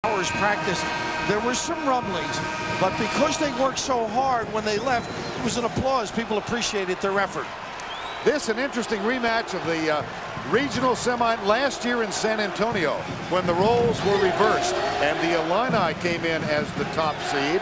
hours practice, there were some rumblings, but because they worked so hard when they left, it was an applause. People appreciated their effort. This an interesting rematch of the regional semi last year in San Antonio when the roles were reversed and the Illini came in as the top seed.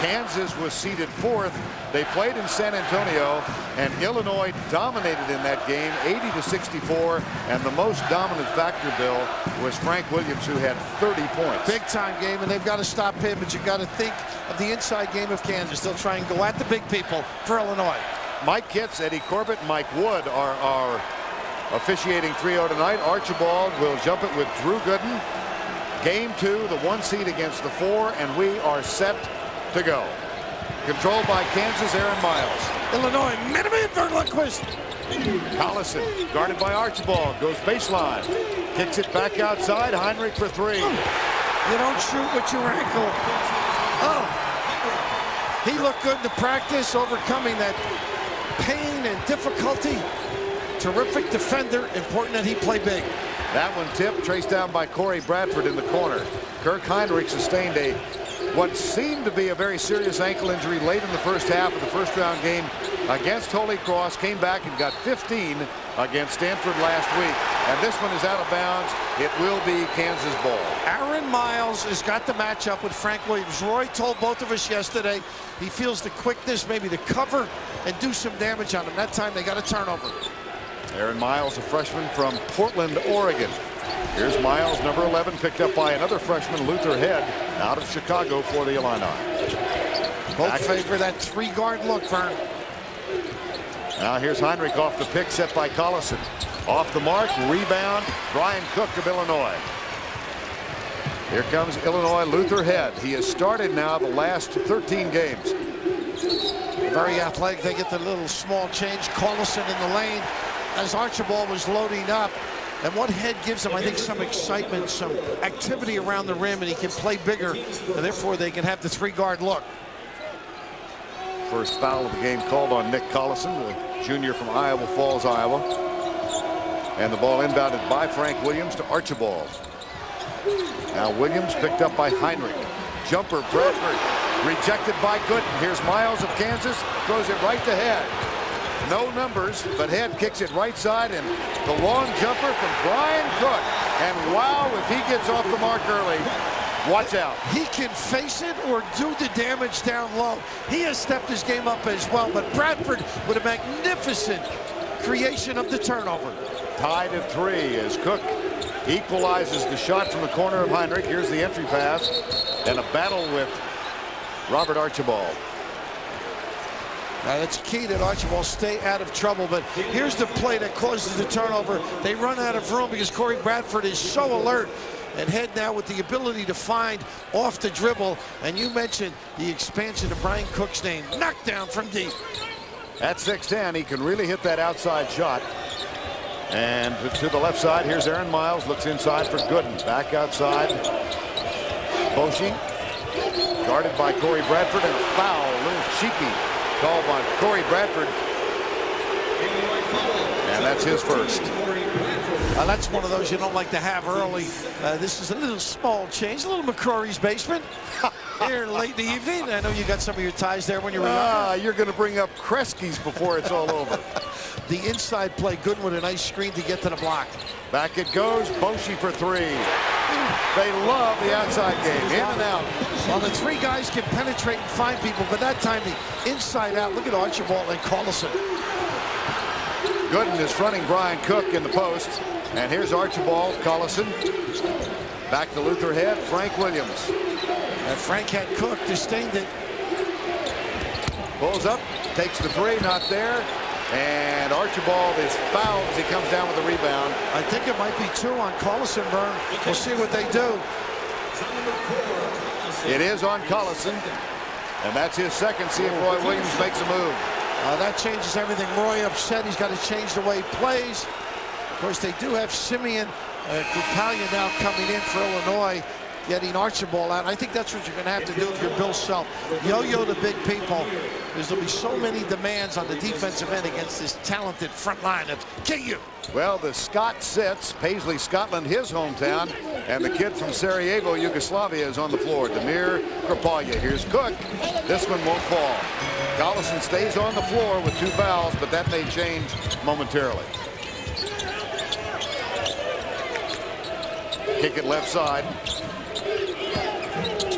Kansas was seeded 4th. They played in San Antonio, and Illinois dominated in that game 80-64, and the most dominant factor, Bill, was Frank Williams, who had 30 points. Big time game, and they've got to stop him, but you got to think of the inside game of Kansas. They'll try and go at the big people for Illinois. Mike Kitts, Eddie Corbett, Mike Wood are our officiating trio tonight. Archibald will jump it with Drew Gooden. Game 2, the 1 seed against the 4, and we are set to go. Controlled by Kansas, Aaron Miles. Illinois, Minimum Verlundquist. Collison, guarded by Archibald, goes baseline. Kicks it back outside, Heinrich for 3. You don't shoot with your ankle. Oh, he looked good in the practice, overcoming that pain and difficulty. Terrific defender, important that he play big. That one tipped, traced down by Corey Bradford in the corner. Kirk Heinrich sustained what seemed to be a very serious ankle injury late in the first half of the first round game against Holy Cross. Came back and got 15 against Stanford last week. And this one is out of bounds. It will be Kansas ball. Aaron Miles has got the matchup with Frank Williams. Roy told both of us yesterday he feels the quickness maybe to cover and do some damage on him. That time they got a turnover. Aaron Miles, a freshman from Portland, Oregon. Here's Miles, number 11, picked up by another freshman, Luther Head, out of Chicago for the Illini. Both favor that 3-guard look, Vern. Now here's Heinrich off the pick set by Collison. Off the mark, rebound, Brian Cook of Illinois. Here comes Illinois, Luther Head. He has started now the last 13 games. Very athletic. They get the little small change. Collison in the lane as Archibald was loading up. And what Head gives him, I think, some excitement, some activity around the rim, and he can play bigger, and therefore they can have the 3-guard look. First foul of the game called on Nick Collison, the junior from Iowa Falls, Iowa. And the ball inbounded by Frank Williams to Archibald. Now Williams picked up by Heinrich. Jumper, Bradford, rejected by Gooden. Here's Miles of Kansas, throws it right to Head. No numbers, but Head kicks it right side, and the long jumper from Brian Cook. And wow, if he gets off the mark early, watch out. He can face it or do the damage down low. He has stepped his game up as well, but Bradford with a magnificent creation of the turnover. Tied at 3 as Cook equalizes the shot from the corner of Heinrich. Here's the entry pass, and a battle with Robert Archibald. Now that's key that Archibald stay out of trouble, but here's the play that causes the turnover. They run out of room because Corey Bradford is so alert, and Head now with the ability to find off the dribble. And you mentioned the expansion of Brian Cook's name. Knockdown from deep. At 6'10", he can really hit that outside shot. And to the left side, here's Aaron Miles, looks inside for Gooden. Back outside, Boshi, guarded by Corey Bradford, and a foul, a little cheeky call by Corey Bradford. And that's his first. That's one of those you don't like to have early. This is a little small change, a little McCrory's basement here late in the evening. I know you got some of your ties there when you were younger. You're going to bring up Kresge's before it's all over. The inside play, good with a nice screen to get to the block. Back it goes, Boshi for 3. They love the outside game, in and out. Well, the 3 guys can penetrate and find people, but that time the inside out. Look at Archibald and Collison. Gooden is fronting Brian Cook in the post. And here's Archibald, Collison. Back to Luther Head, Frank Williams. And Frank had Cook, disdained it. Pulls up, takes the 3, not there. And Archibald is fouled as he comes down with the rebound. I think it might be 2 on Collison, Vern. We'll see what they do. It is on Collison. And that's his second. See if Roy Williams makes a move. That changes everything. Roy upset. He's got to change the way he plays. Of course, they do have Simeon Kupalian now coming in for Illinois, getting Archibald out. I think that's what you're going to have to do if you're Bill Self. Yo-yo the big people, because there'll be so many demands on the defensive end against this talented front line of KU. Well, the Scott sits, Paisley, Scotland, his hometown. And the kid from Sarajevo, Yugoslavia, is on the floor. Damir Krpalja. Here's Cook. This one won't fall. Collison stays on the floor with 2 fouls, but that may change momentarily. Kick it left side.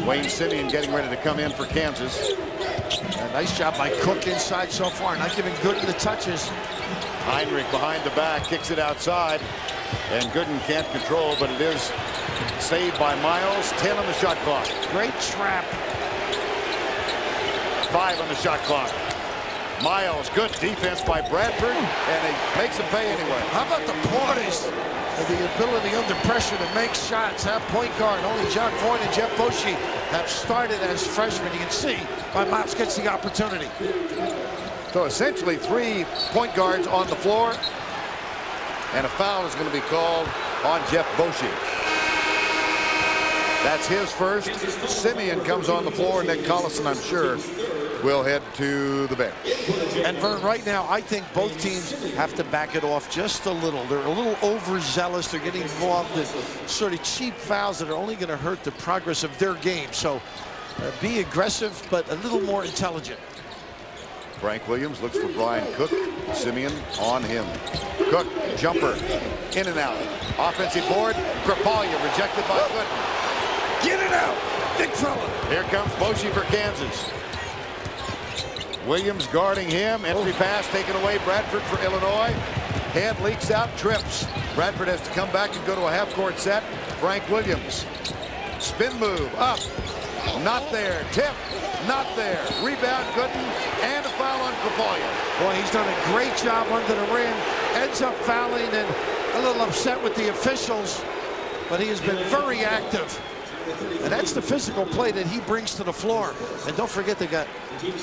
Wayne Simeon getting ready to come in for Kansas. A nice job by Cook inside so far, not giving Gooden the touches. Heinrich behind the back, kicks it outside, and Gooden can't control, but it is saved by Miles. 10 on the shot clock. Great trap. 5 on the shot clock. Miles, good defense by Bradford, and he makes him pay anyway. How about the Portis? The ability under pressure to make shots. That point guard, only John Foyne and Jeff Boschee have started as freshmen. You can see why Miles gets the opportunity. So essentially 3 point guards on the floor, and a foul is going to be called on Jeff Boschee. That's his first. Simeon comes on the floor, and then Collison, I'm sure, will head to the bench. And Vern, right now, I think both teams have to back it off just a little. They're a little overzealous. They're getting involved in sort of cheap fouls that are only going to hurt the progress of their game. So be aggressive, but a little more intelligent. Frank Williams looks for Brian Cook. Simeon on him. Cook, jumper, in and out. Offensive board. Krpalja rejected by Gooden. Get it out, big fella. Here comes Boschee for Kansas. Williams guarding him. Entry pass taken away. Bradford for Illinois. Head leaks out, trips. Bradford has to come back and go to a half-court set. Frank Williams. Spin move, up. Not there. Tip, not there. Rebound, Gooden, and a foul on Krpalja. Boy, he's done a great job under the rim. Ends up fouling and a little upset with the officials, but he has been very active. And that's the physical play that he brings to the floor. And don't forget, they got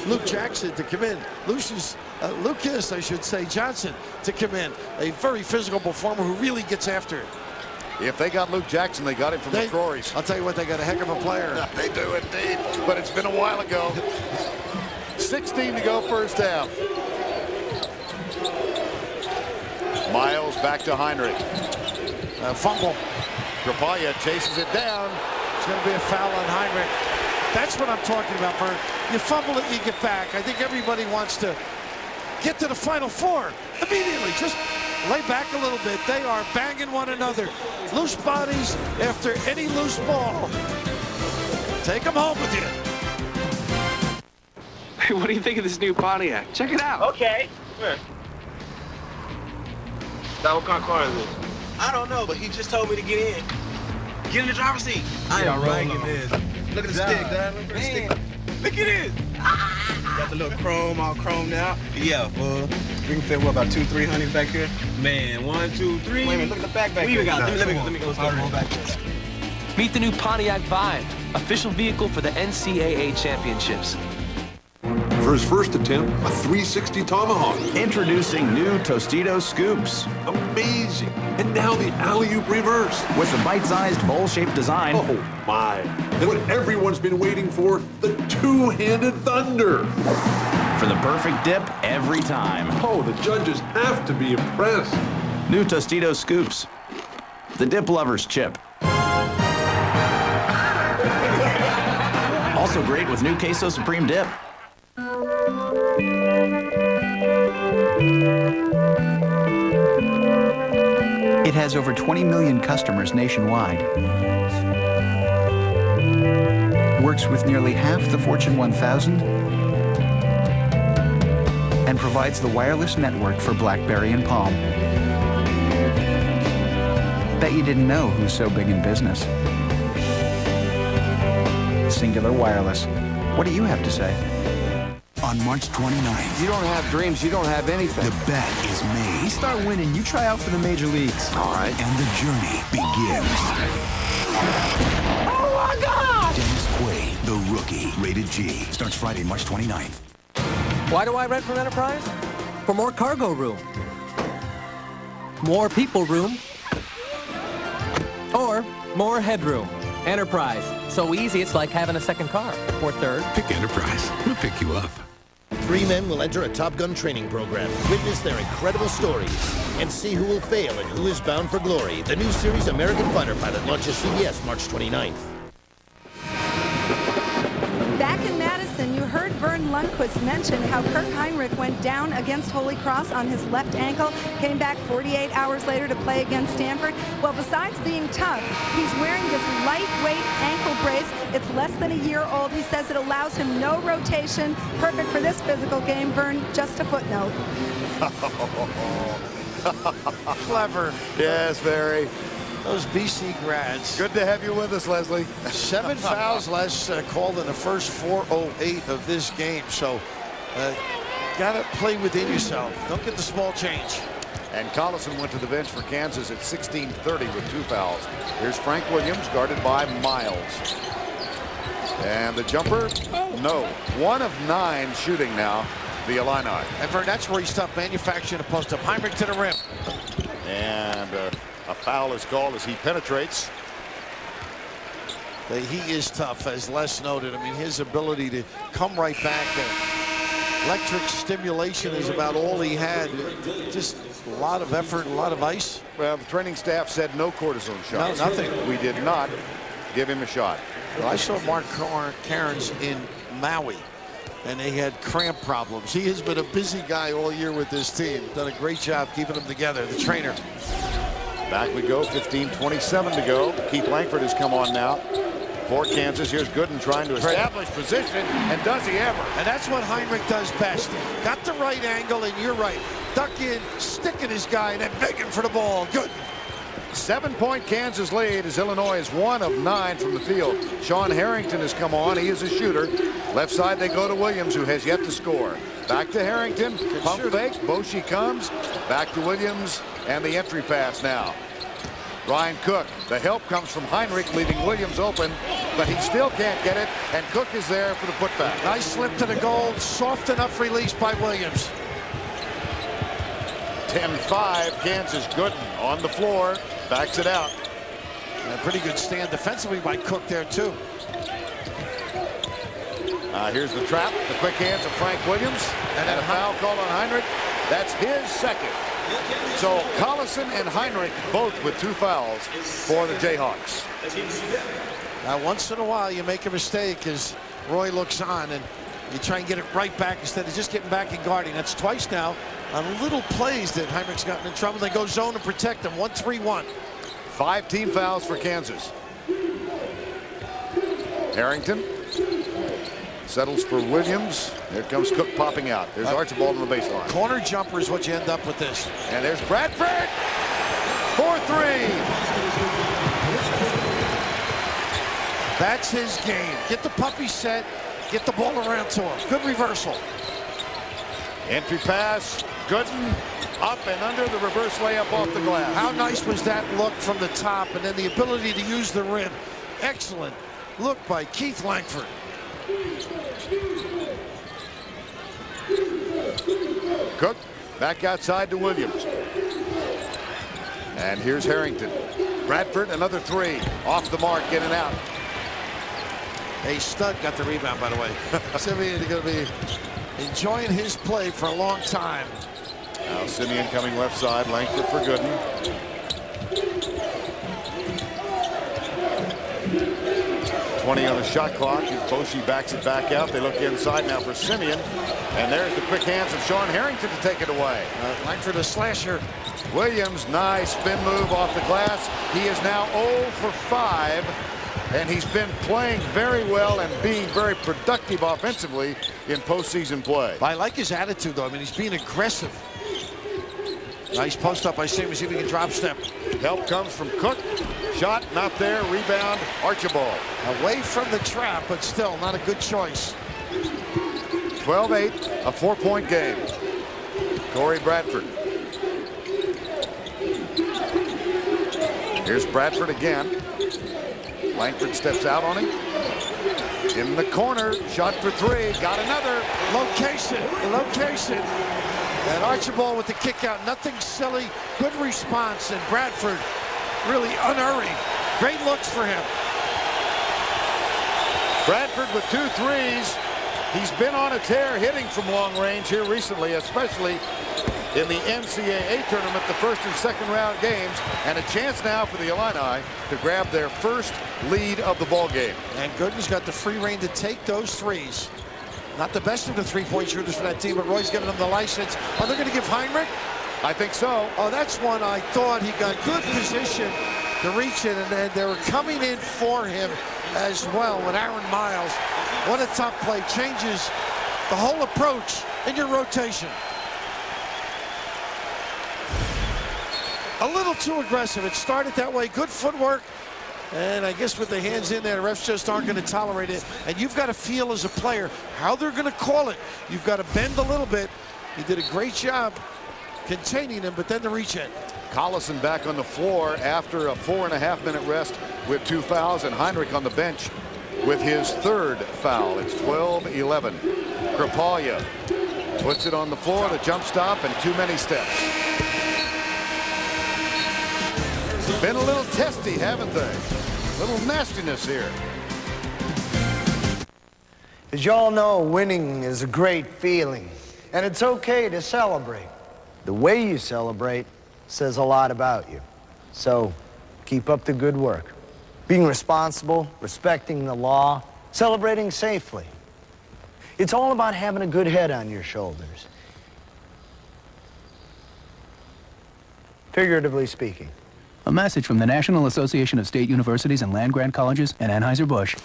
Luke Jackson to come in. Lucas, I should say, Johnson to come in. A very physical performer who really gets after it. If they got Luke Jackson, they got him from the McCrory's. I'll tell you what, they got a heck of a player. They do indeed, but it's been a while ago. 16 to go first half. Miles back to Heinrich. Fumble. Krpalja chases it down. It's going to be a foul on Heinrich. That's what I'm talking about, Vern. You fumble it, you get back. I think everybody wants to get to the Final Four immediately. Just lay back a little bit. They are banging one another. Loose bodies after any loose ball. Take them home with you. Hey, what do you think of this new Pontiac? Check it out. Okay. Where? What kind of car is this? I don't know, but he just told me to get in. Get in the driver's seat. I am liking this. Look at the stick, Dad. Look at this. Got the little chrome, all chromed out. Yeah, fool. We can fit, what, about 200-300 back here? Man, 1, 2, 3. Wait a minute, look at the back there. Let me go back there. Meet the new Pontiac Vibe, official vehicle for the NCAA championships. For his first attempt, a 360 tomahawk. Introducing new Tostitos Scoops. Amazing. And now the alley-oop reverse. With a bite-sized bowl-shaped design. Oh, my. And what everyone's been waiting for, the two-handed thunder. For the perfect dip every time. Oh, the judges have to be impressed. New Tostitos Scoops. The dip lover's chip. Also great with new Queso Supreme dip. It has over 20 million customers nationwide. Works with nearly half the Fortune 1000 and provides the wireless network for BlackBerry and Palm. Bet you didn't know who's so big in business. Singular Wireless. What do you have to say? On March 29th. You don't have dreams, you don't have anything. The bet is made. You start winning, you try out for the major leagues. All right. And the journey begins. Oh my God! Dennis Quaid, The Rookie, rated G. Starts Friday, March 29th. Why do I rent from Enterprise? For more cargo room. More people room. Or more headroom. Enterprise. So easy, it's like having a second car. Or third. Pick Enterprise. We'll pick you up. 3 men will enter a Top Gun training program, witness their incredible stories, and see who will fail and who is bound for glory. The new series American Fighter Pilot launches CBS March 29th. Back in Madison, you heard Vern Lundquist mention how Kirk Heinrich went down against Holy Cross on his left ankle, came back 48 hours later to play against Stanford. Well, besides being tough, he's wearing this lightweight ankle brace. It's less than a year old. He says it allows him no rotation. Perfect for this physical game. Vern, just a footnote. Clever. Yes, very. Those BC grads. Good to have you with us, Leslie. 7 fouls less called in the first 4:08 of this game. So, got to play within yourself. Don't get the small change. And Collison went to the bench for Kansas at 16:30 with 2 fouls. Here's Frank Williams, guarded by Miles. And the jumper, no. 1 of 9 shooting now, the Illini. And Vern, that's where he stopped manufacturing a post-up. Heinrich to the rim. And a foul is called as he penetrates. He is tough, as Les noted. I mean, his ability to come right back. Electric stimulation is about all he had. Just a lot of effort, a lot of ice. Well, the training staff said no cortisone shots. No, nothing. We did not give him a shot. Well, I saw Mark Cairns in Maui, and they had cramp problems. He has been a busy guy all year with this team. Done a great job keeping them together, the trainer. Back we go, 15:27 to go. Keith Langford has come on now for Kansas. Here's Gooden trying to establish position, and does he ever? And that's what Heinrich does best. Got the right angle, and you're right. Duck in, sticking his guy, and then begging for the ball. Good. 7-point Kansas lead as Illinois is 1 of 9 from the field. Sean Harrington has come on. He is a shooter. Left side they go to Williams, who has yet to score. Back to Harrington. Pump fake. Boshi comes. Back to Williams. And the entry pass now. Ryan Cook. The help comes from Heinrich, leaving Williams open, but he still can't get it. And Cook is there for the putback. Nice slip to the goal. Soft enough release by Williams. 10-5. Kansas. Gooden on the floor. Backs it out. And a pretty good stand defensively by Cook there, too. Here's the trap. The quick hands of Frank Williams. And a foul called on Heinrich. That's his second. So Collison and Heinrich both with 2 fouls for the Jayhawks. Now, once in a while, you make a mistake as Roy looks on, and you try and get it right back instead of just getting back and guarding. That's twice now on little plays that Heinrich's gotten in trouble. They go zone and protect them. 1-3-1. 5 team fouls for Kansas. Harrington settles for Williams. Here comes Cook popping out. There's Archibald on the baseline. Corner jumper is what you end up with this. And there's Bradford for 3. That's his game. Get the puppy set. Get the ball around to him. Good reversal. Entry pass. Gooden up and under the reverse layup off the glass. How nice was that look from the top, and then the ability to use the rim. Excellent look by Keith Langford. Cook back outside to Williams. And here's Harrington. Bradford, another 3. Off the mark, in and out. Hey, Stud got the rebound, by the way. Simeon is going to be enjoying his play for a long time. Now Simeon coming left side. Langford for Gooden. .20 on the shot clock. Boshi backs it back out. They look inside now for Simeon. And there's the quick hands of Sean Harrington to take it away. Langford a slasher. Williams, nice spin move off the glass. He is now 0 for 5. And he's been playing very well and being very productive offensively in postseason play. I like his attitude, though. I mean, he's being aggressive. Nice post up by Simmons. See if he can drop step. Help comes from Cook. Shot not there. Rebound Archibald. Away from the trap, but still not a good choice. 12-8, a 4-point game. Corey Bradford. Here's Bradford again. Langford steps out on him. In the corner, shot for 3. Got another. Location. And Archibald with the kick out. Nothing silly. Good response. And Bradford really unerring. Great looks for him. Bradford with 2 threes. He's been on a tear hitting from long range here recently, especially in the NCAA tournament, the first and second round games, and a chance now for the Illini to grab their first lead of the ball game. And Gooden's got the free rein to take those threes. Not the best of the three-point shooters for that team, but Roy's giving them the license. Are they going to give Heinrich? I think so. Oh, that's one I thought he got good position to reach it, and then they were coming in for him as well when Aaron Miles, what a top play, changes the whole approach in your rotation. A little too aggressive. It started that way. Good footwork. And I guess with the hands in there, the refs just aren't going to tolerate it. And you've got to feel as a player how they're going to call it. You've got to bend a little bit. He did a great job containing him, but then the reach in. Collison back on the floor after a 4.5-minute rest with 2 fouls, and Heinrich on the bench with his 3rd foul. It's 12-11. Krapalja puts it on the floor, the jump stop, and too many steps. Been a little testy, haven't they? A little nastiness here. As y'all know, winning is a great feeling, and it's okay to celebrate. The way you celebrate says a lot about you. So keep up the good work. Being responsible, respecting the law, celebrating safely. It's all about having a good head on your shoulders. Figuratively speaking. A message from the National Association of State Universities and Land-Grant Colleges and Anheuser-Busch.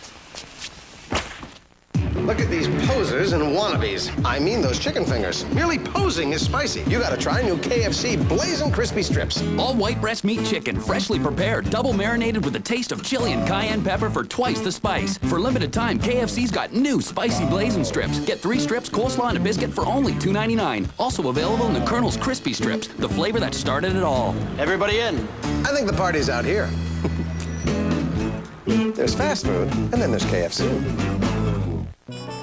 Look at these posers and wannabes. I mean those chicken fingers. Merely posing is spicy. You gotta try new KFC Blazing Crispy Strips. All white breast meat chicken, freshly prepared, double marinated with a taste of chili and cayenne pepper for twice the spice. For limited time, KFC's got new spicy Blazing Strips. Get 3 strips, coleslaw, and a biscuit for only $2.99. Also available in the Colonel's Crispy Strips, the flavor that started it all. Everybody in. I think the party's out here. There's fast food, and then there's KFC.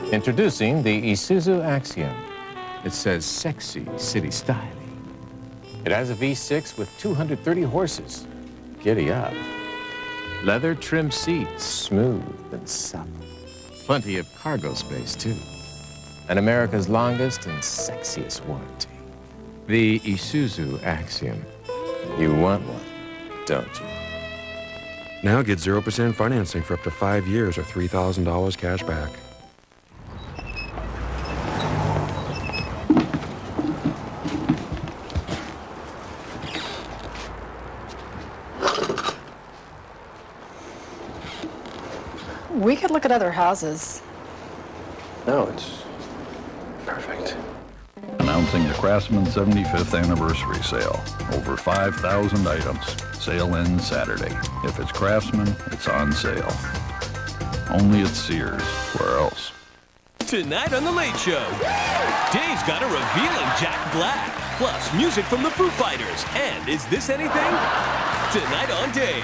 Introducing the Isuzu Axiom. It says sexy city styling. It has a V6 with 230 horses. Giddy up. Leather trim seats, smooth and supple. Plenty of cargo space, too. And America's longest and sexiest warranty. The Isuzu Axiom. You want one, don't you? Now get 0% financing for up to 5 years or $3,000 cash back. We could look at other houses. No, it's perfect. Announcing the Craftsman 75th Anniversary Sale. Over 5,000 items. Sale ends Saturday. If it's Craftsman, it's on sale. Only at Sears. Where else? Tonight on The Late Show, Dave's got a revealing Jack Black, plus music from the Foo Fighters. And is this anything? Tonight on Dave.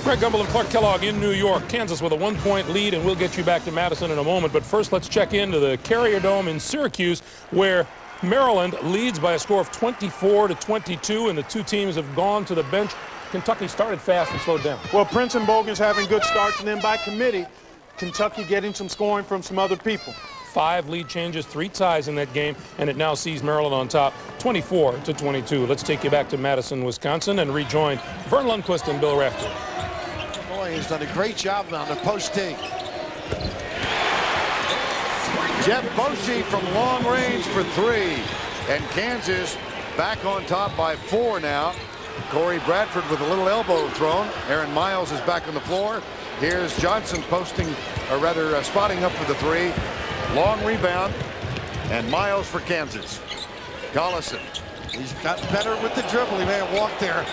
Greg Gumbel and Clark Kellogg in New York. Kansas with a 1-point lead, and we'll get you back to Madison in a moment. But first, let's check into the Carrier Dome in Syracuse, where Maryland leads by a score of 24-22, and the two teams have gone to the bench. Kentucky started fast and slowed down. Well, Prince and Bogan's having good starts, and then by committee, Kentucky getting some scoring from some other people. 5 lead changes, 3 ties in that game, and it now sees Maryland on top, 24-22. Let's take you back to Madison, Wisconsin, and rejoin Vern Lundquist and Bill Rafter. He's done a great job on the post D. Jeff Boschee from long range for 3. And Kansas back on top by 4 now. Corey Bradford with a little elbow thrown. Aaron Miles is back on the floor. Here's Johnson posting, or rather spotting up for the 3. Long rebound. And Miles for Kansas. Collison. He's gotten better with the dribble. He may have walked there.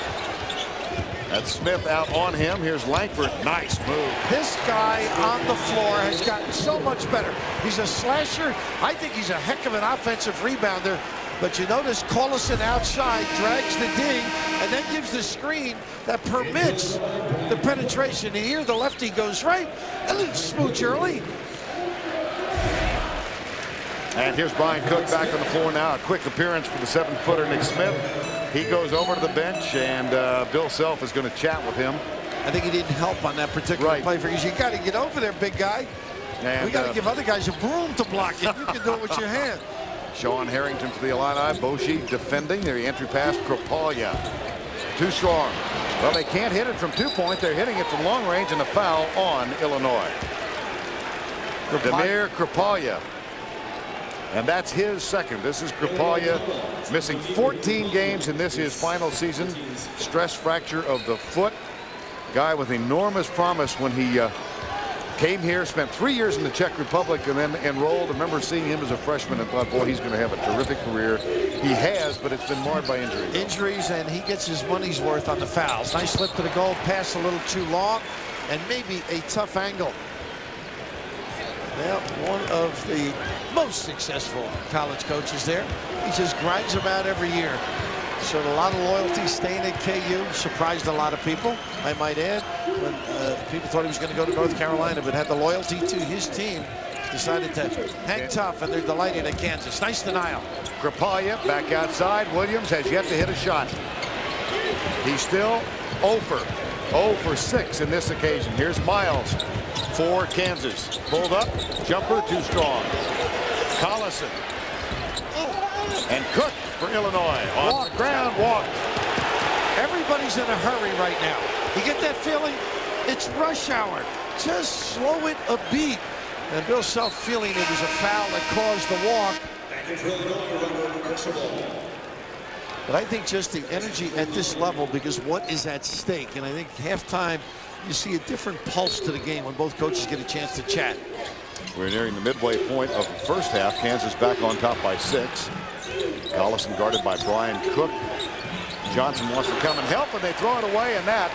That's Smith out on him. Here's Langford. Nice move. This guy on the floor has gotten so much better. He's a slasher. I think he's a heck of an offensive rebounder. But you notice Collison outside drags the ding and then gives the screen that permits the penetration. And here the lefty goes right. A little smooch early. And here's Brian Cook back on the floor now. A quick appearance for the 7-footer Nick Smith. He goes over to the bench, and Bill Self is going to chat with him. I think he didn't help on that particular play because you got to get over there, big guy. And, we got to give other guys a broom to block it. You can do it with your hand. Sean Harrington for the Illini. Boshi defending. Their entry pass, Kropalya. Too strong. Well, they can't hit it from 2-point. They're hitting it from long range, and a foul on Illinois. Damir Kropalya. And that's his second. This is Kropalya, missing 14 games in this his final season. Stress fracture of the foot. Guy with enormous promise when he came here, spent 3 years in the Czech Republic, and then enrolled. I remember seeing him as a freshman and thought, boy, he's going to have a terrific career. He has, but it's been marred by injuries. Injuries, and he gets his money's worth on the fouls. Nice slip to the goal, pass a little too long, and maybe a tough angle. Well, one of the most successful college coaches there. He just grinds them out every year. Showed a lot of loyalty staying at KU. Surprised a lot of people, I might add, when people thought he was going to go to North Carolina, but had the loyalty to his team. Decided to hang tough, and they're delighted at Kansas. Nice denial. Kropalya back outside. Williams has yet to hit a shot. He's still 0 for 6 in this occasion. Here's Miles for Kansas. Pulled up, jumper too strong. Collison. And Cook for Illinois. On the ground, walk. Everybody's in a hurry right now. You get that feeling? It's rush hour. Just slow it a beat. And Bill Self feeling it was a foul that caused the walk. But I think just the energy at this level, because what is at stake? And I think halftime, you see a different pulse to the game when both coaches get a chance to chat. We're nearing the midway point of the first half. Kansas back on top by 6. Collison guarded by Brian Cook. Johnson wants to come and help, and they throw it away, and that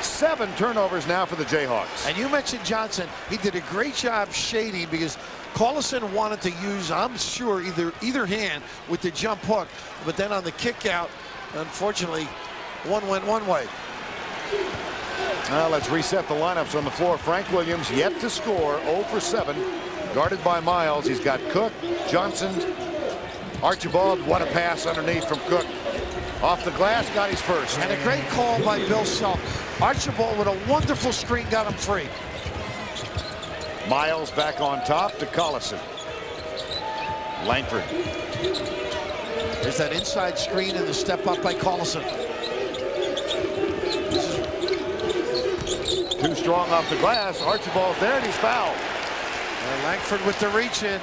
7 turnovers now for the Jayhawks. And you mentioned Johnson. He did a great job shading because Collison wanted to use, I'm sure, either hand with the jump hook, but then on the kick out, unfortunately, one went one way. Now let's reset the lineups on the floor. Frank Williams yet to score, 0 for 7, guarded by Miles. He's got Cook, Johnson, Archibald. What a pass underneath from Cook. Off the glass, got his first. And a great call by Bill Self. Archibald with a wonderful screen got him free. Miles back on top to Collison. Langford. There's that inside screen and the step up by Collison. Too strong off the glass. Archibald's there and he's fouled. And Langford with the reach in.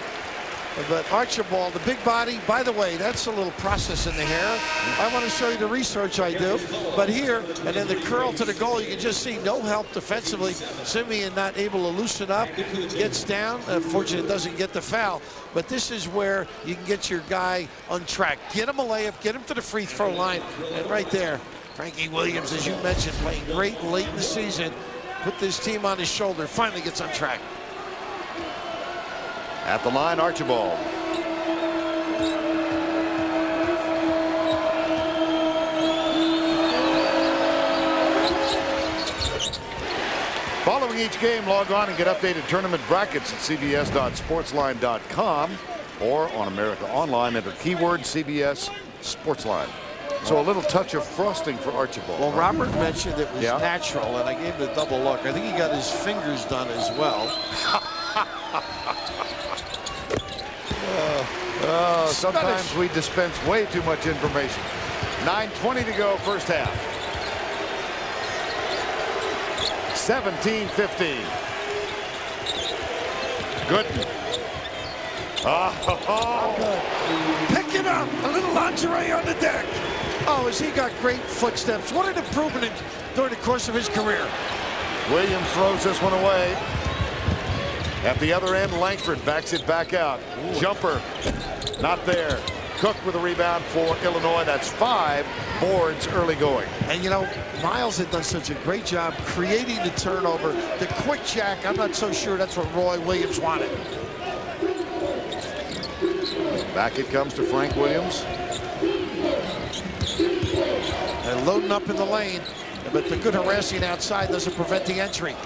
But Archibald, the big body, by the way, that's a little process in the hair. I want to show you the research I do. But here, and then the curl to the goal, you can just see no help defensively. Simeon not able to loosen up, gets down. Unfortunately, doesn't get the foul. But this is where you can get your guy on track. Get him a layup, get him to the free throw line. And right there, Frankie Williams, as you mentioned, playing great late in the season. Put this team on his shoulder, finally gets on track. At the line, Archibald. Following each game, log on and get updated tournament brackets at cbs.sportsline.com or on America Online. Enter keyword CBS Sportsline. So a little touch of frosting for Archibald. Well, Robert mentioned it was natural, and I gave him a double look. I think he got his fingers done as well. Sometimes we dispense way too much information. 9:20 to go, first half. 17-15. Gooden. Pick it up. A little lingerie on the deck. Oh, has he got great footsteps. What an improvement during the course of his career. Williams throws this one away. At the other end, Langford backs it back out. Jumper, not there. Cook with a rebound for Illinois. That's 5 boards early going. And, you know, Miles had done such a great job creating the turnover. The quick jack, I'm not so sure that's what Roy Williams wanted. Back it comes to Frank Williams. And loading up in the lane, but the good harassing outside doesn't prevent the entry.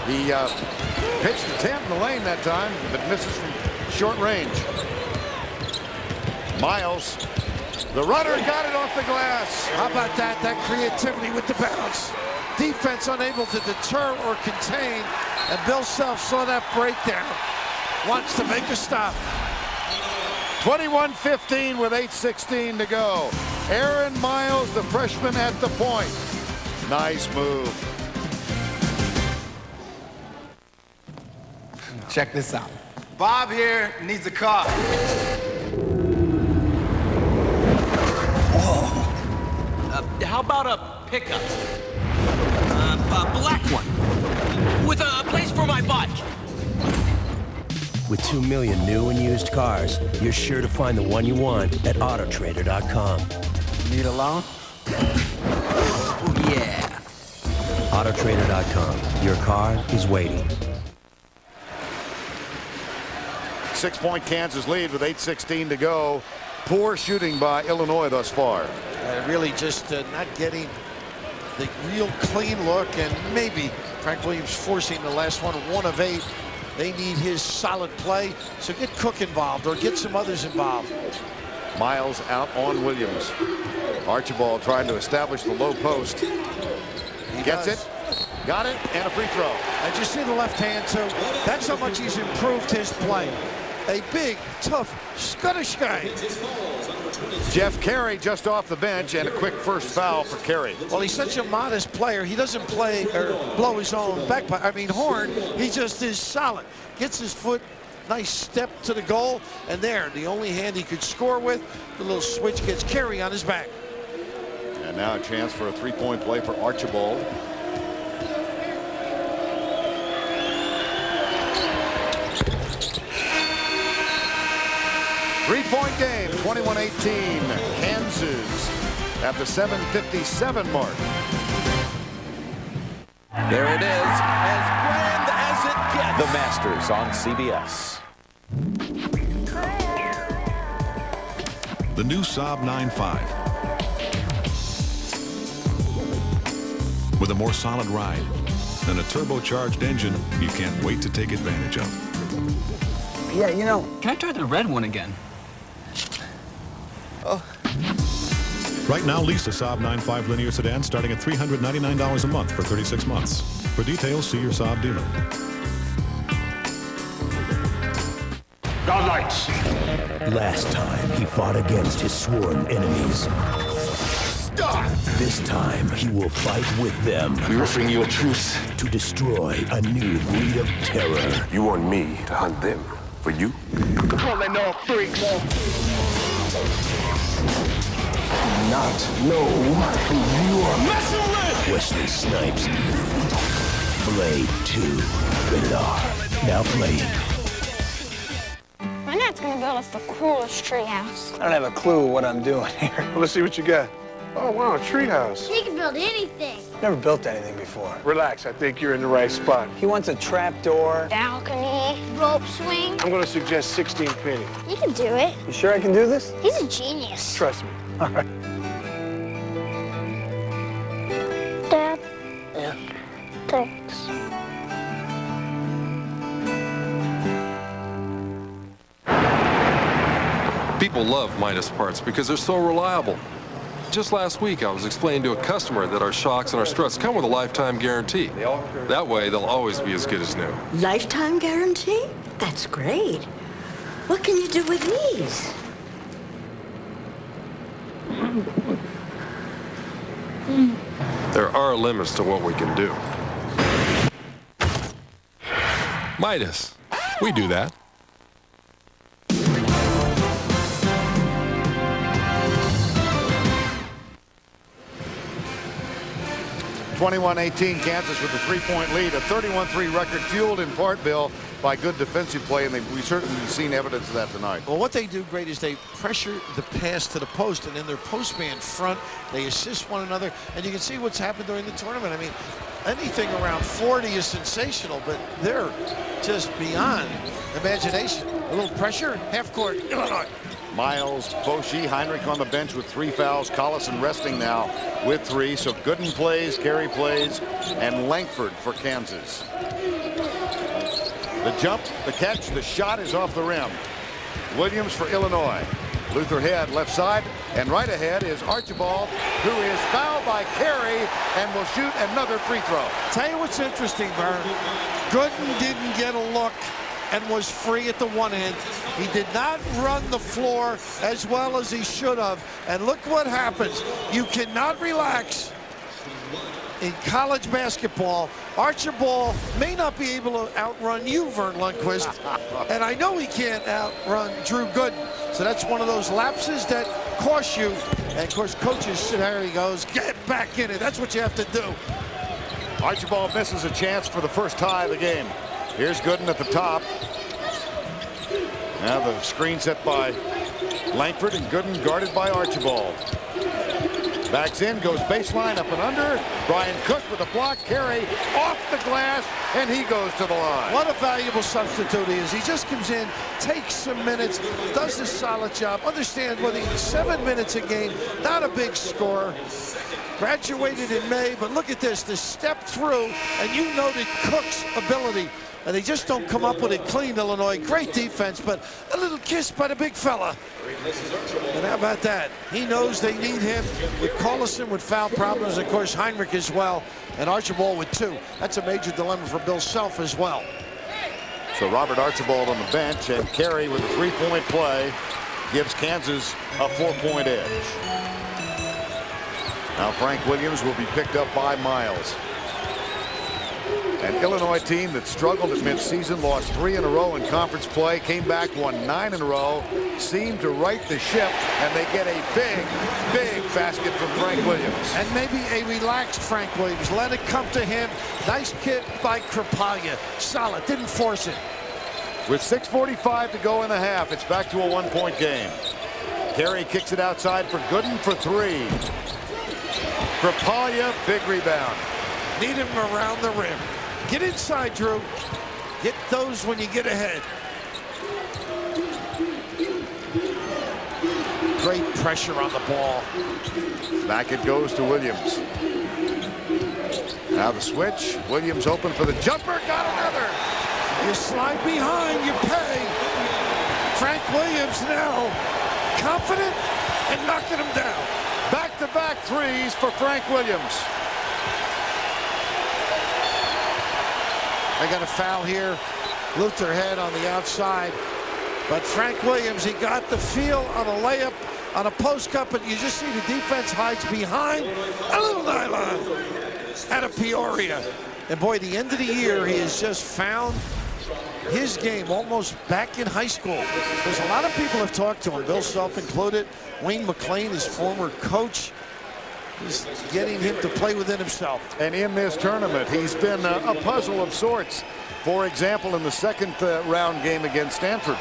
He pitched the 10 in the lane that time, but misses from short range. Miles, the runner, got it off the glass. How about that? That creativity with the bounce. defense unable to deter or contain. And Bill Self saw that breakdown. Wants to make a stop. 21-15 with 8:16 to go. Aaron Miles, the freshman, at the point. Nice move. Check this out. Bob here needs a car. How about a pickup? A black one. With a place for my bike. With 2 million new and used cars, you're sure to find the one you want at Autotrader.com. Need a loan? Yeah. Autotrader.com. Your car is waiting. 6-point Kansas lead with 8:16 to go. Poor shooting by Illinois thus far. Really just not getting the real clean look, and maybe Frank Williams forcing the last one of 8. They need his solid play, so get Cook involved or get some others involved. Miles out on Williams. Archibald trying to establish the low post. He gets it, got it, and a free throw. And you see the left hand too. That's how much he's improved his play. A big, tough Scottish guy. Jeff Carey just off the bench, and a quick first foul for Carey. Well, he's such a modest player. He doesn't play or blow his own horn. He just is solid. Gets his foot, nice step to the goal, and there, the only hand he could score with, the little switch gets Carey on his back. And now a chance for a three-point play for Archibald. Three-point game, 21-18. Kansas at the 7:57 mark. There it is, as grand as it gets. The Masters on CBS. The new Saab 9.5. With a more solid ride and a turbocharged engine you can't wait to take advantage of. Yeah, you know. Can I try the red one again? Oh. Right now, lease a Saab 9.5 linear sedan starting at $399 a month for 36 months. For details, see your Saab dealer. Godlights. Last time, he fought against his sworn enemies. Stop! This time, he will fight with them. We're offering you a truce. To destroy a new breed of terror. You want me to hunt them for you? Calling all freaks. Not know who you are messing with. Wesley Snipes. Blade 2. Rated R. Now playing. My dad's gonna build us the coolest treehouse. I don't have a clue what I'm doing here. Well, let's see what you got. Oh, wow, a treehouse. He can build anything. Never built anything before. Relax, I think you're in the right spot. He wants a trap door. Balcony, rope swing. I'm gonna suggest 16 penny. You can do it. You sure I can do this? He's a genius. Trust me. All right. Dad? Yeah? Thanks. People love Midas parts because they're so reliable. Just last week, I was explaining to a customer that our shocks and our struts come with a lifetime guarantee. That way, they'll always be as good as new. Lifetime guarantee? That's great. What can you do with these? There are limits to what we can do. Midas. We do that. 21-18, Kansas with a three-point lead. A 31-3 record fueled in part, Bill, by good defensive play, and we've certainly seen evidence of that tonight. Well, what they do great is they pressure the pass to the post, and in their post-man front, they assist one another, and you can see what's happened during the tournament. I mean, anything around 40 is sensational, but they're just beyond imagination. A little pressure, half court, Illinois. Miles, Boshi, Heinrich on the bench with 3 fouls. Collison resting now with 3. So Gooden plays, Carey plays, and Langford for Kansas. The jump, the catch, the shot is off the rim. Williams for Illinois. Luther Head left side. And right ahead is Archibald, who is fouled by Carey and will shoot another free throw. Tell you what's interesting, Vern. Gooden didn't get a look and was free at the one end. He did not run the floor as well as he should have. And look what happens. You cannot relax in college basketball. Archibald may not be able to outrun you, Vern Lundquist. And I know he can't outrun Drew Gooden. So that's one of those lapses that cost you. And of course, coaches, there he goes, get back in it. That's what you have to do. Archibald misses a chance for the first tie of the game. Here's Gooden at the top. Now the screen set by Langford, and Gooden guarded by Archibald. Backs in, goes baseline, up and under. Brian Cook with a block carry off the glass, and he goes to the line. What a valuable substitute he is. He just comes in, takes some minutes, does a solid job. Understand, whether he's 7 minutes a game, not a big scorer. Graduated in May, but look at this, the step through, and you noted Cook's ability. And they just don't come up with it clean, Illinois. Great defense, but a little kiss by the big fella. And how about that? He knows they need him with Collison with foul problems, of course, Heinrich as well, and Archibald with 2. That's a major dilemma for Bill Self as well. So Robert Archibald on the bench, and Carey with a 3-point play gives Kansas a 4-point edge. Now Frank Williams will be picked up by Miles. An Illinois team that struggled at midseason, lost 3 in a row in conference play, came back, won 9 in a row, seemed to right the ship, and they get a big, big basket from Frank Williams. And maybe a relaxed Frank Williams. Let it come to him. Nice kick by Krapalya. Solid, didn't force it. With 6:45 to go in the half, it's back to a 1-point game. Carey kicks it outside for Gooden for 3. Krapalya, big rebound. Need him around the rim. Get inside, Drew. Get those when you get ahead. Great pressure on the ball. Back it goes to Williams. Now the switch. Williams open for the jumper. Got another. You slide behind, you pay. Frank Williams now confident and knocking him down. Back-to-back threes for Frank Williams. They got a foul here. Luther head on the outside. But Frank Williams, he got the feel on a layup, on a post cut, but you just see the defense hides behind a little nylon out of Peoria. And boy, the end of the year, he has just found his game almost back in high school. There's a lot of people have talked to him, Bill Self included. Wayne McLean, his former coach, is getting him to play within himself. And in this tournament, he's been a puzzle of sorts. For example, in the second round game against Stanford,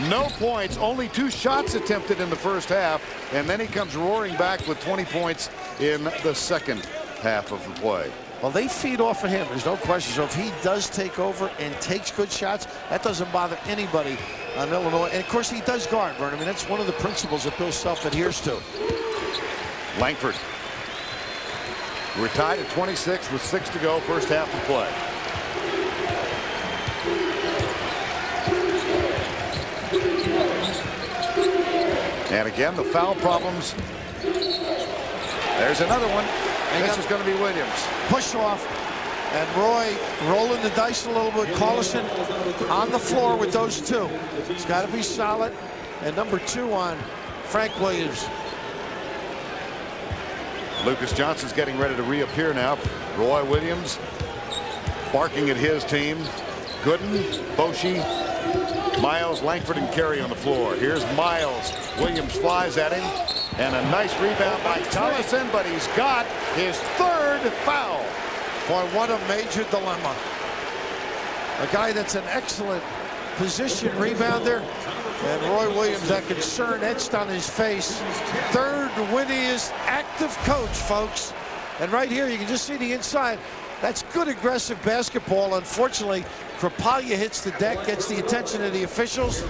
no points, only 2 shots attempted in the first half, and then he comes roaring back with 20 points in the second half of the play. Well, they feed off of him. There's no question. So if he does take over and takes good shots, that doesn't bother anybody on Illinois. And, of course, he does guard, Vern. I mean, that's one of the principles that Bill Self adheres to. Langford. We're tied at 26 with 6 to go, first half of play. And again, the foul problems. There's another one. And this is going to be Williams. Push off. And Roy rolling the dice a little bit. Collison on the floor with those 2. It's got to be solid. And number 2 on Frank Williams. Lucas Johnson's getting ready to reappear now. Roy Williams barking at his team. Gooden, Boshi, Miles, Langford, and Carey on the floor. Here's Miles. Williams flies at him. And a nice rebound by Collison, but he's got his 3rd foul. Boy, what a major dilemma. A guy that's an excellent position rebounder. And Roy Williams, that concern etched on his face. 3rd winningest active coach, folks. And right here, you can just see the inside. That's good aggressive basketball. Unfortunately, Krapalya hits the deck, gets the attention of the officials.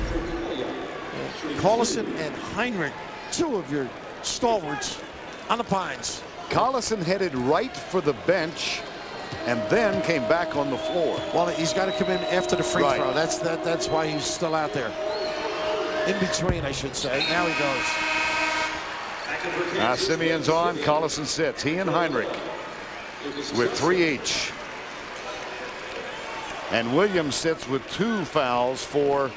Collison and Heinrich, 2 of your stalwarts on the Pines. Collison headed right for the bench and then came back on the floor. Well, he's got to come in after the free throw. That's why he's still out there. In between, I should say. Now he goes. Now Simeon's on. Collison sits. He and Heinrich with 3 each. And Williams sits with 2 fouls for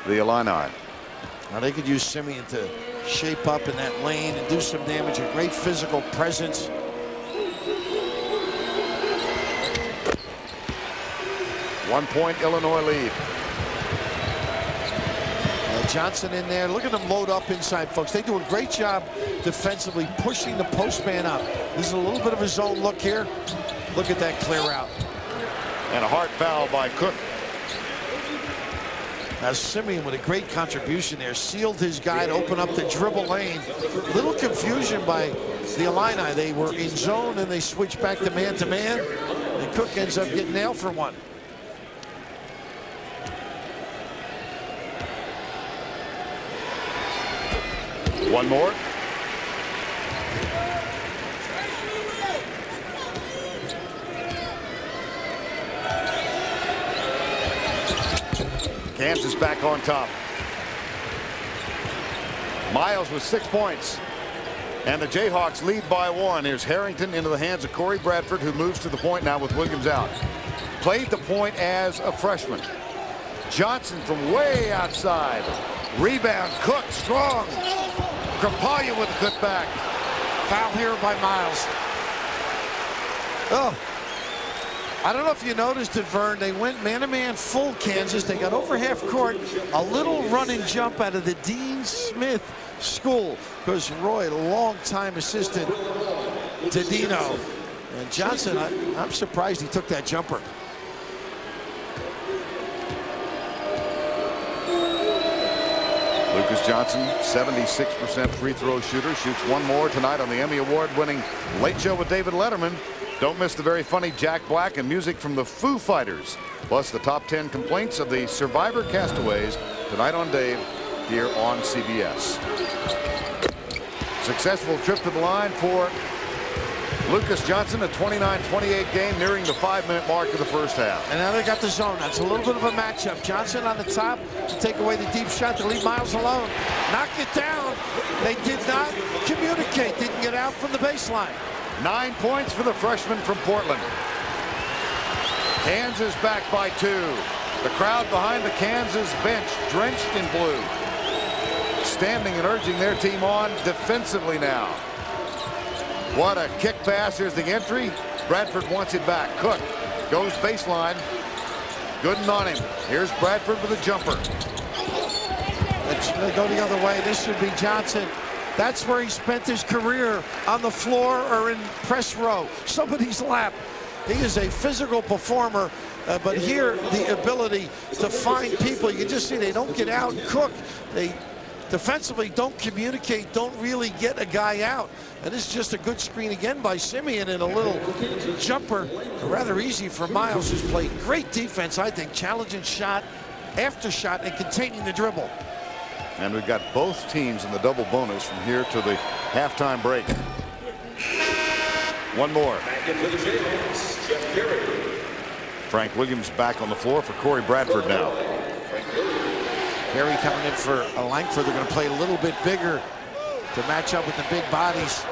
the Illini. Now they could use Simeon to shape up in that lane and do some damage. A great physical presence. One-point Illinois lead. Johnson in there. Look at them load up inside, folks. They do a great job defensively pushing the postman up. This is a little bit of a zone look here. Look at that clear out. And a hard foul by Cook. Now Simeon with a great contribution there. Sealed his guy to open up the dribble lane. Little confusion by the Illini. They were in zone and they switched back to man-to-man. And Cook ends up getting nailed for one. One more. Kansas back on top. Miles with 6 points. And the Jayhawks lead by 1. Here's Harrington into the hands of Corey Bradford, who moves to the point now with Williams out. Played the point as a freshman. Johnson from way outside. Rebound. Cook strong. Krapalia with the putback. Foul here by Miles. Oh. I don't know if you noticed it, Vern. They went man-to-man full Kansas. They got over half court. A little run and jump out of the Dean Smith school. Because Roy, a long-time assistant to Dino. And Johnson, I'm surprised he took that jumper. Lucas Johnson, 76% free throw shooter, shoots 1 more tonight on the Emmy Award-winning Late Show with David Letterman. Don't miss the very funny Jack Black and music from the Foo Fighters, plus the top 10 complaints of the survivor castaways tonight on Dave here on CBS. Successful trip to the line for Lucas Johnson, a 29-28 game nearing the 5-minute mark of the first half. And now they got the zone. That's a little bit of a matchup. Johnson on the top to take away the deep shot to leave Miles alone. Knock it down. They did not communicate. Didn't get out from the baseline. 9 points for the freshman from Portland. Kansas back by 2. The crowd behind the Kansas bench drenched in blue. Standing and urging their team on defensively now. What a kick pass. Here's the entry. Bradford wants it back. Cook goes baseline. Gooden on him. Here's Bradford with a jumper. They go the other way. This should be Johnson. That's where he spent his career, on the floor or in press row, somebody's lap. He is a physical performer, but here the ability to find people. You can just see they don't get out and cook. They defensively don't communicate, don't really get a guy out. And this is just a good screen again by Simeon and a little jumper, rather easy for Miles, who's played great defense, I think, challenging shot after shot and containing the dribble. And we've got both teams in the double bonus from here to the halftime break. One more. Frank Williams back on the floor for Corey Bradford now. Perry coming in for Langford. They're going to play a little bit bigger to match up with the big bodies.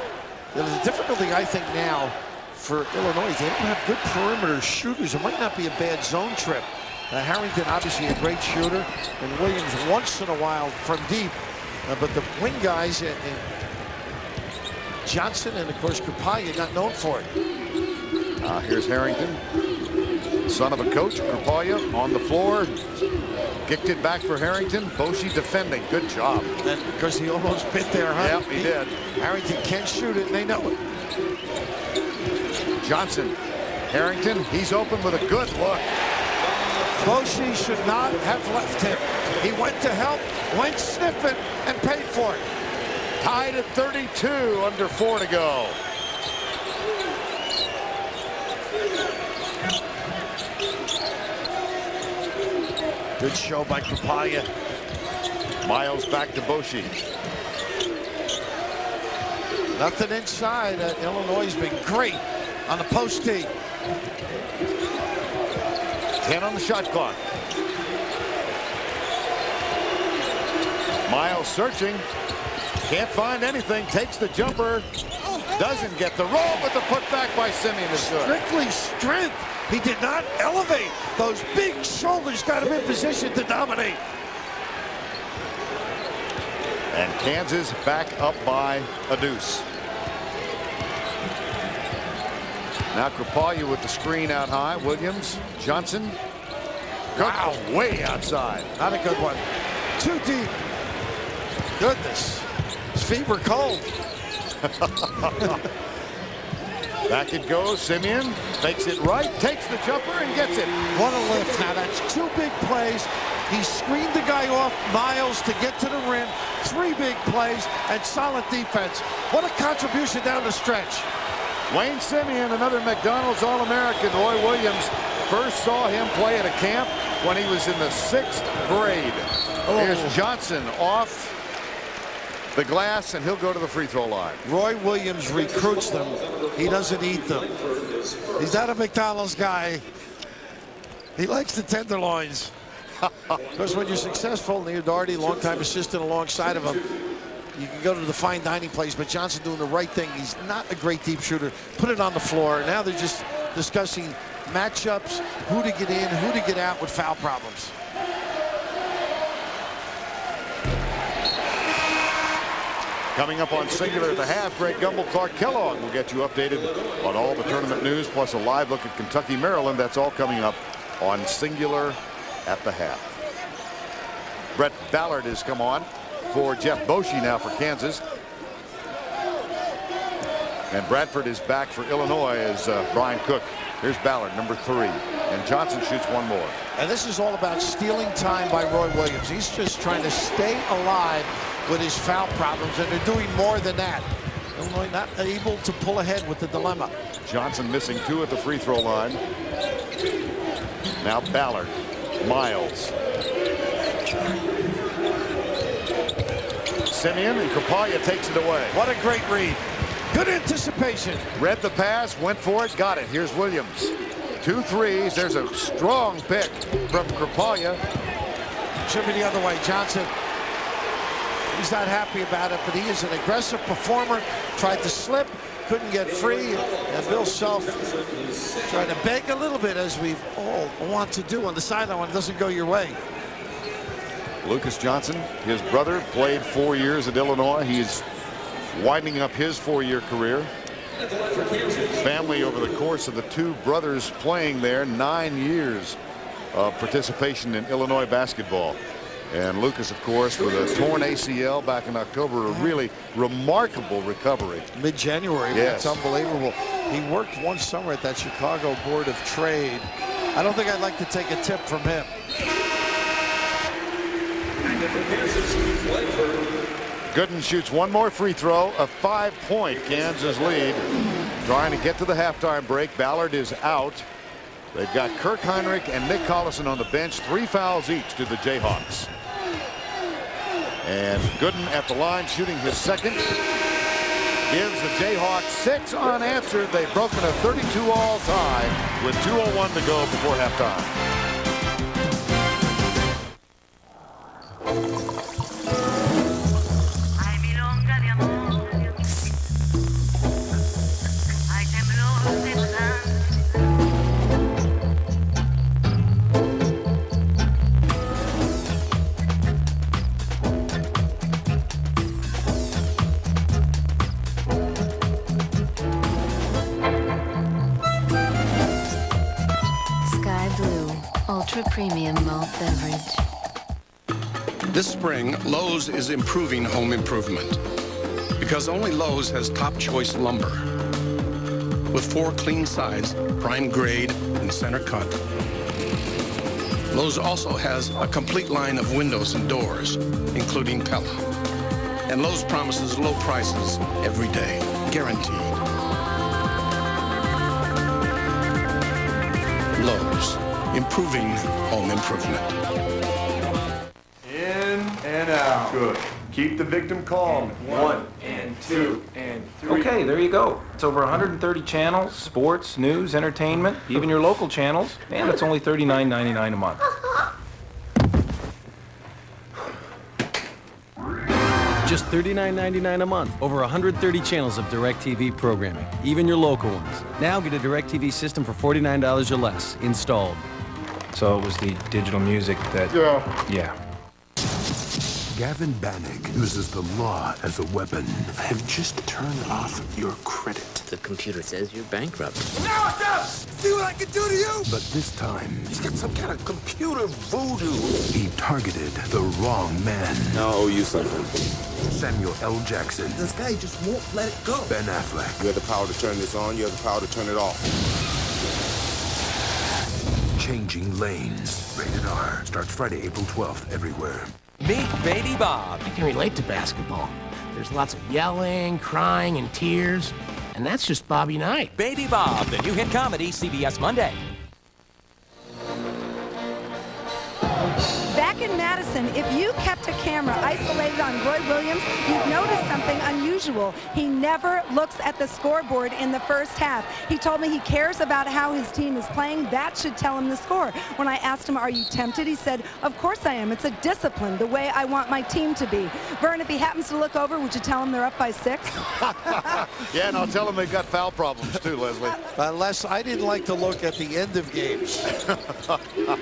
There's a difficulty, I think, now for Illinois. They don't have good perimeter shooters. It might not be a bad zone trip. Harrington, obviously a great shooter, and Williams once in a while from deep. But the wing guys, and Johnson and, of course, Krapalia, not known for it. Here's Harrington, son of a coach. Krapalia on the floor. Kicked it back for Harrington. Boshi defending. Good job. And because he almost bit there, huh? Yep, he did. Harrington can shoot it, and they know it. Johnson. Harrington, he's open with a good look. Boshi should not have left him. He went to help, went sniffing, and paid for it. Tied at 32, under 4 to go. Good show by Krapalia. Miles back to Boshi. Nothing inside. Illinois has been great on the post tee. 10 on the shot clock. Miles searching. Can't find anything. Takes the jumper. Doesn't get the roll, but the putback by Simeon is good. Strictly strength. He did not elevate. Those big shoulders got him in position to dominate. And Kansas back up by a deuce. Now Krapalya with the screen out high. Williams, Johnson. Wow, way outside. Not a good one. Too deep. Goodness. His feet were cold. Back it goes. Simeon makes it right, takes the jumper and gets it. What a lift. Now that's 2 big plays. He screened the guy off Miles to get to the rim. 3 big plays and solid defense. What a contribution down the stretch. Wayne Simeon, another McDonald's All-American. Roy Williams first saw him play at a camp when he was in the 6th grade. Here's Johnson off the glass, and he'll go to the free throw line. Roy Williams recruits them. He doesn't eat them. He's not a McDonald's guy. He likes the tenderloins. Because when you're successful, Neil Doherty, longtime assistant alongside of him, you can go to the fine dining place, but Johnson doing the right thing. He's not a great deep shooter. Put it on the floor. Now they're just discussing matchups, who to get in, who to get out with foul problems. Coming up on Singular at the half, Greg Gumbel, Clark Kellogg will get you updated on all the tournament news, plus a live look at Kentucky, Maryland. That's all coming up on Singular at the half. Brett Ballard has come on for Jeff Boschee now for Kansas. And Bradford is back for Illinois as Brian Cook. Here's Ballard, number 3. And Johnson shoots one more. And this is all about stealing time by Roy Williams. He's just trying to stay alive with his foul problems, and they're doing more than that. Illinois not able to pull ahead with the dilemma. Johnson missing 2 at the free throw line. Now Ballard, Miles. Simeon, and Krapalya takes it away. What a great read. Good anticipation. Read the pass, went for it, got it. Here's Williams. 2 threes. There's a strong pick from Krapalya. Should be the other way. Johnson, he's not happy about it, but he is an aggressive performer. Tried to slip, couldn't get free. And Bill Self trying to beg a little bit, as we all want to do on the sideline when it doesn't go your way. Lucas Johnson, his brother, played 4 years at Illinois. He's winding up his 4-year career. Family, over the course of the 2 brothers playing there, 9 years of participation in Illinois basketball. And Lucas, of course, with a torn ACL back in October, a really remarkable recovery. Mid-January, yes. That's unbelievable. He worked one summer at that Chicago Board of Trade. I don't think I'd like to take a tip from him. Gooden shoots one more free throw, a 5-point Kansas lead. Trying to get to the halftime break. Ballard is out. They've got Kirk Heinrich and Nick Collison on the bench. 3 fouls each to the Jayhawks. And Gooden at the line shooting his second. Gives the Jayhawks 6 unanswered. They've broken a 32-all tie with 2:01 to go before halftime. Premium malt beverage. This spring, Lowe's is improving home improvement because only Lowe's has top choice lumber. With 4 clean sides, prime grade, and center cut. Lowe's also has a complete line of windows and doors, including Pella. And Lowe's promises low prices every day, guaranteed. Lowe's. Improving home improvement. In and out. Good. Keep the victim calm. 1 and 2 and 3. Okay, there you go. It's over 130 channels, sports, news, entertainment, even your local channels, and it's only $39.99 a month. Just $39.99 a month. Over 130 channels of DirecTV programming, even your local ones. Now get a DirecTV system for $49 or less, installed. So it was the digital music that... Yeah. Gavin Bannock uses the law as a weapon. I have just turned off your credit. The computer says you're bankrupt. Now it's up! See what I can do to you? But this time, He's got some kind of computer voodoo. he targeted the wrong man. Now I owe you something. Samuel L. Jackson, This guy just won't let it go. Ben Affleck, You have the power to turn this on, you have the power to turn it off. Changing Lanes. Rated R. Starts Friday, April 12th, everywhere. Meet Baby Bob. I can relate to basketball. There's lots of yelling, crying, and tears. And that's just Bobby Knight. Baby Bob, the new hit comedy, CBS Monday. Back in Madison, if you kept a camera isolated on Roy Williams, you'd notice something unusual. He never looks at the scoreboard in the first half. He told me he cares about how his team is playing. That should tell him the score. When I asked him, are you tempted? He said, of course I am. It's a discipline, the way I want my team to be. Vern, if he happens to look over, would you tell him they're up by 6? Yeah, and I'll tell him they've got foul problems too, Leslie. Les, I didn't like to look at the end of games.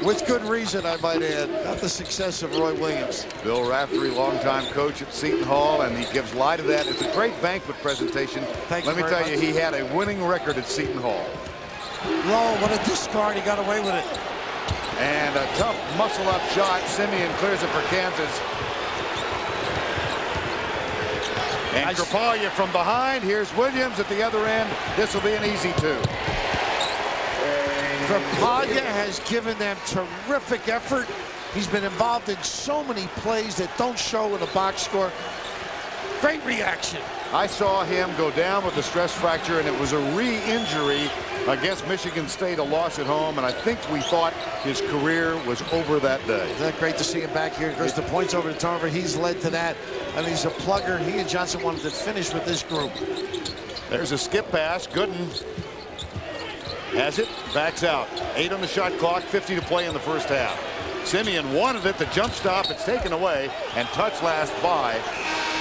With good reason, I might add. Not the success of Roy Williams. Bill Raftery, longtime coach at Seton Hall, and he gives light to that. It's a great banquet presentation. Let me tell you, he had a winning record at Seton Hall. Low, what a discard. He got away with it. And a tough muscle-up shot. Simeon clears it for Kansas. And Krapalia from behind. Here's Williams at the other end. This will be an easy 2. Krapalia has given them terrific effort. He's been involved in so many plays that don't show in a box score. Great reaction. I saw him go down with a stress fracture, and it was a re-injury against Michigan State, a loss at home, and I think we thought his career was over that day. Isn't that great to see him back here? Because the points over the turnover, he's led to that. I mean, he's a plugger. He and Johnson wanted to finish with this group. There's a skip pass. Gooden has it, backs out. 8 on the shot clock, 50 to play in the first half. Simeon wanted it, the jump stop, it's taken away, and touch last by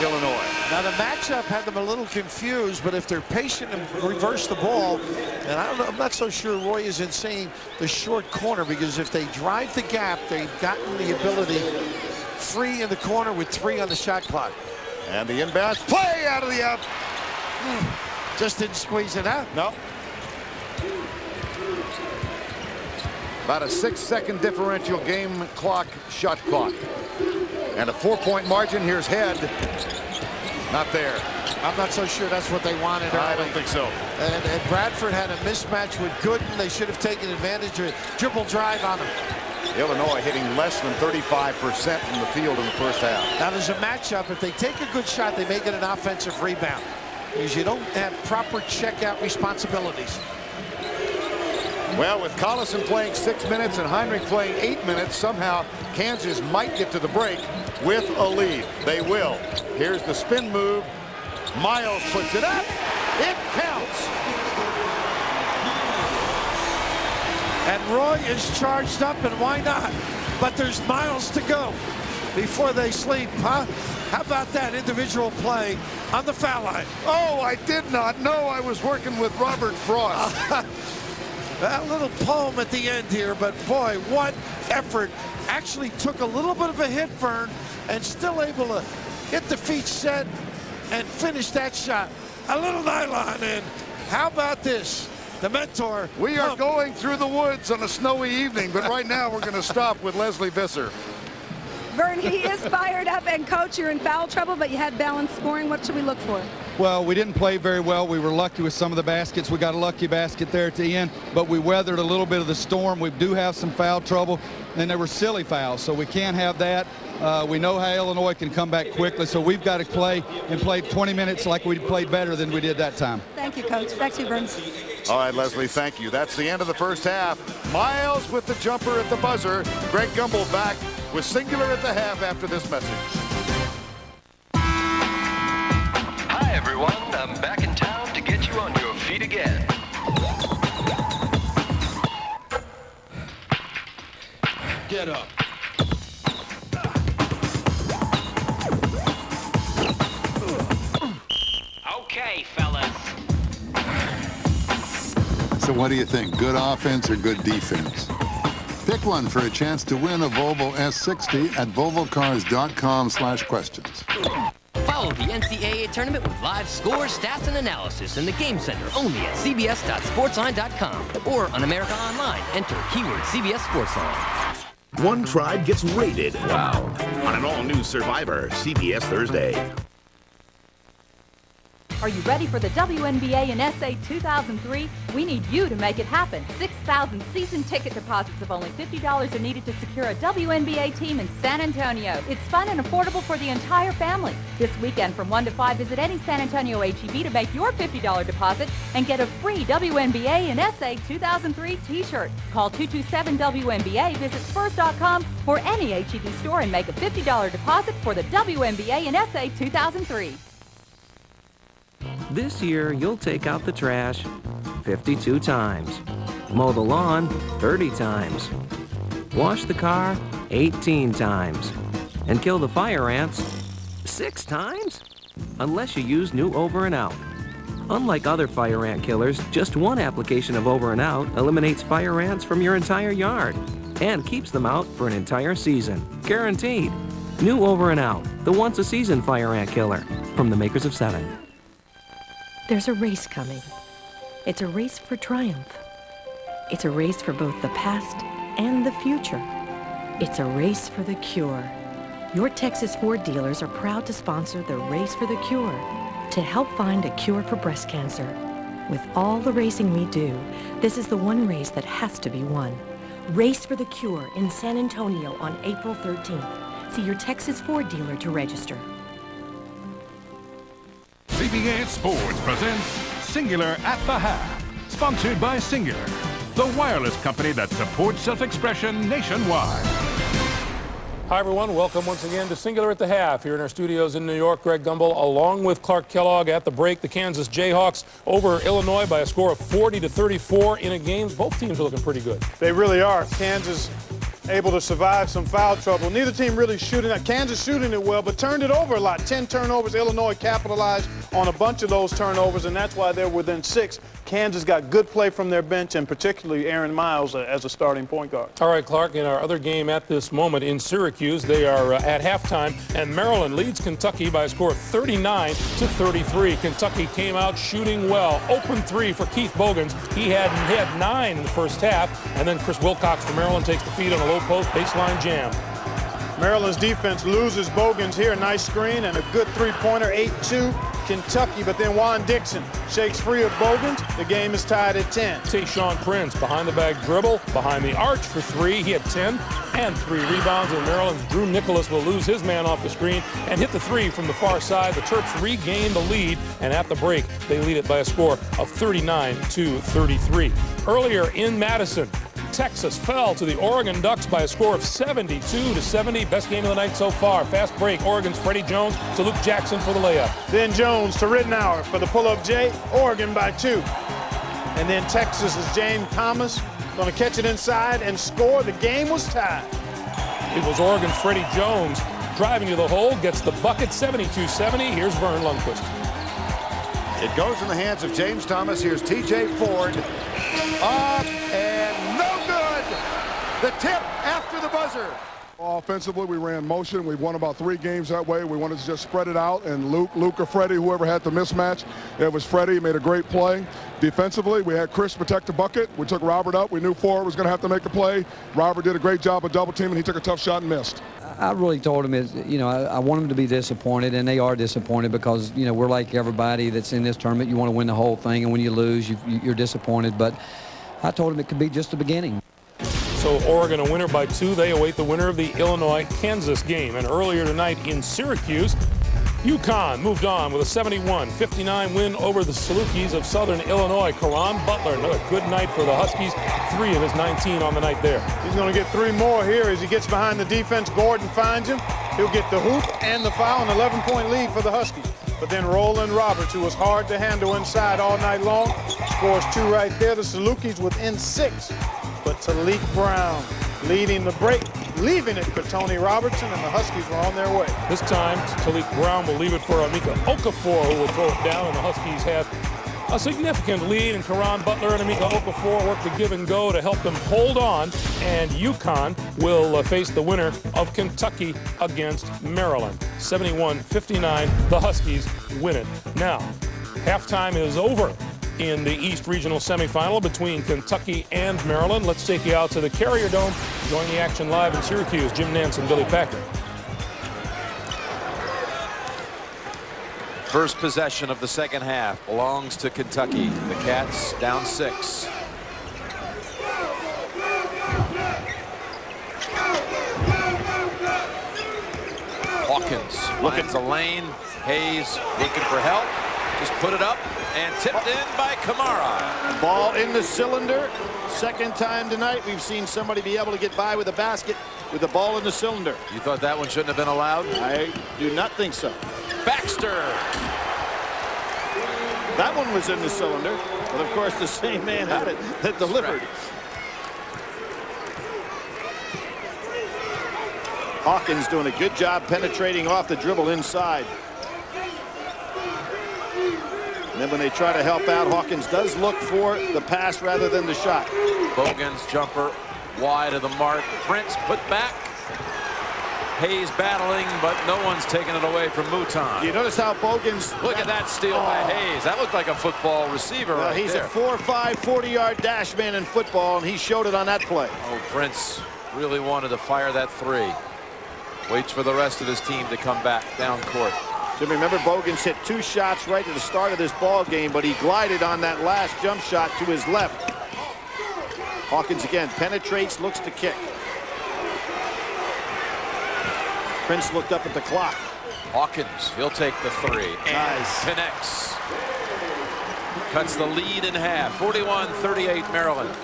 Illinois. Now the matchup had them a little confused, but if they're patient and reverse the ball, and I don't know, I'm not so sure Roy is insane the short corner, because if they drive the gap, they've gotten the ability free in the corner with 3 on the shot clock. And the inbound play out of the out. Just didn't squeeze it out. No. About a 6-second differential game clock, shot clock. And a 4-point margin. Here's Head. Not there. I'm not so sure that's what they wanted. I don't think so. And Bradford had a mismatch with Gooden. They should have taken advantage of it. Dribble drive on him. Illinois hitting less than 35% from the field in the first half. Now there's a matchup. If they take a good shot, they may get an offensive rebound, because you don't have proper checkout responsibilities. Well, with Collison playing 6 minutes and Heinrich playing 8 minutes, somehow Kansas might get to the break with a lead. They will. Here's the spin move. Miles puts it up. It counts. And Roy is charged up, and why not? But there's miles to go before they sleep, huh? How about that individual play on the foul line? Oh, I did not know I was working with Robert Frost. That little poem at the end here, but boy, what effort. Actually took a little bit of a hit, Vern, and still able to hit the feet set and finish that shot. A little nylon in. How about this? The mentor. We are going through the woods on a snowy evening, but right now we're going to stop with Leslie Visser. Vern, he is fired up, and coach, you're in foul trouble, but you had balanced scoring. What should we look for? Well, we didn't play very well. We were lucky with some of the baskets. We got a lucky basket there at the end, but we weathered a little bit of the storm. We do have some foul trouble, and there were silly fouls, so we can't have that. We know how Illinois can come back quickly, so we've got to play and play 20 minutes like we played better than we did that time. Thank you, Coach. Back to you, Vern. All right, Leslie, thank you. That's the end of the first half. Miles with the jumper at the buzzer. Greg Gumbel back with Singular at the half after this message. Hi, everyone. I'm back in town to get you on your feet again. Get up. So what do you think? Good offense or good defense? Pick one for a chance to win a Volvo S60 at volvocars.com/questions. Follow the NCAA tournament with live scores, stats, and analysis in the Game Center only at cbs.sportsline.com or on America Online. Enter keyword CBS Sportsline. One tribe gets raided. Wow. On an all-new Survivor, CBS Thursday. Are you ready for the WNBA and SA 2003? We need you to make it happen. 6,000 season ticket deposits of only $50 are needed to secure a WNBA team in San Antonio. It's fun and affordable for the entire family. This weekend from 1 to 5, visit any San Antonio HEB to make your $50 deposit and get a free WNBA and SA 2003 t-shirt. Call 227-WNBA, visit Spurs.com or any HEB store and make a $50 deposit for the WNBA and SA 2003. This year, you'll take out the trash 52 times, mow the lawn 30 times, wash the car 18 times, and kill the fire ants 6 times? Unless you use new Over and Out. Unlike other fire ant killers, just one application of Over and Out eliminates fire ants from your entire yard and keeps them out for an entire season. Guaranteed. New Over and Out, the once-a-season fire ant killer, from the makers of 7. There's a race coming. It's a race for triumph. It's a race for both the past and the future. It's a race for the cure. Your Texas Ford dealers are proud to sponsor the Race for the Cure to help find a cure for breast cancer. With all the racing we do, this is the one race that has to be won. Race for the Cure in San Antonio on April 13th. See your Texas Ford dealer to register. CBS Sports presents Singular at the Half, sponsored by Singular, the wireless company that supports self-expression nationwide. Hi, everyone. Welcome once again to Singular at the Half here in our studios in New York. Greg Gumbel along with Clark Kellogg at the break. The Kansas Jayhawks over Illinois by a score of 40-34 in a game. Both teams are looking pretty good. They really are. Kansas able to survive some foul trouble. Neither team really shooting it. Kansas shooting it well, but turned it over a lot. 10 turnovers. Illinois capitalized on a bunch of those turnovers, and that's why they're within 6. Kansas got good play from their bench, and particularly Aaron Miles as a starting point guard. All right, Clark, in our other game at this moment in Syracuse, they are at halftime, and Maryland leads Kentucky by a score of 39-33. Kentucky came out shooting well. Open 3 for Keith Bogans. He had 9 in the first half, and then Chris Wilcox from Maryland takes the feed on a low post baseline jam. Maryland's defense loses Bogans here. Nice screen and a good three-pointer, 8-2 Kentucky. But then Juan Dixon shakes free of Bogans. The game is tied at 10. Tayshaun Prince behind the back dribble, behind the arch for 3. He had 10 and 3 rebounds. And Maryland's Drew Nicholas will lose his man off the screen and hit the 3 from the far side. The Terps regain the lead, and at the break, they lead it by a score of 39-33. Earlier in Madison, Texas fell to the Oregon Ducks by a score of 72-70. Best game of the night so far. Fast break. Oregon's Freddie Jones to Luke Jackson for the layup. Then Jones to Rittenauer for the pull-up J. Oregon by 2. And then Texas is James Thomas going to catch it inside and score. The game was tied. It was Oregon's Freddie Jones driving to the hole, gets the bucket, 72-70. Here's Vern Lundquist. It goes in the hands of James Thomas. Here's T.J. Ford. Up and no good. The tip after the buzzer. Offensively, we ran motion. We won about 3 games that way. We wanted to just spread it out, and Luke or Freddie, whoever had the mismatch, it was Freddie. He made a great play. Defensively, we had Chris protect the bucket. We took Robert up. We knew Ford was going to have to make the play. Robert did a great job of double teaming. He took a tough shot and missed. I really told them, I want them to be disappointed, and they are disappointed because, we're like everybody that's in this tournament. You want to win the whole thing, and when you lose, you're disappointed. But I told them it could be just the beginning. So Oregon a winner by 2. They await the winner of the Illinois-Kansas game. And earlier tonight in Syracuse, UConn moved on with a 71-59 win over the Salukis of Southern Illinois. Karan Butler, another good night for the Huskies. 3 of his 19 on the night there. He's going to get 3 more here as he gets behind the defense. Gordon finds him. He'll get the hoop and the foul, an 11-point lead for the Huskies. But then Roland Roberts, who was hard to handle inside all night long, scores 2 right there. The Salukis within 6. But Talik Brown leading the break, leaving it for Tony Robertson, and the Huskies were on their way. This time, Talik Brown will leave it for Amika Okafor, who will throw it down, and the Huskies have a significant lead, and Karan Butler and Emeka Okafor work the give and go to help them hold on, and UConn will face the winner of Kentucky against Maryland. 71-59, the Huskies win it. Now, halftime is over in the East Regional Semifinal between Kentucky and Maryland. Let's take you out to the Carrier Dome. Join the action live in Syracuse. Jim Nance and Billy Packer. First possession of the second half belongs to Kentucky. The Cats down 6. Hawkins finds a lane. Hayes looking for help. Just put it up and tipped in by Kamara. Ball in the cylinder. Second time tonight we've seen somebody be able to get by with a basket with the ball in the cylinder. You thought that one shouldn't have been allowed? I do not think so. Baxter. That one was in the cylinder, but of course the same man had it that delivered. Hawkins doing a good job penetrating off the dribble inside. And then when they try to help out, Hawkins does look for the pass rather than the shot. Bogan's jumper wide of the mark. Prince put back. Hayes battling, but no one's taking it away from Mouton. You notice how Bogan's... Look at that steal by Hayes. That looked like a football receiver right he's there. a 4'5", 40-yard dash man in football, and he showed it on that play. Oh, Prince really wanted to fire that 3. Waits for the rest of his team to come back down court. So remember, Bogan's hit 2 shots right at the start of this ball game, but he glided on that last jump shot to his left. Hawkins again penetrates, looks to kick. Prince looked up at the clock. Hawkins, he'll take the 3 and connects. Cuts the lead in half. 41-38 Maryland.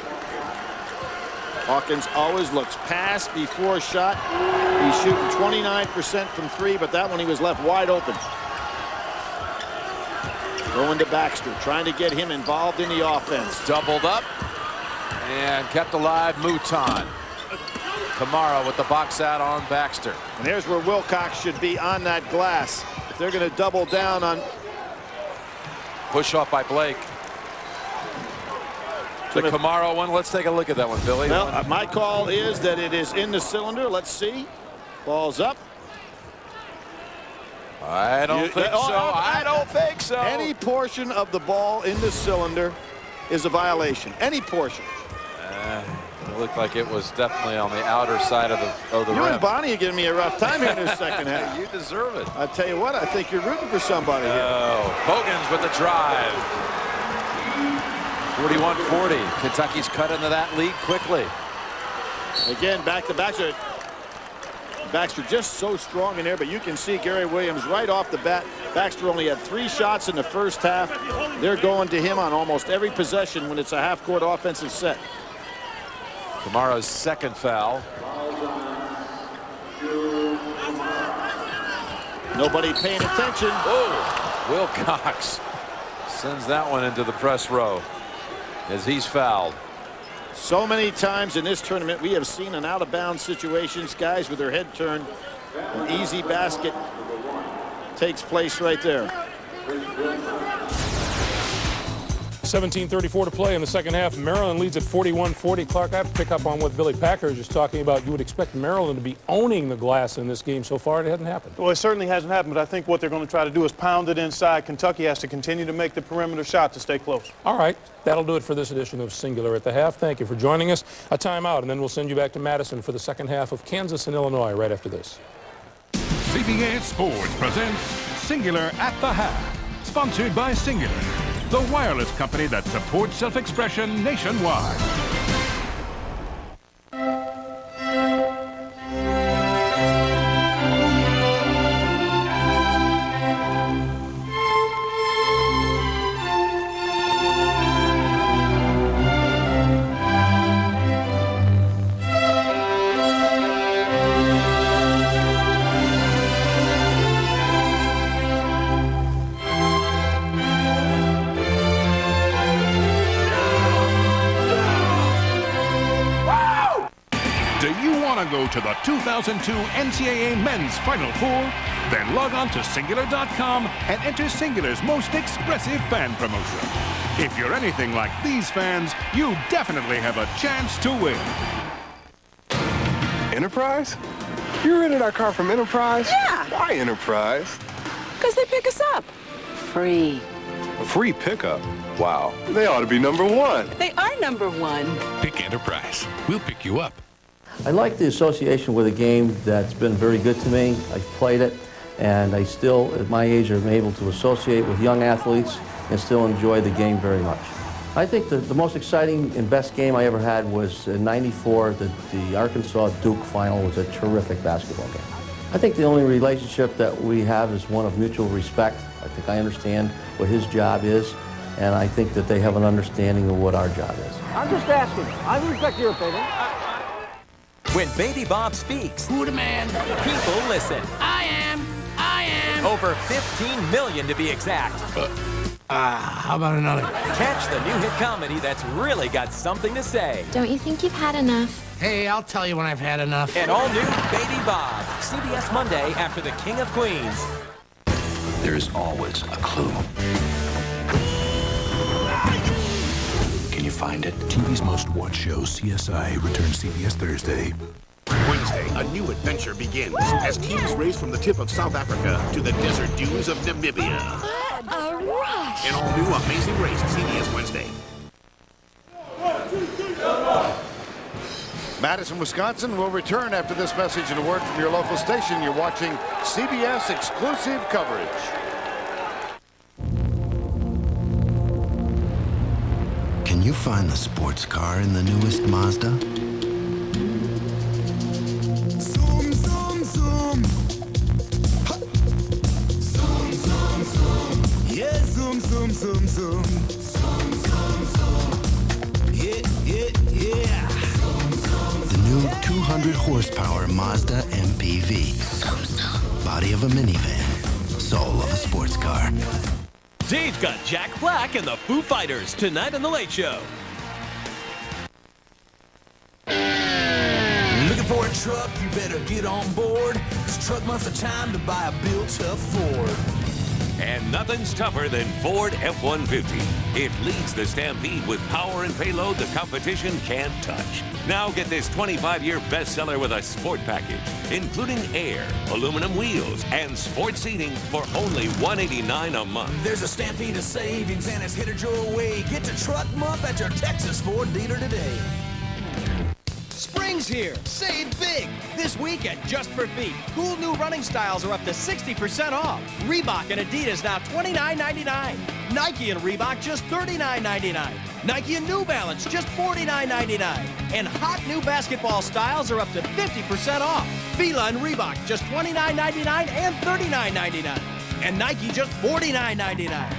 Hawkins always looks pass before shot. He's shooting 29% from 3, but that one he was left wide open. Going to Baxter, trying to get him involved in the offense. Doubled up and kept alive Mouton. Kamara with the box out on Baxter. And here's where Wilcox should be on that glass. If they're going to double down on... Push off by Blake. The Kamara one, let's take a look at that one, Billy. Well, my call is that it is in the cylinder. Let's see. Ball's up. I don't think so. I don't think so. Any portion of the ball in the cylinder is a violation. Any portion. It looked like it was definitely on the outer side of the You rim. and Bonnie are giving me a rough time here in the second half. You deserve it. I tell you what, I think you're rooting for somebody here. Bogans with the drive. 41-40. Kentucky's cut into that lead quickly. Again, back to Baxter. Baxter just so strong in there, but you can see Gary Williams right off the bat. Baxter only had 3 shots in the first half. They're going to him on almost every possession when it's a half-court offensive set. Kamara's second foul. Nobody paying attention. Oh, Wilcox sends that one into the press row as he's fouled. So many times in this tournament we have seen an out-of-bounds situations, guys with their head turned. An easy basket takes place right there. 17:34 to play in the second half. Maryland leads at 41-40. Clark, I have to pick up on what Billy Packer is just talking about. You would expect Maryland to be owning the glass in this game. So far, it hasn't happened. Well, it certainly hasn't happened, but I think what they're going to try to do is pound it inside. Kentucky has to continue to make the perimeter shot to stay close. All right. That'll do it for this edition of Singular at the Half. Thank you for joining us. A timeout, and then we'll send you back to Madison for the second half of Kansas and Illinois right after this. CBS Sports presents Singular at the Half, sponsored by Singular, the wireless company that supports self-expression nationwide. Go to the 2002 NCAA Men's Final Four? Then log on to Singular.com and enter Singular's most expressive fan promotion. If you're anything like these fans, you definitely have a chance to win. Enterprise? You rented our car from Enterprise? Yeah. Why Enterprise? Because they pick us up. Free. A free pickup? Wow. They ought to be #1. They are #1. Pick Enterprise. We'll pick you up. I like the association with a game that's been very good to me. I've played it, and I still, at my age, am able to associate with young athletes and still enjoy the game very much. I think the most exciting and best game I ever had was in '94. The Arkansas-Duke final was a terrific basketball game. I think the only relationship that we have is one of mutual respect. I think I understand what his job is, and I think that they have an understanding of what our job is. I'm just asking. I respect your opinion. When Baby Bob speaks, who the man? People listen. I am. Over 15 million to be exact. How about another? Catch the new hit comedy that's really got something to say. Don't you think you've had enough? Hey, I'll tell you when I've had enough. An all-new Baby Bob. CBS Monday after The King of Queens. There's always a clue. Can you find it? TV's most watched show, CSI, returns CBS Thursday. Wednesday, a new adventure begins as teams race from the tip of South Africa to the desert dunes of Namibia. What a rush! An all-new amazing race, CBS Wednesday. Madison, Wisconsin will return after this message and a word from your local station. You're watching CBS exclusive coverage. Can you find the sports car in the newest Mazda? Zoom, zoom, zoom. Ha. Zoom, zoom, zoom. Yeah, zoom, zoom, zoom, zoom. Zoom, zoom, zoom. Yeah, yeah, yeah. The new 200 horsepower Mazda MPV. Body of a minivan. Soul of a sports car. Dave's got Jack Black and the Foo Fighters tonight on The Late Show. Looking for a truck, you better get on board. This truck month's the time to buy a built-up Ford. And nothing's tougher than Ford F-150. It leads the Stampede with power and payload the competition can't touch. Now get this 25-year bestseller with a sport package, including air, aluminum wheels, and sport seating for only $189 a month. There's a stampede of savings and it's headed your way. Get to Truck Month at your Texas Ford dealer today. Spring's here. Save big. This week at Just for Feet. Cool new running styles are up to 60% off. Reebok and Adidas now $29.99. Nike and Reebok just $39.99. Nike and New Balance just $49.99. And hot new basketball styles are up to 50% off. Fila and Reebok just $29.99 and $39.99. And Nike just $49.99.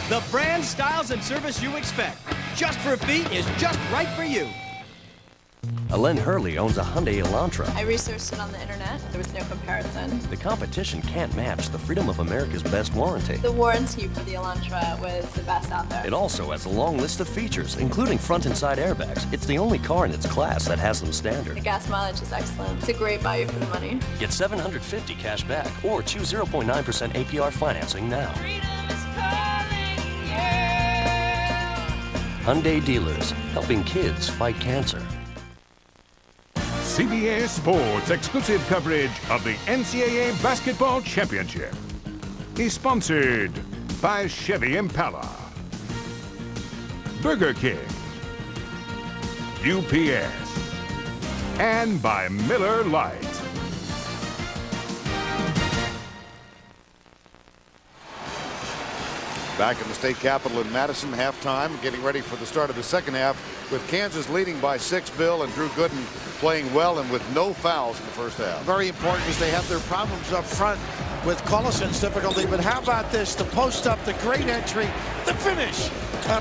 The brand, styles, and service you expect. Just for Feet is just right for you. Alen Hurley owns a Hyundai Elantra. I researched it on the internet. There was no comparison. The competition can't match the Freedom of America's best warranty. The warranty for the Elantra was the best out there. It also has a long list of features, including front and side airbags. It's the only car in its class that has them standard. The gas mileage is excellent. It's a great value for the money. Get $750 cash back or choose 0.9% APR financing now. Hyundai dealers, helping kids fight cancer. CBS Sports exclusive coverage of the NCAA Basketball Championship is sponsored by Chevy Impala, Burger King, UPS, and by Miller Lite. Back in the state capitol in Madison, halftime, getting ready for the start of the second half with Kansas leading by 6. Bill and Drew Gooden playing well and with no fouls in the first half. Very important because they have their problems up front with Collison's difficulty. But how about this? The post up, the great entry, the finish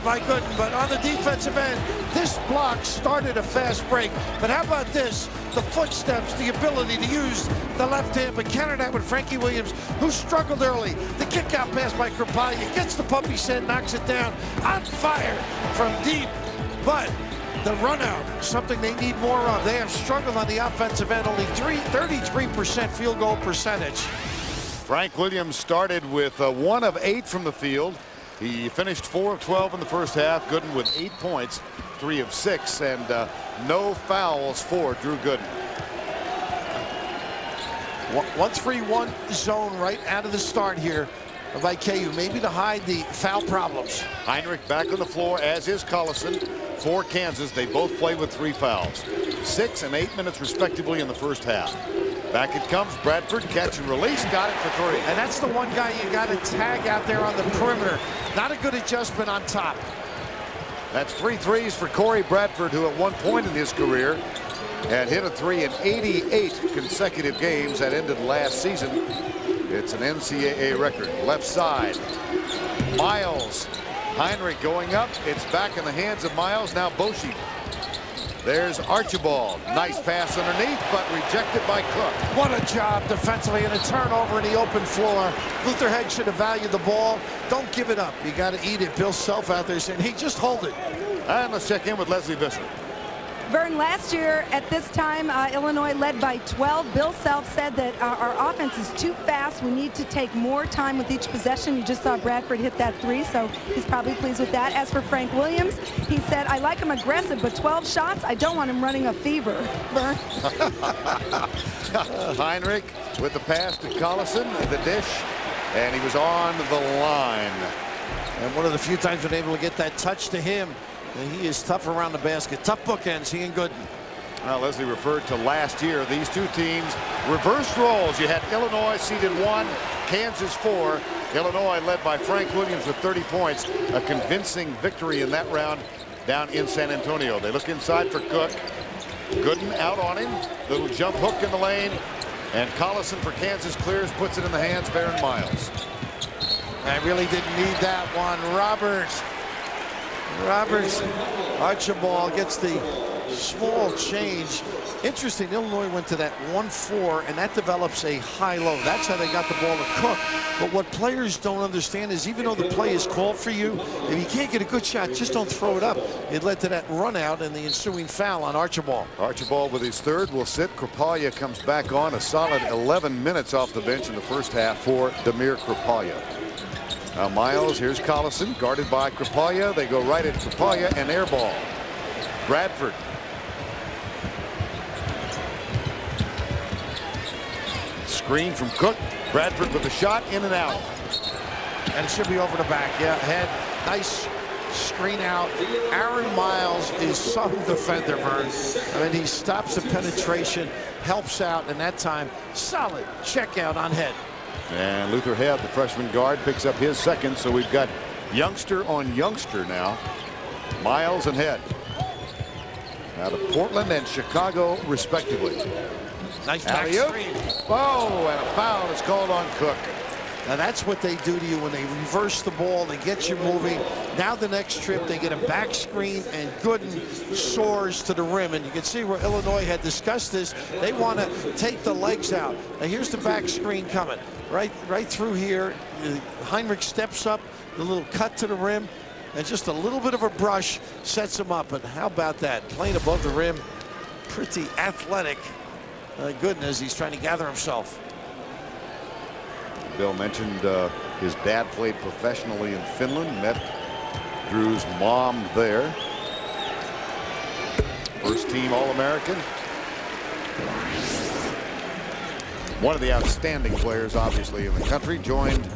by Gooden. But on the defensive end, this block started a fast break. But how about this? The footsteps, the ability to use the left hand, but counter that with Frankie Williams, who struggled early. The kick out pass by Kripalja gets the puppy set, knocks it down, on fire from deep. But the run out, something they need more of. They have struggled on the offensive end, only 33% field goal percentage. Frank Williams started with 1 of 8 from the field. He finished 4 of 12 in the first half. Gooden with 8 points, 3 of 6, and no fouls for Drew Gooden. 1-3-1 zone right out of the start here by KU, maybe to hide the foul problems. Heinrich back on the floor, as is Collison for Kansas. They both play with 3 fouls. 6 and 8 minutes respectively in the first half. Back it comes. Bradford, catch and release, got it for 3. And that's the one guy you got to tag out there on the perimeter. Not a good adjustment on top. That's 3 threes for Corey Bradford, who at one point in his career had hit a 3 in 88 consecutive games that ended last season. It's an NCAA record. Left side. Miles. Heinrich going up. It's back in the hands of Miles. Now Boshi. There's Archibald. Nice pass underneath, but rejected by Cook. What a job defensively, and a turnover in the open floor. Luther Head should have valued the ball. Don't give it up. You got to eat it. Bill Self out there saying, hey, just hold it. And let's check in with Leslie Visser. Vern, last year at this time, Illinois led by 12. Bill Self said that our offense is too fast. We need to take more time with each possession. You just saw Bradford hit that 3, so he's probably pleased with that. As for Frank Williams, he said, I like him aggressive, but 12 shots, I don't want him running a fever. Vern. Heinrich with the pass to Collison, the dish, and he was on the line. And one of the few times been able to get that touch to him. And he is tough around the basket. Tough bookends, he and Gooden. Well, Leslie referred to last year. These two teams reversed roles. You had Illinois seeded 1, Kansas 4. Illinois led by Frank Williams with 30 points. A convincing victory in that round down in San Antonio. They look inside for Cook. Gooden out on him. Little jump hook in the lane. And Collison for Kansas clears, puts it in the hands of Aaron Miles. I really didn't need that one. Roberts. Archibald gets the small change. Interesting, Illinois went to that 1-4, and that develops a high-low. That's how they got the ball to Cook. But what players don't understand is even though the play is called for you, if you can't get a good shot, just don't throw it up. It led to that run out and the ensuing foul on Archibald. Archibald with his 3rd will sit. Kripalja comes back on. A solid 11 minutes off the bench in the first half for Damir Kripalja. Now Miles, here's Collison, guarded by Kripalja. They go right at Kripalja and air ball. Bradford. Screen from Cook. Bradford with the shot, in and out. And it should be over the back. Yeah, Head, nice screen out. Aaron Miles is some defender, Vern. I mean, he stops the penetration, helps out, and that time, solid check out on Head. And Luther Head, the freshman guard, picks up his 2nd. So we've got youngster on youngster now. Miles and Head. Out of Portland and Chicago, respectively. Nice back screen. Oh, and a foul is called on Cook. Now that's what they do to you when they reverse the ball. They get you moving. Now the next trip they get a back screen and Gooden soars to the rim. And you can see where Illinois had discussed this. They want to take the legs out. Now here's the back screen coming. Right through here. Heinrich steps up. The little cut to the rim. And just a little bit of a brush sets him up. And how about that? Playing above the rim. Pretty athletic. Gooden as he's trying to gather himself. Bill mentioned his dad played professionally in Finland, met Drew's mom there. First team All-American. One of the outstanding players, obviously, in the country, joined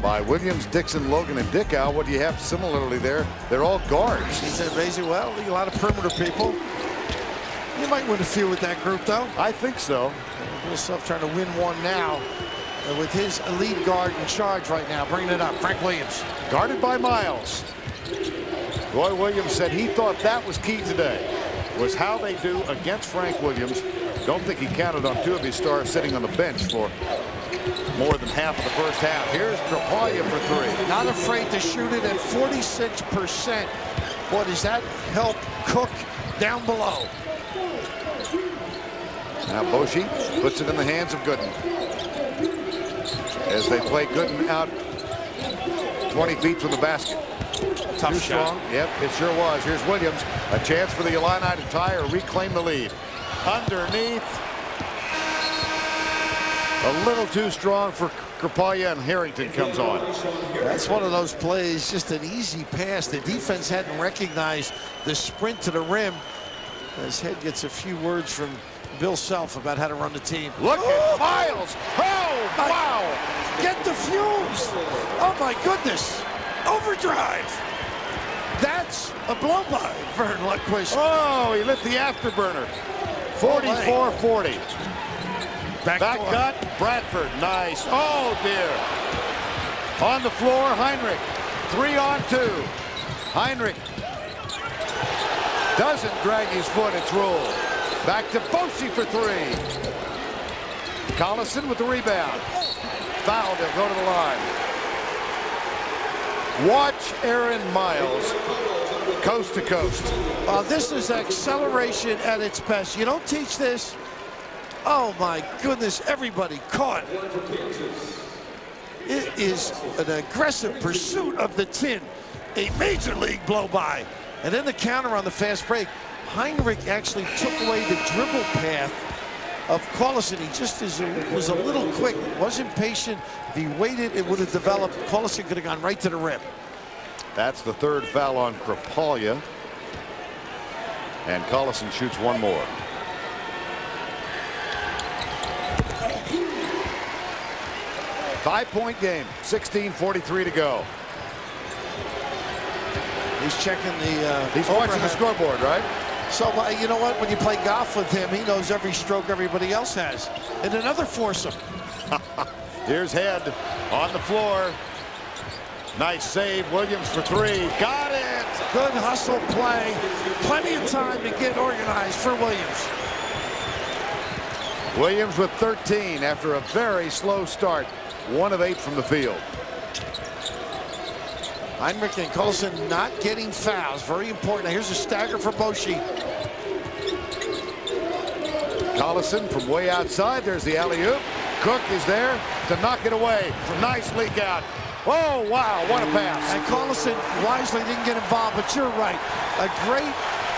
by Williams, Dixon, Logan, and Dickow. What do you have similarly there? They're all guards. He said, basically, well, a lot of perimeter people. You might win a few with that group, though. I think so. Bill Self trying to win one now. With his lead guard in charge right now, bringing it up, Frank Williams. Guarded by Miles. Roy Williams said he thought that was key today, was how they do against Frank Williams. Don't think he counted on 2 of his stars sitting on the bench for more than half of the first half. Here's Kripalja for 3. Not afraid to shoot it at 46%. Boy, does that help Cook down below. Now Boshi puts it in the hands of Gooden. As they play Gooden out 20 feet from the basket. Tough shot. Yep, it sure was. Here's Williams. A chance for the Illini to tie or reclaim the lead. Underneath. A little too strong for Krapalya and Harrington comes on. That's one of those plays, just an easy pass. The defense hadn't recognized the sprint to the rim. His head gets a few words from Bill Self about how to run the team. Look at Miles. Oh, wow. Get the fumes. Oh, my goodness. Overdrive. That's a blow by Vern Lundquist. Oh, he lit the afterburner. 44-40. Back cut, Bradford, nice. Oh, dear. On the floor, Heinrich. 3-on-2. Heinrich doesn't drag his foot, it's ruled. Back to Boshi for 3. Collison with the rebound. Foul, they'll go to the line. Watch Aaron Miles, coast to coast. This is acceleration at its best. You don't teach this. Oh my goodness, everybody caught. It is an aggressive pursuit of the tin. A major league blow by. And then the counter on the fast break. Heinrich actually took away the dribble path of Collison. He just was a little quick, wasn't patient. If he waited, it would have developed. Collison could have gone right to the rim. That's the third foul on Krapalya. And Collison shoots one more. Five-point game, 16:43 to go. He's checking the He's watching the scoreboard, right? So, you know what? When you play golf with him, he knows every stroke everybody else has. And another foursome. Here's Head on the floor. Nice save. Williams for 3. Got it! Good hustle play. Plenty of time to get organized for Williams. Williams with 13 after a very slow start. 1 of 8 from the field. Heinrich and Collison not getting fouls. Very important. Now here's a stagger for Boshi. Collison from way outside. There's the alley-oop. Cook is there to knock it away. Nice leak out. Oh, wow, what a pass. And Collison wisely didn't get involved, but you're right. A great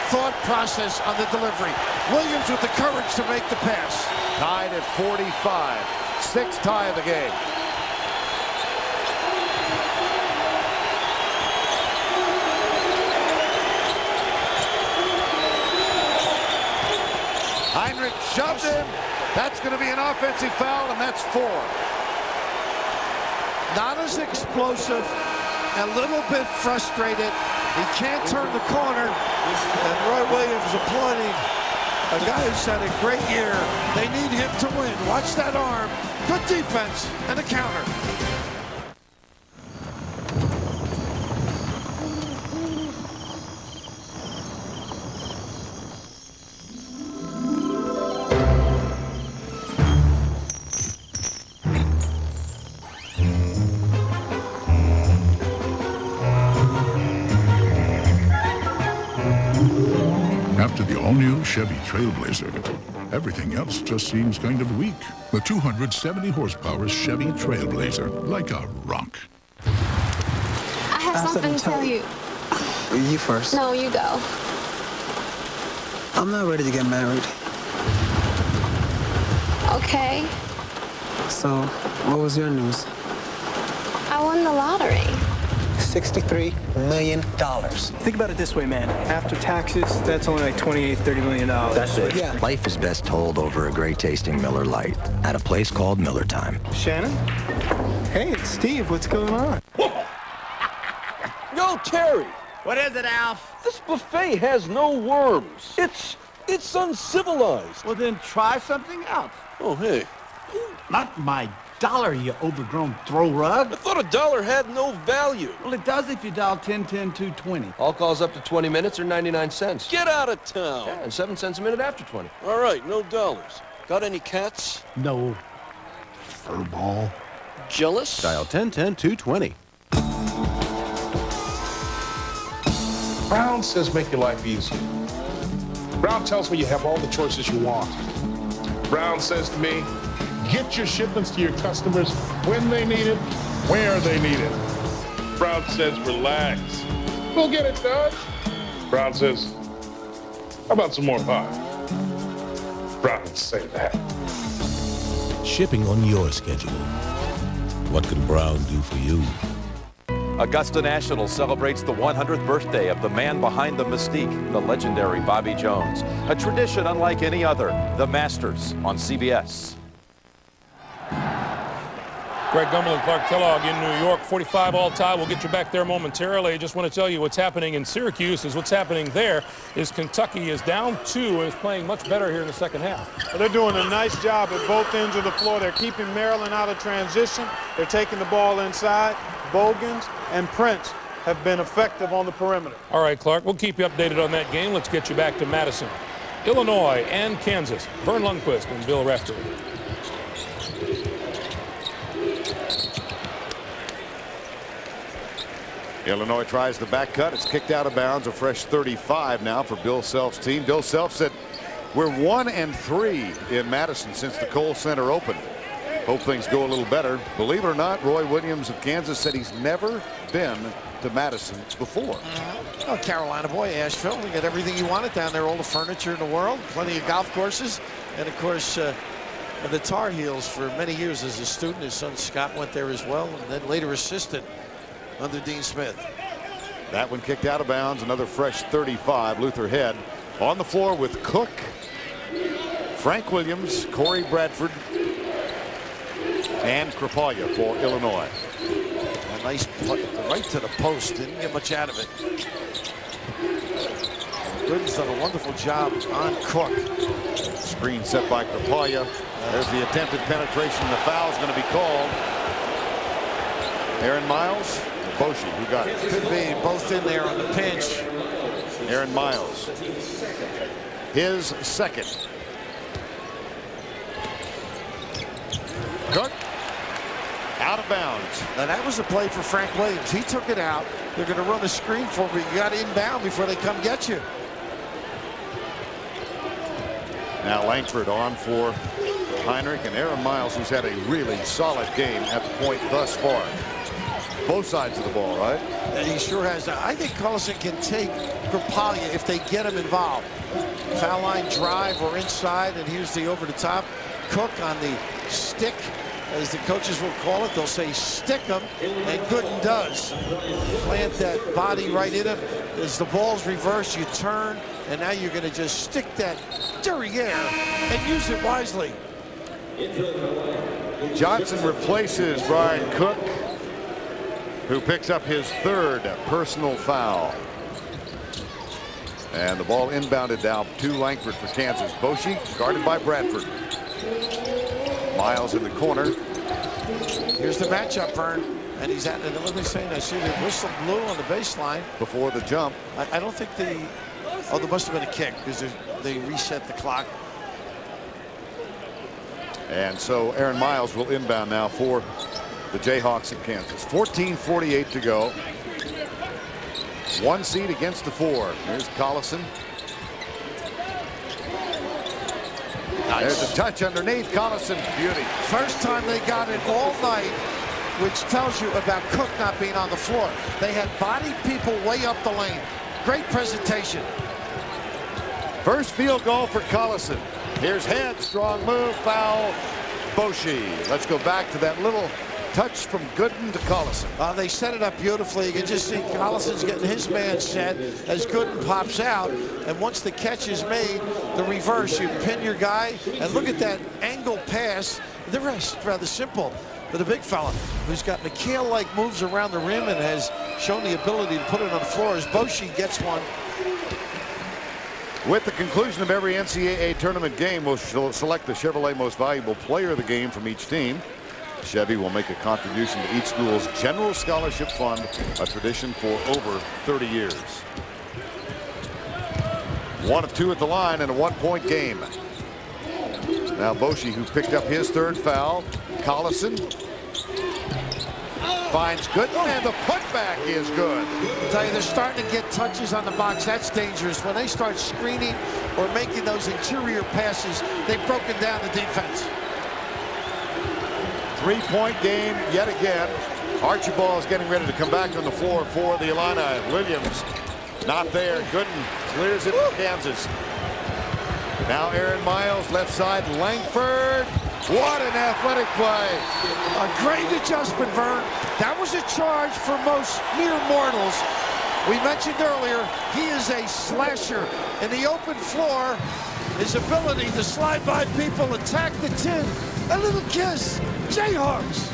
thought process on the delivery. Williams with the courage to make the pass. Tied at 45. 6th tie of the game. Heinrich shoved him. That's going to be an offensive foul, and that's 4. Not as explosive, a little bit frustrated. He can't turn the corner. And Roy Williams applauding a guy who's had a great year. They need him to win. Watch that arm. Good defense and a counter. After the all-new Chevy Trailblazer, everything else just seems kind of weak. The 270 horsepower Chevy Trailblazer, like a rock. I have something to tell you. You first. No, you go. I'm not ready to get married. Okay. So, what was your news? I won the lottery. $63 million. Think about it this way, man. After taxes, that's only like $28-30 million. That's it. Yeah. Life is best told over a great-tasting Miller Lite at a place called Miller Time. Shannon? Hey, it's Steve. What's going on? Yo, Terry. What is it, Alf? This buffet has no worms. It's uncivilized. Well, then try something else. Oh, hey. Not my dollar, you overgrown throw rug. I thought a dollar had no value. Well, it does if you dial 10-10-220. All calls up to 20 minutes or 99 cents. Get out of town. Yeah, and 7 cents a minute after 20. All right, no dollars. Got any cats? No. Furball. Jealous? Dial 10-10-220. Brown says make your life easier. Brown tells me you have all the choices you want. Brown says to me, get your shipments to your customers when they need it, where they need it. Brown says relax. We'll get it done. Brown says, how about some more pie? Brown didn't say that. Shipping on your schedule. What can Brown do for you? Augusta National celebrates the 100th birthday of the man behind the mystique, the legendary Bobby Jones. A tradition unlike any other, the Masters on CBS. Greg Gumbel and Clark Kellogg in New York, 45 all tie. We'll get you back there momentarily. I just want to tell you what's happening in Syracuse is what's happening there is Kentucky is down 2 and is playing much better here in the second half. Well, they're doing a nice job at both ends of the floor. They're keeping Maryland out of transition. They're taking the ball inside. Bogans and Prince have been effective on the perimeter. All right, Clark, we'll keep you updated on that game. Let's get you back to Madison. Illinois and Kansas. Vern Lundquist and Bill Raftery. Illinois tries the back cut. It's kicked out of bounds. A fresh 35 now for Bill Self's team. Bill Self said, we're 1-3 in Madison since the Kohl Center opened. Hope things go a little better. Believe it or not, Roy Williams of Kansas said he's never been to Madison before. Oh, Carolina boy, Asheville. We got everything you wanted down there. All the furniture in the world. Plenty of golf courses. And, of course, the Tar Heels for many years as a student. His son Scott went there as well, and then later assistant under Dean Smith. That one kicked out of bounds. Another fresh 35. Luther Head on the floor with Cook, Frank Williams, Corey Bradford, and Krapalya for Illinois. A nice putt right to the post. Didn't get much out of it. Gooden's done a wonderful job on Cook. Screen set by Krapalya. There's the attempted penetration. The foul's going to be called. Aaron Miles, Boshi, who got it? Could be both in there on the pinch. Aaron Miles, his second. Cook, out of bounds. Now that was a play for Frank Williams. He took it out. They're going to run a screen for him. You got to inbound before they come get you. Now Langford on for Heinrich, and Aaron Miles, who's had a really solid game at the point thus far. Both sides of the ball, right? And he sure has. I think Collison can take Krapalya if they get him involved. Foul line drive or inside, and here's the over the top. Cook on the stick, as the coaches will call it. They'll say stick him, and Gooden does. Plant that body right in him. As the ball's reversed, you turn, and now you're going to just stick that derriere and use it wisely. Johnson replaces Brian Cook, who picks up his third personal foul. And the ball inbounded now to Langford for Kansas. Boshi guarded by Bradford. Miles in the corner. Here's the matchup, Vern. And he's at, and let me say, I see the whistle blew on the baseline. Before the jump. I don't think they, oh, there must have been a kick because they reset the clock. And so Aaron Miles will inbound now for the Jayhawks in Kansas. 14:48 to go. 1 seed against the 4. Here's Collison. Nice. There's a touch underneath. Collison, beauty. First time they got it all night, which tells you about Cook not being on the floor. They had bodied people way up the lane. Great presentation. First field goal for Collison. Here's Head, strong move, foul, Boshi. Let's go back to that little touch from Gooden to Collison. They set it up beautifully. You can just see Collison's getting his man set as Gooden pops out. And once the catch is made, the reverse, you pin your guy. And look at that angle pass. The rest, rather simple. But the big fella, who's got McHale-like moves around the rim and has shown the ability to put it on the floor, as Boshi gets one. With the conclusion of every NCAA tournament game, we'll select the Chevrolet Most Valuable Player of the game from each team. Chevy will make a contribution to each school's general scholarship fund, a tradition for over 30 years. 1 of 2 at the line in a 1-point game. Now Boshi, who picked up his third foul. Collison finds Gooden, and the putback is good. I'll tell you, they're starting to get touches on the box. That's dangerous. When they start screening or making those interior passes, they've broken down the defense. 3-point game yet again. Archibald is getting ready to come back on the floor for the Illini. Williams not there. Gooden clears it for Kansas. Now Aaron Miles, left side. Langford What an athletic play. A great adjustment, Vern. That was a charge for most mere mortals. We mentioned earlier, he is a slasher. In the open floor, his ability to slide by people, attack the tin. A little kiss. Jayhawks.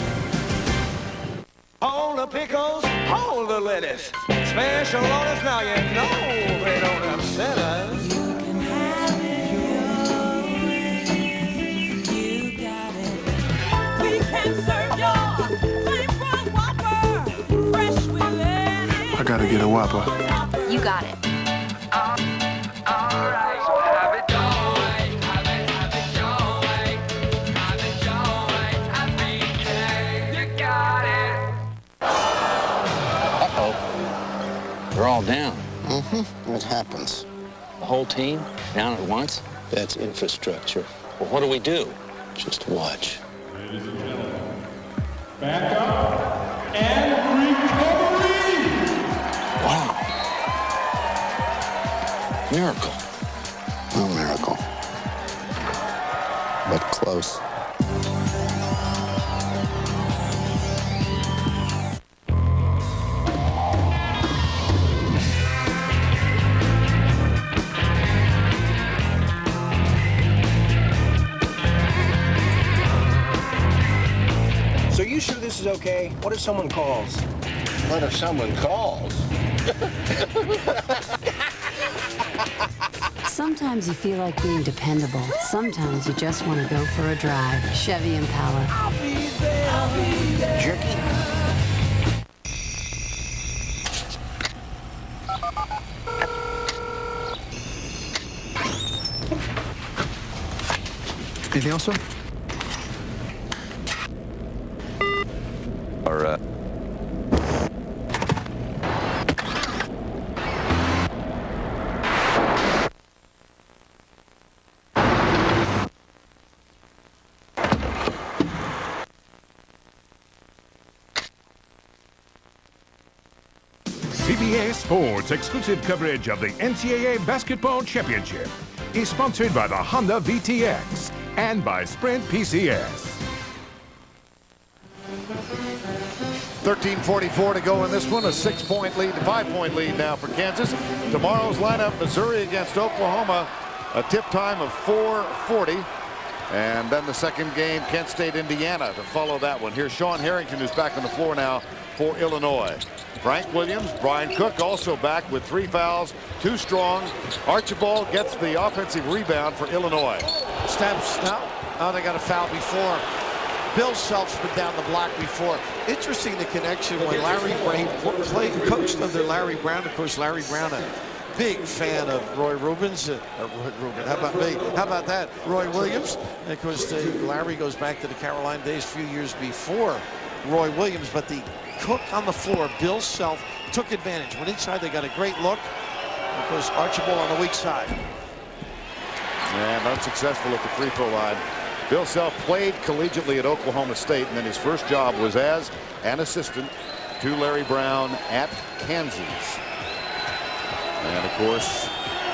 Hold the pickles, hold the lettuce. Special orders now, you know they don't upset us. You can have it your way. You got it. We can serve your flamethrower Whopper. Fresh with lettuce. I gotta get a Whopper. You got it. Alright, so have it your way. Have it your way. Have it your way. I think you got it. Uh-oh. They're all down. Mm-hmm. It happens. The whole team down at once? That's infrastructure. Well, what do we do? Just watch. Ladies and gentlemen, back up and recovery! Wow. Miracle. No miracle. But close. So you sure this is okay? What if someone calls? What if someone calls? Sometimes you feel like being dependable. Sometimes you just want to go for a drive. Chevy Impala. I'll be there. Jerky? Anything else, sir? All right. CBS Sports exclusive coverage of the NCAA Basketball Championship is sponsored by the Honda VTX and by Sprint PCS. 13:44 to go in this one. A 6-point lead, 5-point lead now for Kansas. Tomorrow's lineup, Missouri against Oklahoma. A tip time of 4:40. And then the second game, Kent State, Indiana, to follow that one. Here's Sean Harrington, who's back on the floor now for Illinois. Frank Williams, Brian Cook also back with 3 fouls, 2 strong. Archibald gets the offensive rebound for Illinois. Steps now. Oh, they got a foul before. Bill Self's been down the block before. Interesting, the connection when Larry Brown coached under Larry Brown. Of course, Larry Brown, a big fan of Roy Rubens. How about me? How about that? Roy Williams. And of course, Larry goes back to the Carolina days a few years before Roy Williams. But the Cook on the floor, Bill Self, took advantage. Went inside, they got a great look. Of course, Archibald on the weak side. And unsuccessful at the free throw line. Bill Self played collegiately at Oklahoma State, and then his first job was as an assistant to Larry Brown at Kansas. And of course,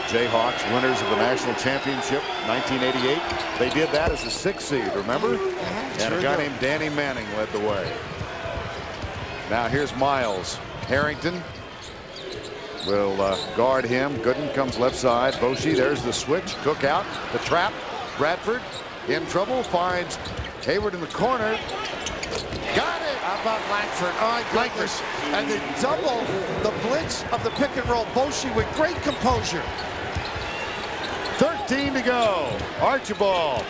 Jayhawks, winners of the national championship 1988. They did that as a 6th seed, remember? And a guy named Danny Manning led the way. Now here's Miles. Harrington will guard him. Gooden comes left side. Boshi, there's the switch. Cook out. The trap. Bradford in trouble. Finds Hayward in the corner. Got it. How about Langford? Oh, my goodness. And the double, the blitz of the pick and roll. Boshi with great composure. 13 to go. Archibald.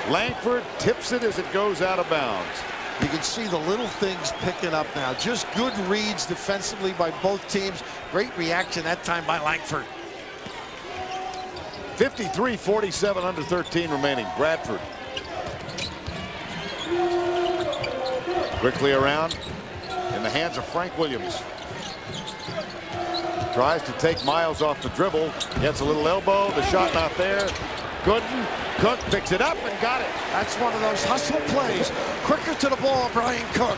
Langford tips it as it goes out of bounds. You can see the little things picking up now. Just good reads defensively by both teams. Great reaction that time by Langford. 53-47 under 13 remaining. Bradford. Quickly around in the hands of Frank Williams. Tries to take Miles off the dribble. Gets a little elbow. The shot not there. Gooden. Cook picks it up and got it. That's one of those hustle plays. Quicker to the ball, Brian Cook.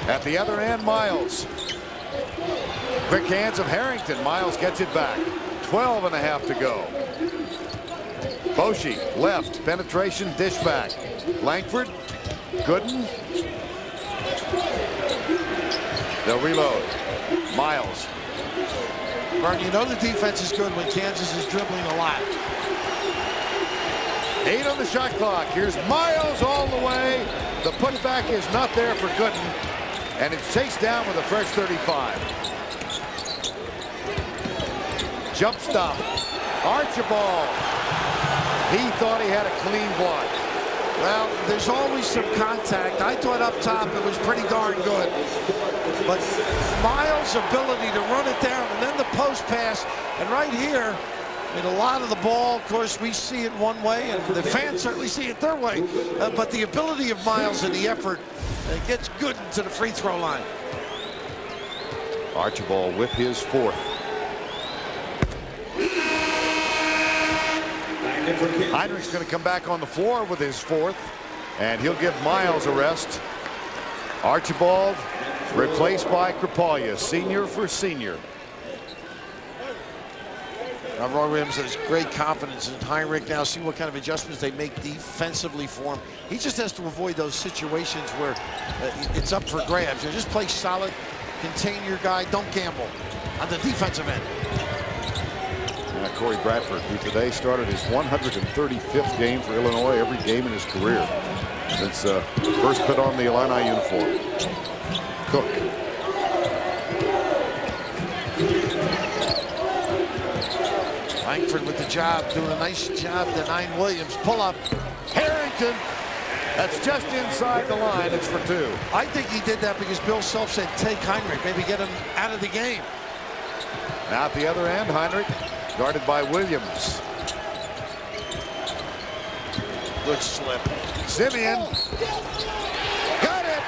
At the other end, Miles. Quick hands of Harrington. Miles gets it back. 12 and a half to go. Boshi, left, penetration, dish back. Langford, Gooden. They'll reload. Miles. Vern, you know the defense is good when Kansas is dribbling a lot. 8 on the shot clock. Here's Miles all the way. The putback is not there for Gooden. And it's chased down with a fresh 35. Jump stop. Archibald. He thought he had a clean block. Well, there's always some contact. I thought up top it was pretty darn good. But Miles' ability to run it down and then the post pass. And right here, I mean, a lot of the ball, of course, we see it one way, and the fans certainly see it their way. But the ability of Miles and the effort gets Gooden to the free throw line. Archibald with his 4th. Heinrich's going to come back on the floor with his 4th, and he'll give Miles a rest. Archibald replaced by Kripalja, senior for senior. Roy Williams has great confidence in Heinrich. Now see what kind of adjustments they make defensively for him. He just has to avoid those situations where it's up for grabs. You know, just play solid, contain your guy, don't gamble on the defensive end. Corey Bradford, who today started his 135th game for Illinois, every game in his career since first put on the Illini uniform. Cook. Langford with the job, doing a nice job denying Williams. Pull up. Harrington. That's just inside the line. It's for 2. I think he did that because Bill Self said take Heinrich, maybe get him out of the game. Now at the other end, Heinrich guarded by Williams. Good slip. Simeon. Got it.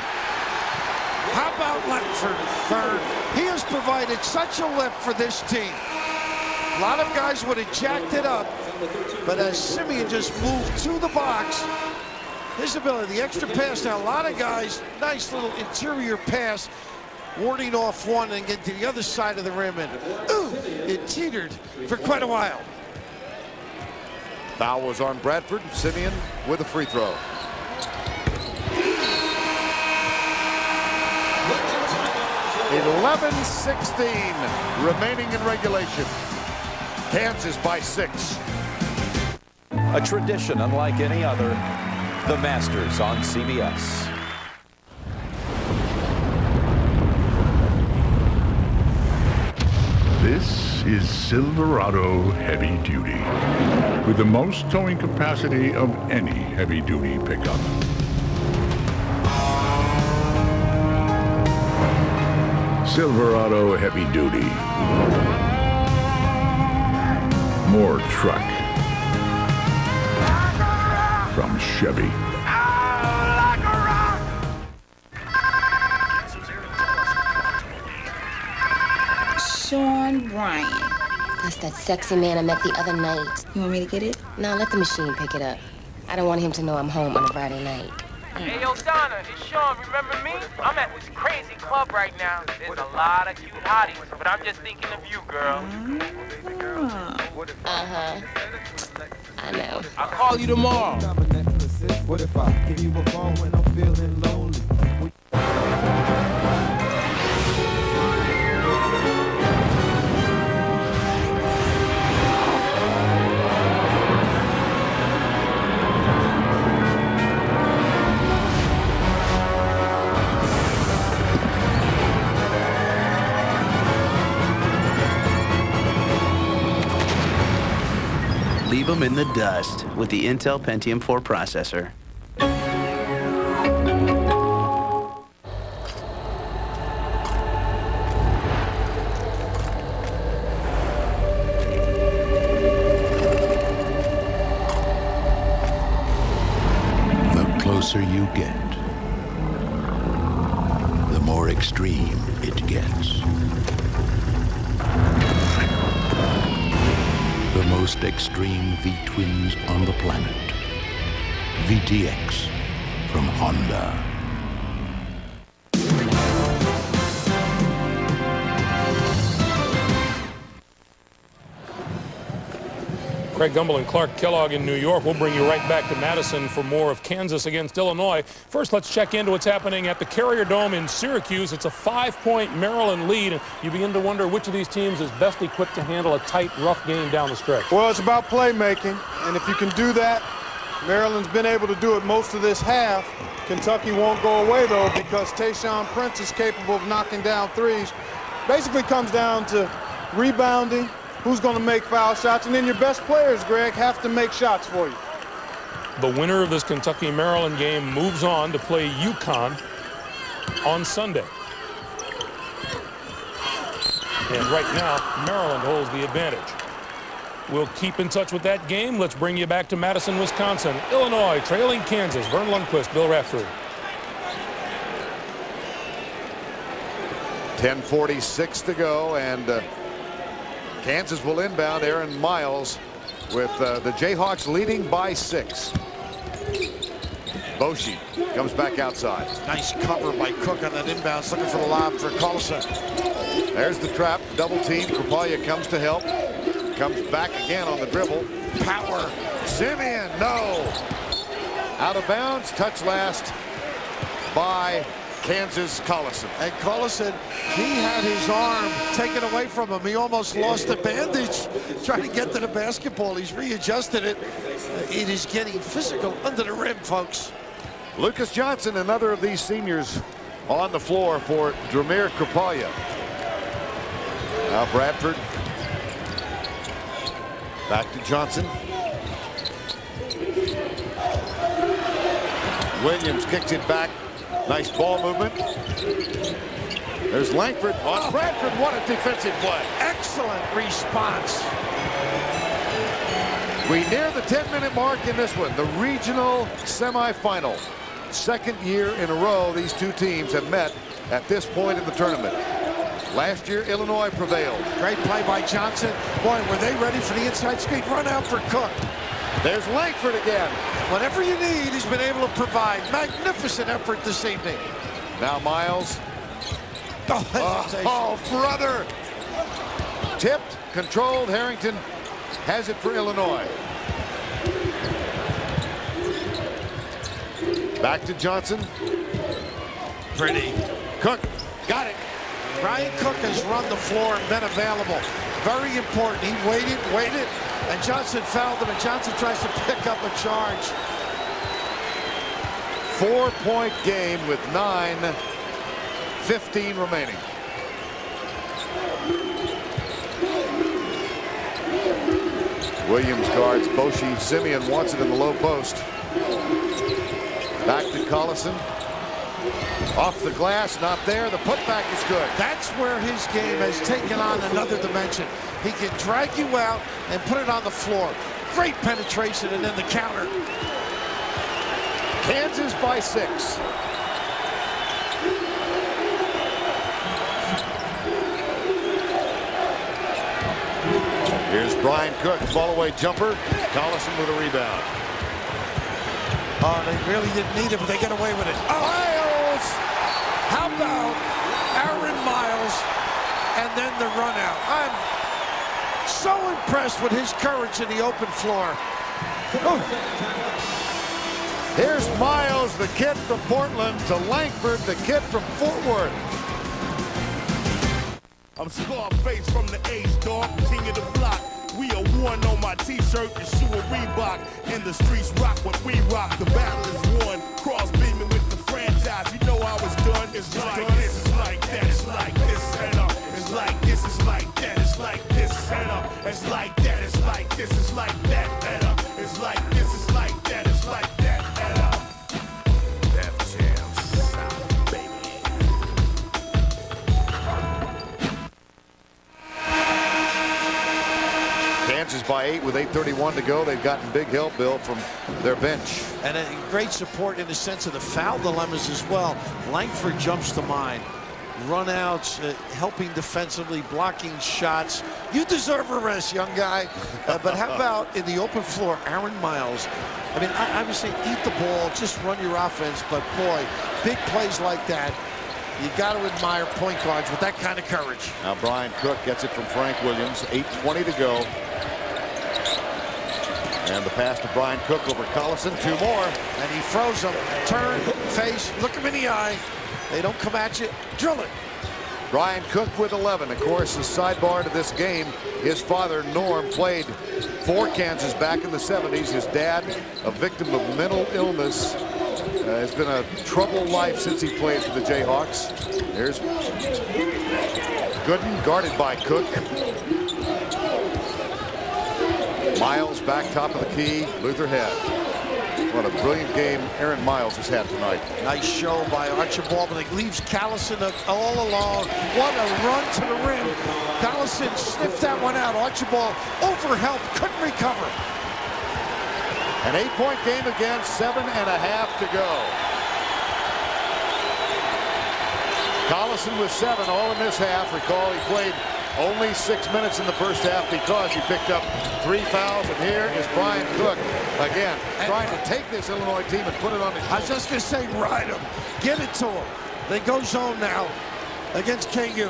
How about Langford? Third. He has provided such a lift for this team. A lot of guys would have jacked it up, but as Simeon just moved to the box, his ability, the extra pass. Now a lot of guys, nice little interior pass, warding off one and get to the other side of the rim, and ooh, it teetered for quite a while. Foul was on Bradford. Simeon with a free throw. (11:16) remaining in regulation. Kansas by 6. A tradition unlike any other. The Masters on CBS. This is Silverado Heavy Duty, with the most towing capacity of any heavy-duty pickup. Silverado Heavy Duty. More truck from Chevy. Sean Bryan. That's that sexy man I met the other night. You want me to get it? No, let the machine pick it up. I don't want him to know I'm home on a Friday night. Hey, yo, Donna, it's Sean. Remember me? I'm at this crazy club right now. There's a lot of cute hotties, but I'm just thinking of you, girl. Uh-huh. I know. I'll call you tomorrow. What if I give you a call when I'm feeling lonely? Leave them in the dust with the Intel Pentium 4 processor. The closer you get, the more extreme it gets. The most extreme V-twins on the planet. VTX from Honda. Craig Gumbel and Clark Kellogg in New York. We'll bring you right back to Madison for more of Kansas against Illinois. First, let's check into what's happening at the Carrier Dome in Syracuse. It's a 5-point Maryland lead, and you begin to wonder which of these teams is best equipped to handle a tight, rough game down the stretch. Well, it's about playmaking, and if you can do that, Maryland's been able to do it most of this half. Kentucky won't go away, though, because Tayshaun Prince is capable of knocking down threes. Basically comes down to rebounding, who's going to make foul shots, and then your best players, Greg, have to make shots for you. The winner of this Kentucky-Maryland game moves on to play UConn on Sunday. And right now, Maryland holds the advantage. We'll keep in touch with that game. Let's bring you back to Madison, Wisconsin. Illinois trailing Kansas. Vern Lundquist, Bill Raftery. 10:46 to go, and Kansas will inbound. Aaron Miles with the Jayhawks leading by 6. Boshi comes back outside. Nice cover by Cook on that inbounds, looking for the lob for Collison. There's the trap, double team. Krupalya comes to help. Comes back again on the dribble. Power. Simeon, no. Out of bounds, touch last by Kansas Collison. And Collison, he had his arm taken away from him. He almost lost the bandage trying to get to the basketball. He's readjusted it. It is getting physical under the rim, folks. Lucas Johnson, another of these seniors on the floor for Dramir Krupalya. Now Bradford. Back to Johnson. Williams kicks it back. Nice ball movement. There's Langford on Bradford. What a defensive play. Excellent response. We near the 10-minute mark in this one. The regional semifinal. Second year in a row these two teams have met at this point in the tournament. Last year, Illinois prevailed. Great play by Johnson. Boy, were they ready for the inside screen. Run out for Cook. There's Langford again. Whatever you need, he's been able to provide. Magnificent effort this evening. Now Miles. Oh, brother. Tipped, controlled. Harrington has it for Illinois. Back to Johnson. Pretty. Cook got it. Ryan Cook has run the floor and been available. Very important. He waited, and Johnson fouled him, and Johnson tries to pick up a charge. 4-point game with 9:15 remaining. Williams guards Boshi. Simeon wants it in the low post. Back to Collison. Off the glass, not there. The putback is good. That's where his game has taken on another dimension. He can drag you out and put it on the floor. Great penetration, and then the counter. Kansas by 6. Here's Brian Cook, fall-away jumper. Collison with a rebound. Oh, they really didn't need it, but they get away with it. Oh, Miles! How about Aaron Miles and then the run out? I'm so impressed with his courage in the open floor. Oh. Here's Miles, the kid from Portland, to Langford, the kid from Fort Worth. I'm Scarface from the H, dog, king of the block. We are one on my t-shirt, the shoe a Reebok. In the streets rock what we rock. The battle is won. Cross beaming with the franchise. You know how it's done. It's like this, it's like that, it's like this, and it's like this, it's like that, it's like this, and it's like that, it's like this, it's like that, and it's like this, it's like that, it's like that, and Def Jam South, baby. Kansas by 8 with 8:31 to go. They've gotten big help, Bill, from their bench. And a great support in the sense of the foul dilemmas as well. Langford jumps to mind. Runouts, helping defensively, blocking shots. You deserve a rest, young guy. But how about in the open floor, Aaron Miles? I mean, I would say eat the ball, just run your offense. But boy, big plays like that, you got to admire point guards with that kind of courage. Now Brian Cook gets it from Frank Williams. 8:20 to go. And the pass to Brian Cook over Collison. 2 more. And he throws them. Turn, face, look him in the eye. They don't come at you. Drill it. Brian Cook with 11. Of course, the sidebar to this game, his father, Norm, played for Kansas back in the 70s. His dad, a victim of mental illness, has been a troubled life since he played for the Jayhawks. There's Gooden, guarded by Cook. Miles back top of the key. Luther Head. What a brilliant game Aaron Miles has had tonight. Nice show by Archibald, but he leaves Collison all alone. What a run to the rim. Collison sniffed that one out. Archibald overhelped, couldn't recover. An 8-point game again, 7.5 to go. Collison with 7 all in this half. Recall he played only 6 minutes in the first half because he picked up 3 fouls. And here is Brian Cook again trying to take this Illinois team and put it on his shoulders. I was just going to say, ride him. Get it to him. They go zone now against KU.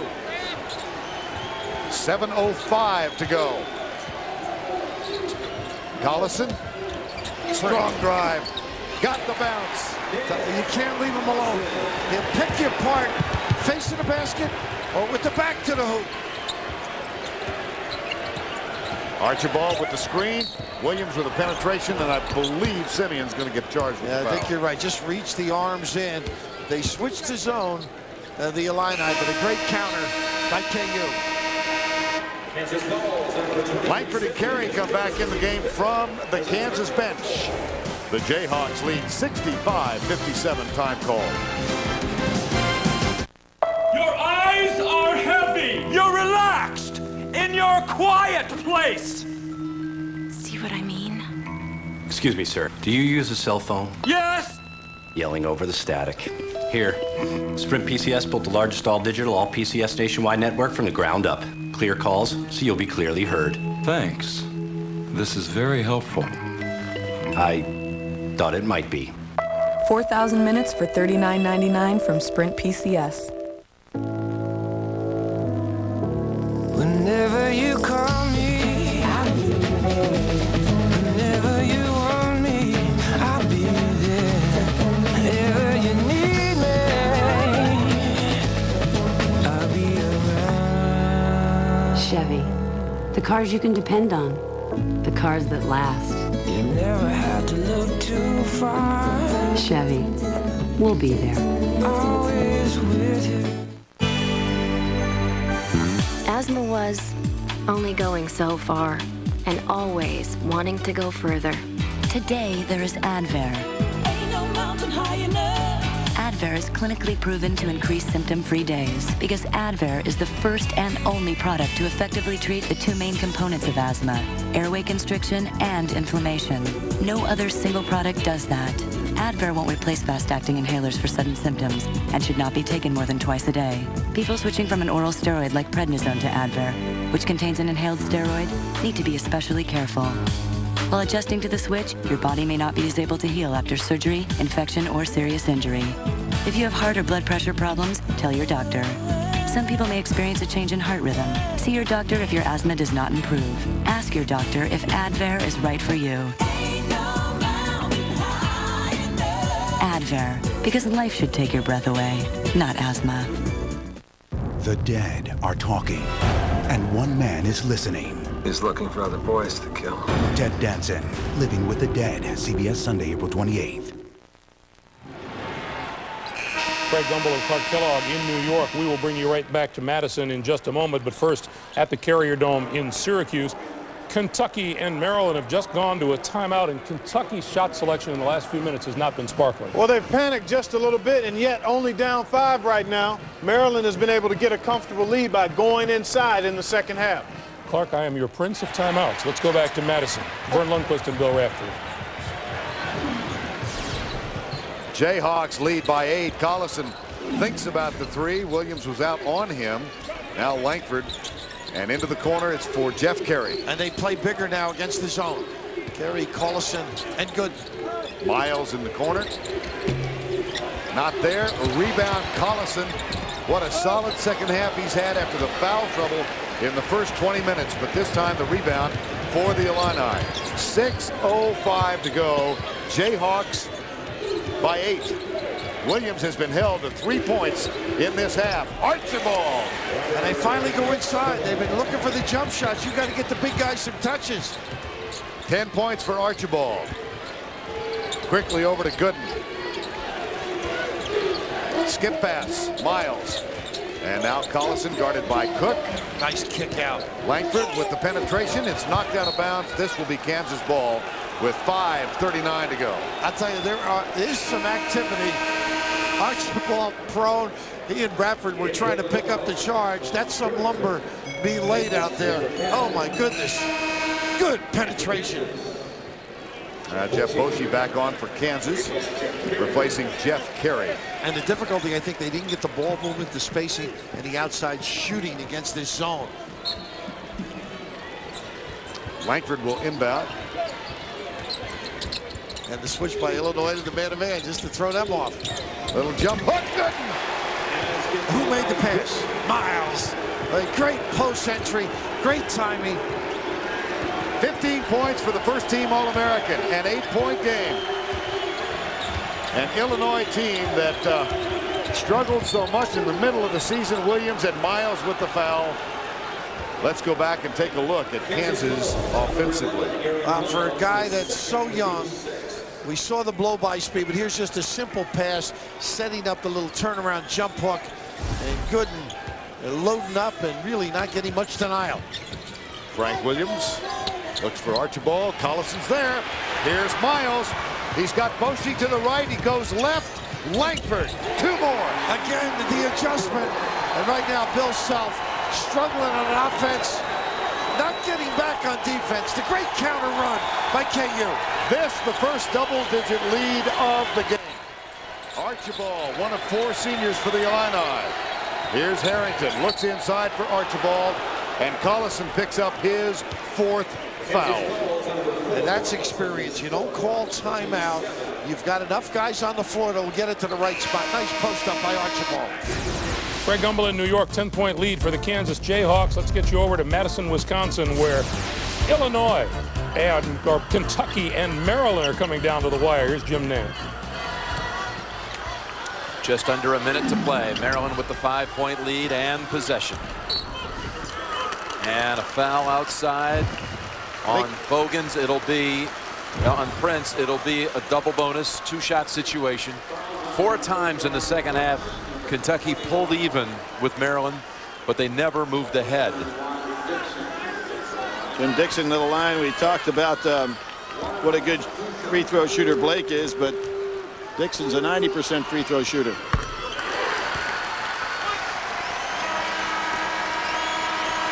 7:05 to go. Collison, strong drive. Got the bounce. You can't leave him alone. He'll pick you apart, facing the basket or with the back to the hoop. Archibald with the screen. Williams with a penetration, and I believe Simeon's going to get charged with the foul. I think you're right. Just reach the arms in. They switched the zone, the Illini, but a great counter by KU. Langford and Carey come back in the game from the Kansas bench. The Jayhawks lead 65-57 time call. Your eyes are heavy. You're relaxed in your quiet place. See what I mean? Excuse me, sir. Do you use a cell phone? Yes. Yelling over the static. Here, Sprint PCS built the largest all-digital, all-PCS nationwide network from the ground up. Clear calls, so you'll be clearly heard. Thanks. This is very helpful. I thought it might be. 4,000 minutes for $39.99 from Sprint PCS. Whenever you call me, I'll be there. Whenever you want me, I'll be there. Whenever you need me, I'll be around. Chevy, the cars you can depend on, the cars that last. You never have to look too far. Chevy, we'll be there. Always with you. Asthma was only going so far and always wanting to go further. Today, there is Advair. Ain't no mountain high enough. Advair is clinically proven to increase symptom-free days because Advair is the first and only product to effectively treat the 2 main components of asthma, airway constriction and inflammation. No other single product does that. Advair won't replace fast-acting inhalers for sudden symptoms and should not be taken more than twice a day. People switching from an oral steroid like prednisone to Advair, which contains an inhaled steroid, need to be especially careful. While adjusting to the switch, your body may not be as able to heal after surgery, infection, or serious injury. If you have heart or blood pressure problems, tell your doctor. Some people may experience a change in heart rhythm. See your doctor if your asthma does not improve. Ask your doctor if Advair is right for you. Advair, because life should take your breath away, not asthma. The dead are talking, and one man is listening. He's looking for other boys to kill. Ted Danson, Living with the Dead, CBS Sunday, April 28th. Craig Gumbel and Clark Kellogg in New York. We will bring you right back to Madison in just a moment, but first at the Carrier Dome in Syracuse. Kentucky and Maryland have just gone to a timeout, and Kentucky's shot selection in the last few minutes has not been sparkling. Well, they've panicked just a little bit, and yet only down 5 right now. Maryland has been able to get a comfortable lead by going inside in the second half. Clark, I am your prince of timeouts. Let's go back to Madison. Vern Lundquist and Bill Raftery. Jayhawks lead by 8. Collison thinks about the 3. Williams was out on him. Now Langford. And into the corner, it's for Jeff Carey. And they play bigger now against the zone. Carey, Collison, and Good. Miles in the corner. Not there. A rebound, Collison. What a solid second half he's had after the foul trouble in the first 20 minutes. But this time the rebound for the Illini. 6:05 to go. Jayhawks by 8. Williams has been held to 3 points in this half. Archibald. And they finally go inside. They've been looking for the jump shots. You got to get the big guys some touches. 10 points for Archibald. Quickly over to Gooden. Skip pass, Miles. And now Collison guarded by Cook. Nice kick out. Langford with the penetration. It's knocked out of bounds. This will be Kansas ball with 5:39 to go. I'll tell you, there is some activity. Archibald prone. He and Bradford were trying to pick up the charge. That's some lumber being laid out there. Oh, my goodness. Good penetration. Jeff Boschee back on for Kansas, replacing Jeff Carey. And the difficulty, I think, they didn't get the ball movement, the spacing, and the outside shooting against this zone. Langford will inbound. And the switch by Illinois to the man-to-man just to throw them off. Little jump hook. Gooden. Who made the pass? Miles. A great post entry. Great timing. 15 points for the first team All-American. An 8-point game. An Illinois team that struggled so much in the middle of the season. Williams and Miles with the foul. Let's go back and take a look at Kansas offensively. For a guy that's so young, we saw the blow-by speed, but here's just a simple pass, setting up the little turnaround jump hook, and Gooden loading up and really not getting much denial. Frank Williams looks for Archibald. Collison's there. Here's Miles. He's got Boschee to the right. He goes left. Langford. 2 more. Again, the adjustment. And right now, Bill Self struggling on an offense, not getting back on defense. The great counter run by KU. This, the first double-digit lead of the game. Archibald, one of 4 seniors for the Illini. Here's Harrington. Looks inside for Archibald. And Collison picks up his 4th foul. And that's experience. You don't call timeout. You've got enough guys on the floor to get it to the right spot. Nice post up by Archibald. Greg Gumbel in New York, 10-point lead for the Kansas Jayhawks. Let's get you over to Madison, Wisconsin, where Illinois and Kentucky and Maryland are coming down to the wire. Here's Jim Nance. Just under a minute to play. Maryland with the 5-point lead and possession. And a foul outside on Bogans. It'll be, on Prince, it'll be a double bonus, 2-shot situation. 4 times in the second half, Kentucky pulled even with Maryland, but they never moved ahead. Jim Dixon to the line. We talked about what a good free throw shooter Blake is, but Dixon's a 90% free throw shooter.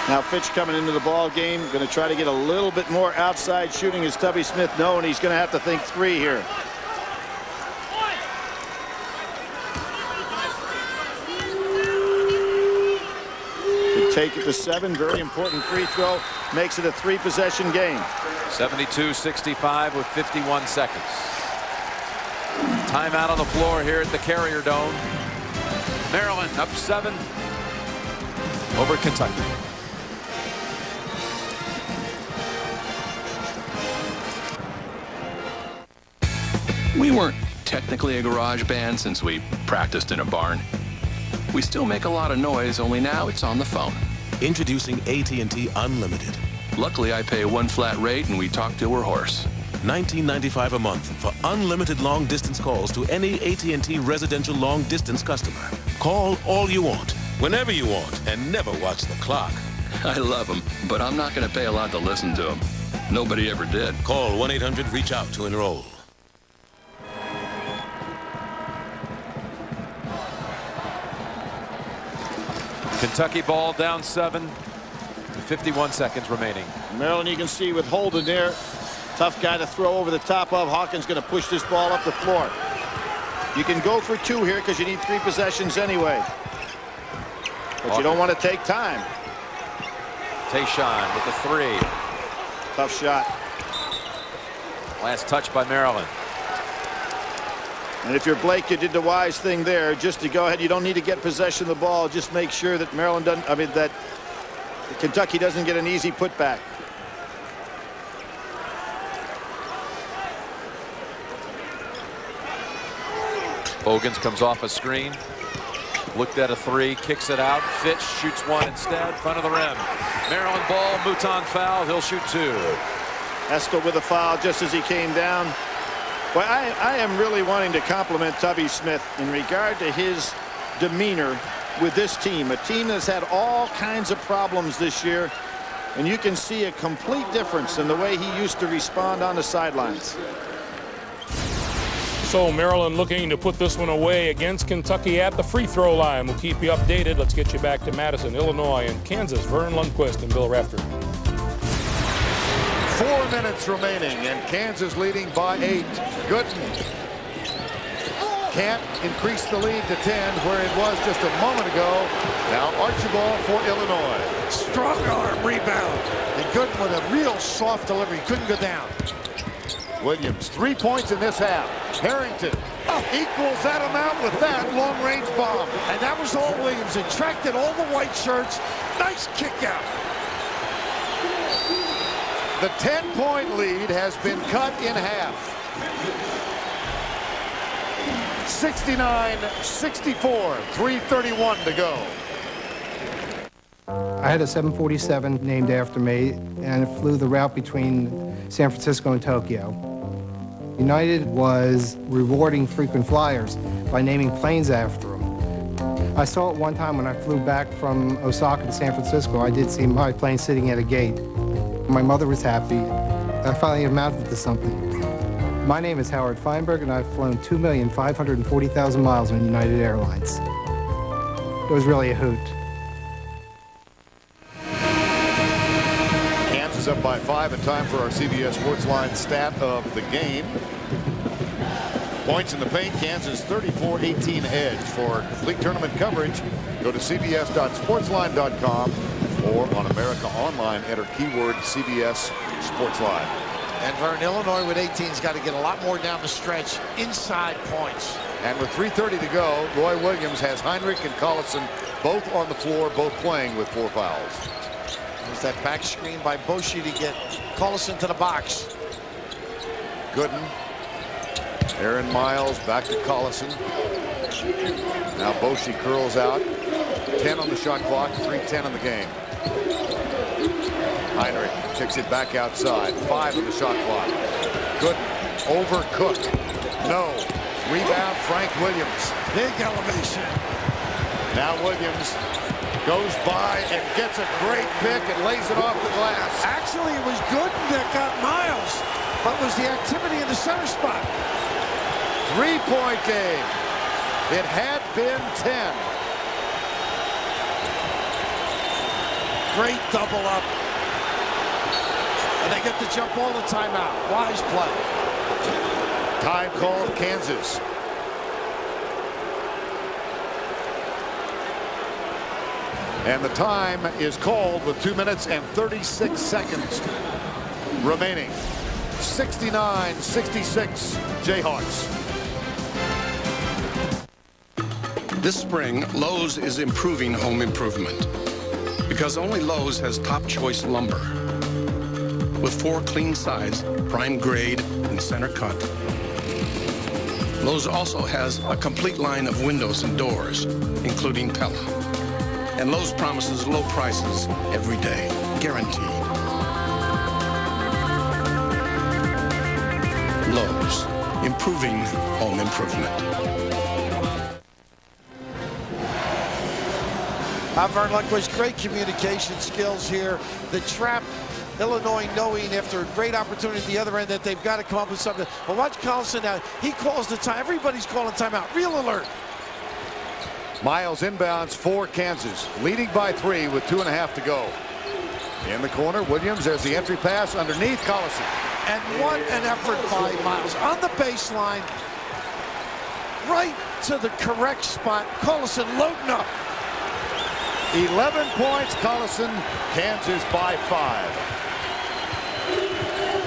Now Fitch coming into the ball game, going to try to get a little bit more outside shooting as Tubby Smith knowing he's going to have to think 3 here. Could take it to 7. Very important free throw. Makes it a 3-possession game. 72-65 with 51 seconds. Timeout on the floor here at the Carrier Dome. Maryland up 7 over Kentucky. We weren't technically a garage band since we practiced in a barn. We still make a lot of noise, only now it's on the phone. Introducing AT&T Unlimited. Luckily, I pay 1 flat rate and we talk till we're hoarse. $19.95 a month for unlimited long-distance calls to any AT&T residential long-distance customer. Call all you want, whenever you want, and never watch the clock. I love them, but I'm not going to pay a lot to listen to them. Nobody ever did. Call 1-800-REACH-OUT to enroll. Kentucky ball down 7 with 51 seconds remaining. Maryland, you can see with Holden there, tough guy to throw over the top of. Hawkins going to push this ball up the floor. You can go for 2 here because you need 3 possessions anyway. But you don't want to take time. Tayshaun with the 3. Tough shot. Last touch by Maryland. And if you're Blake, you did the wise thing there, just to go ahead. You don't need to get possession of the ball. Just make sure that Maryland doesn't, that Kentucky doesn't get an easy putback. Bogans comes off a screen. Looked at a three, kicks it out. Fitch shoots one instead, front of the rim. Maryland ball, Mouton foul. He'll shoot two. Estel with a foul just as he came down. Well, I am really wanting to compliment Tubby Smith in regard to his demeanor with this team. A team that's had all kinds of problems this year. And you can see a complete difference in the way he used to respond on the sidelines. So Maryland looking to put this one away against Kentucky at the free throw line. We'll keep you updated. Let's get you back to Madison, Illinois, and Kansas. Vern Lundquist and Bill Rafter. 4 minutes remaining, and Kansas leading by 8. Gooden can't increase the lead to 10 where it was just a moment ago. Now Archibald for Illinois. Strong arm rebound. And Gooden with a real soft delivery. Couldn't go down. Williams, 3 points in this half. Harrington equals that amount with that long-range bomb. And that was all Williams. Attracted all the white shirts. Nice kick out. The 10-point lead has been cut in half. 69-64, 3:31 to go. I had a 747 named after me, and it flew the route between San Francisco and Tokyo. United was rewarding frequent flyers by naming planes after them. I saw it one time when I flew back from Osaka to San Francisco. I did see my plane sitting at a gate. My mother was happy. I finally amounted to something. My name is Howard Feinberg, and I've flown 2,540,000 miles on United Airlines. It was really a hoot. Kansas up by 5, and time for our CBS Sportsline stat of the game. Points in the paint, Kansas 34-18 edge. For complete tournament coverage, go to cbs.sportsline.com or on America Online, enter keyword CBS Sportsline. And Vern, Illinois with 18's got to get a lot more down the stretch, inside points. And with 3:30 to go, Roy Williams has Heinrich and Collison both on the floor, both playing with 4 fouls. There's that back screen by Boshi to get Collison to the box. Gooden. Aaron Miles back to Collison. Now Boshi curls out. 10 on the shot clock, 3:10 in the game. Heinrich kicks it back outside. 5 on the shot clock. Gooden overcooked. No. Rebound Frank Williams. Big elevation. Now Williams goes by and gets a great pick and lays it off the glass. Actually, it was Gooden that got Miles, but was the activity in the center spot. 3-point game. It had been 10. Great double up. And they get to jump all the timeout. Wise play. Time called Kansas. And the time is called with 2 minutes and 36 seconds remaining. 69-66 Jayhawks. This spring, Lowe's is improving home improvement because only Lowe's has top choice lumber. With 4 clean sides, prime grade and center cut. Lowe's also has a complete line of windows and doors, including Pella. And Lowe's promises low prices every day, guaranteed. Lowe's, improving home improvement. Vern Lundquist, great communication skills here. The trap, Illinois knowing after a great opportunity at the other end that they've got to come up with something. But watch Collison now. He calls the time. Everybody's calling timeout. Real alert. Miles inbounds for Kansas, leading by 3 with 2.5 to go. In the corner, Williams, there's the entry pass underneath Collison. And what an effort by Miles. On the baseline, right to the correct spot. Collison loading up. 11 points, Collison, Kansas by 5.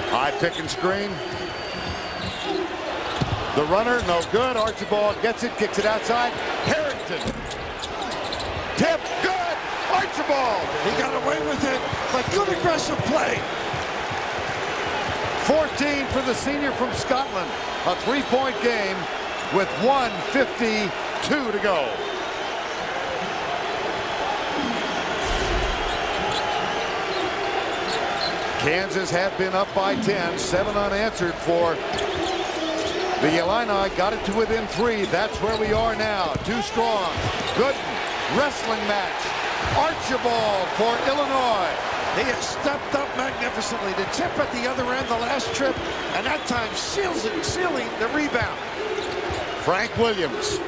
High pick and screen. The runner, no good. Archibald gets it, kicks it outside. Harrington. Tip, good. Archibald. He got away with it, but good aggressive play. 14 for the senior from Scotland. A 3-point game. with 1:52 to go. Kansas had been up by 10, 7 unanswered for the Illini. Got it to within 3. That's where we are now. Too strong. Good wrestling match. Archibald for Illinois. He has stepped up magnificently. The tip at the other end the last trip, and that time sealing the rebound. Frank Williams.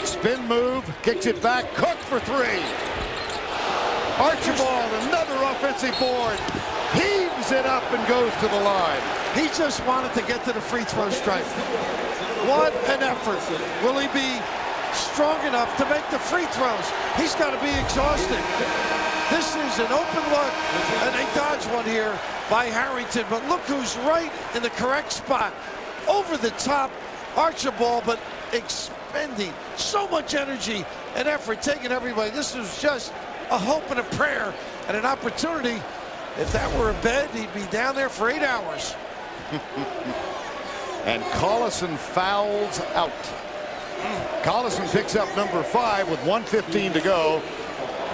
Spin move, kicks it back. Cook for 3. Archibald, another offensive board. Heaves it up and goes to the line. He just wanted to get to the free throw stripe. What an effort. Will he be strong enough to make the free throws? He's got to be exhausted. This is an open look, and they dodge one here by Harrington. But look who's right in the correct spot. Over the top, Archibald, but expending so much energy and effort, taking everybody. This is just a hope and a prayer and an opportunity. If that were a bed, he'd be down there for 8 hours. And Collison fouls out. Collison picks up number 5 with 1:15 to go.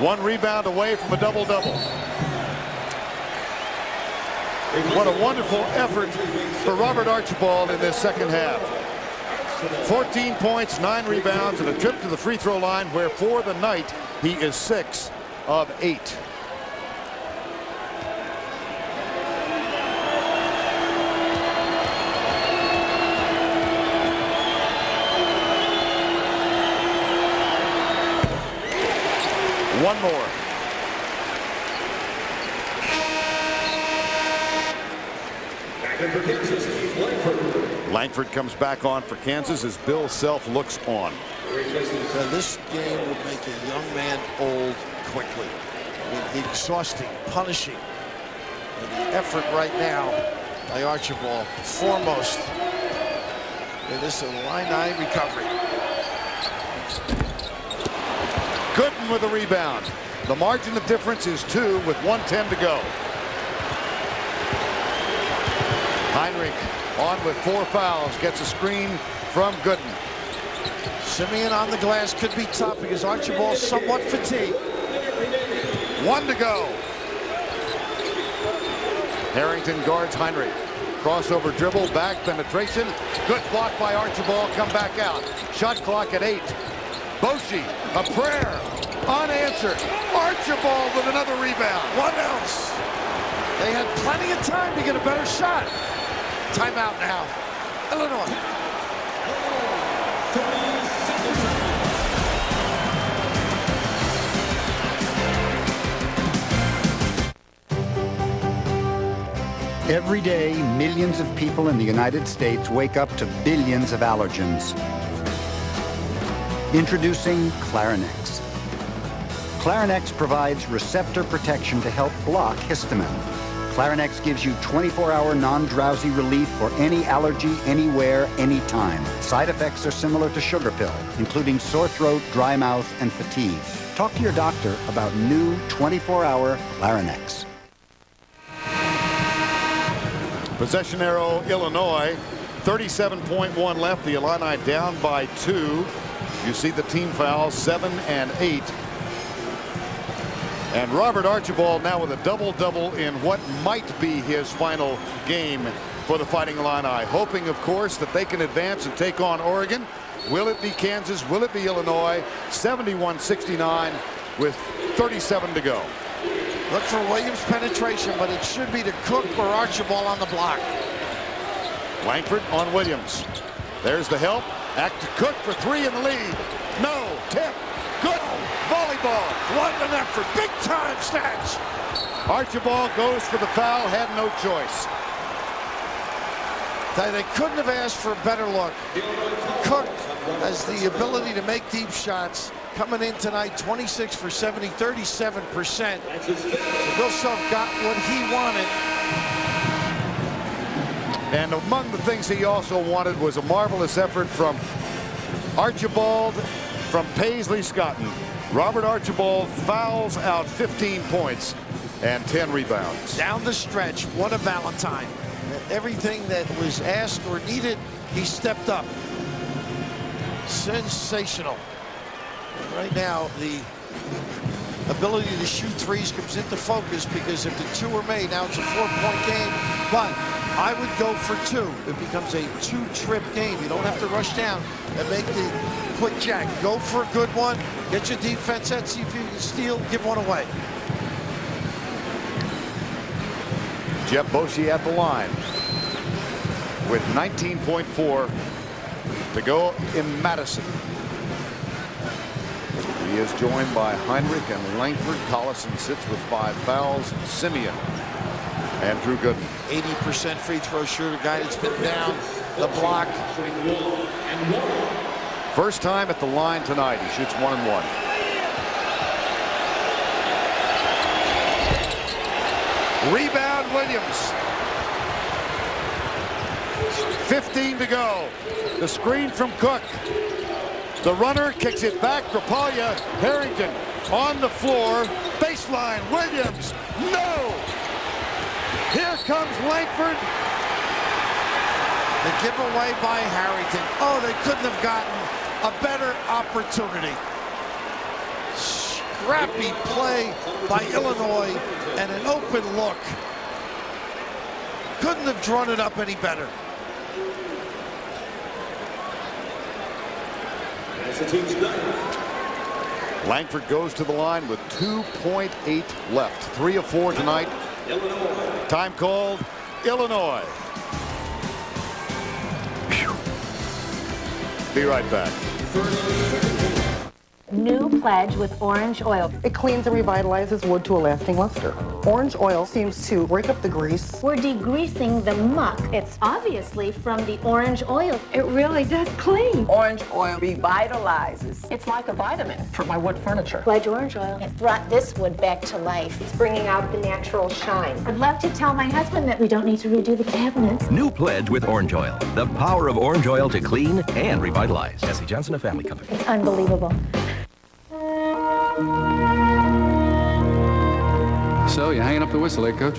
1 rebound away from a double-double. What a wonderful effort for Robert Archibald in this second half. 14 points, 9 rebounds, and a trip to the free throw line where for the night he is 6 of 8. One more. Langford comes back on for Kansas as Bill Self looks on. This game would make a young man old quickly. I mean, exhausting, punishing. And the effort right now by Archibald, foremost in this Illini recovery. Gooden with a rebound. The margin of difference is 2 with 1:10 to go. Heinrich on with 4 fouls, gets a screen from Gooden. Simeon on the glass could be tough because Archibald's somewhat fatigued. 1 to go. Harrington guards Heinrich. Crossover dribble, back penetration. Good block by Archibald, come back out. Shot clock at 8. Boshi, a prayer, unanswered. Archibald with another rebound. What else? They had plenty of time to get a better shot. Timeout now. Illinois. Every day, millions of people in the United States wake up to billions of allergens. Introducing Clarinex. Clarinex provides receptor protection to help block histamine. Clarinex gives you 24-hour non-drowsy relief for any allergy, anywhere, anytime. Side effects are similar to sugar pill, including sore throat, dry mouth, and fatigue. Talk to your doctor about new 24-hour Clarinex. Possession arrow, Illinois. 37.1 left. The Illini down by 2. You see the team fouls, 7 and 8. And Robert Archibald now with a double-double in what might be his final game for the Fighting Illini. Hoping, of course, that they can advance and take on Oregon. Will it be Kansas? Will it be Illinois? 71-69 with 37 to go. Look for Williams' penetration, but it should be to Cook or Archibald on the block. Langford on Williams. There's the help. Back to Cook for 3 in the lead. No. Tip. Good. Volleyball. What an effort. Big time snatch. Archibald goes for the foul. Had no choice. They couldn't have asked for a better look. Cook has the ability to make deep shots. Coming in tonight, 26 for 70, 37%. Bill Self got what he wanted. And among the things he also wanted was a marvelous effort from Archibald, from Paisley Scotton. Robert Archibald fouls out 15 points and 10 rebounds. Down the stretch, what a Valentine. Everything that was asked or needed, he stepped up. Sensational. And right now, the ability to shoot threes comes into focus because if the two are made, now it's a 4-point game. But I would go for two. It becomes a two-trip game. You don't have to rush down and make the quick jack. Go for a good one. Get your defense set. See if you can steal. Give one away. Jeff Boschee at the line with 19.4 to go in Madison. He is joined by Heinrich and Langford. Collison sits with 5 fouls. Simeon and Drew Gooden. 80% free throw shooter, guy that's been down the block. First time at the line tonight. He shoots 1 and 1. Rebound, Williams. 15 to go. The screen from Cook. The runner kicks it back. Rapaglia, Harrington on the floor. Baseline, Williams. No! Here comes Langford. The giveaway by Harrington. Oh, they couldn't have gotten a better opportunity. Scrappy play by Illinois and an open look. Couldn't have drawn it up any better. Langford goes to the line with 2.8 left. 3 of 4 tonight. Time called Illinois. Be right back. New pledge with orange oil. It cleans and revitalizes wood to a lasting luster. Orange oil seems to break up the grease. We're degreasing the muck. It's obviously from the orange oil. It really does clean. Orange oil revitalizes. It's like a vitamin for my wood furniture. Pledge orange oil. It brought this wood back to life. It's bringing out the natural shine. I'd love to tell my husband that we don't need to redo the cabinets. New pledge with orange oil. The power of orange oil to clean and revitalize. Jesse Johnson, a family company. It's unbelievable. So, you hanging up the whistle, eh, Coach?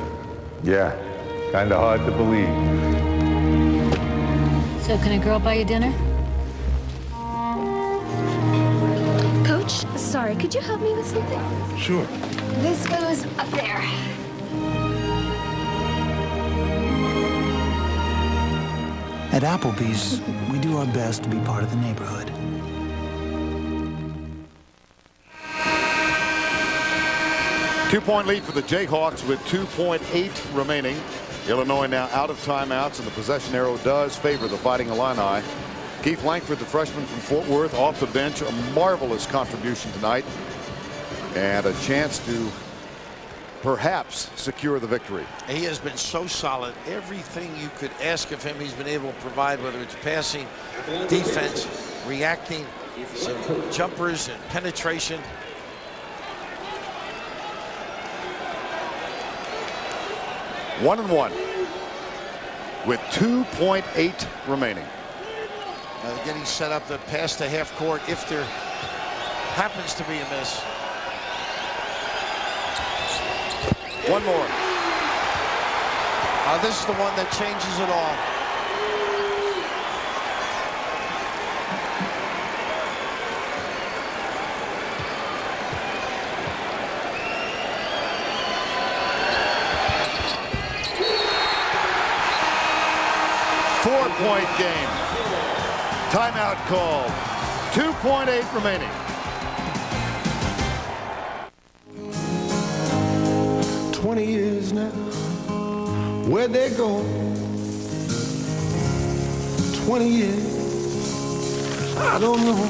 Yeah, kind of hard to believe. So can a girl buy you dinner? Coach, sorry, could you help me with something? Sure. This goes up there. At Applebee's, we do our best to be part of the neighborhood. Two-point lead for the Jayhawks with 2.8 remaining. Illinois now out of timeouts, and the possession arrow does favor the Fighting Illini. Keith Langford, the freshman from Fort Worth, off the bench. A marvelous contribution tonight. And a chance to perhaps secure the victory. He has been so solid. Everything you could ask of him, he's been able to provide, whether it's passing, defense, reacting, some jumpers and penetration. One and one with 2.8 remaining. Getting set up to pass to half court if there happens to be a miss. One more. This is the one that changes it all. Four-point game. Timeout called. 2.8 remaining. Years now, where'd they go? 20 years, I don't know.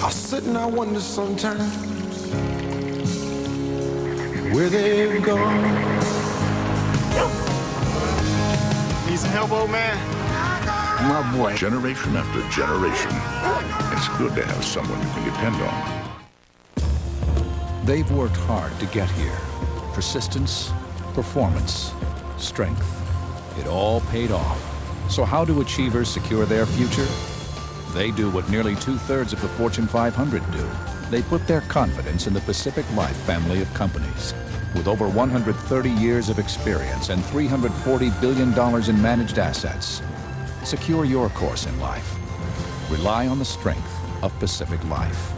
I sit and I wonder sometimes where they've gone. Need some help, old man? My boy. Generation after generation, it's good to have someone you can depend on. They've worked hard to get here. Persistence, performance, strength. It all paid off. So how do achievers secure their future? They do what nearly 2/3 of the Fortune 500 do. They put their confidence in the Pacific Life family of companies. With over 130 years of experience and $340 billion in managed assets, secure your course in life. Rely on the strength of Pacific Life.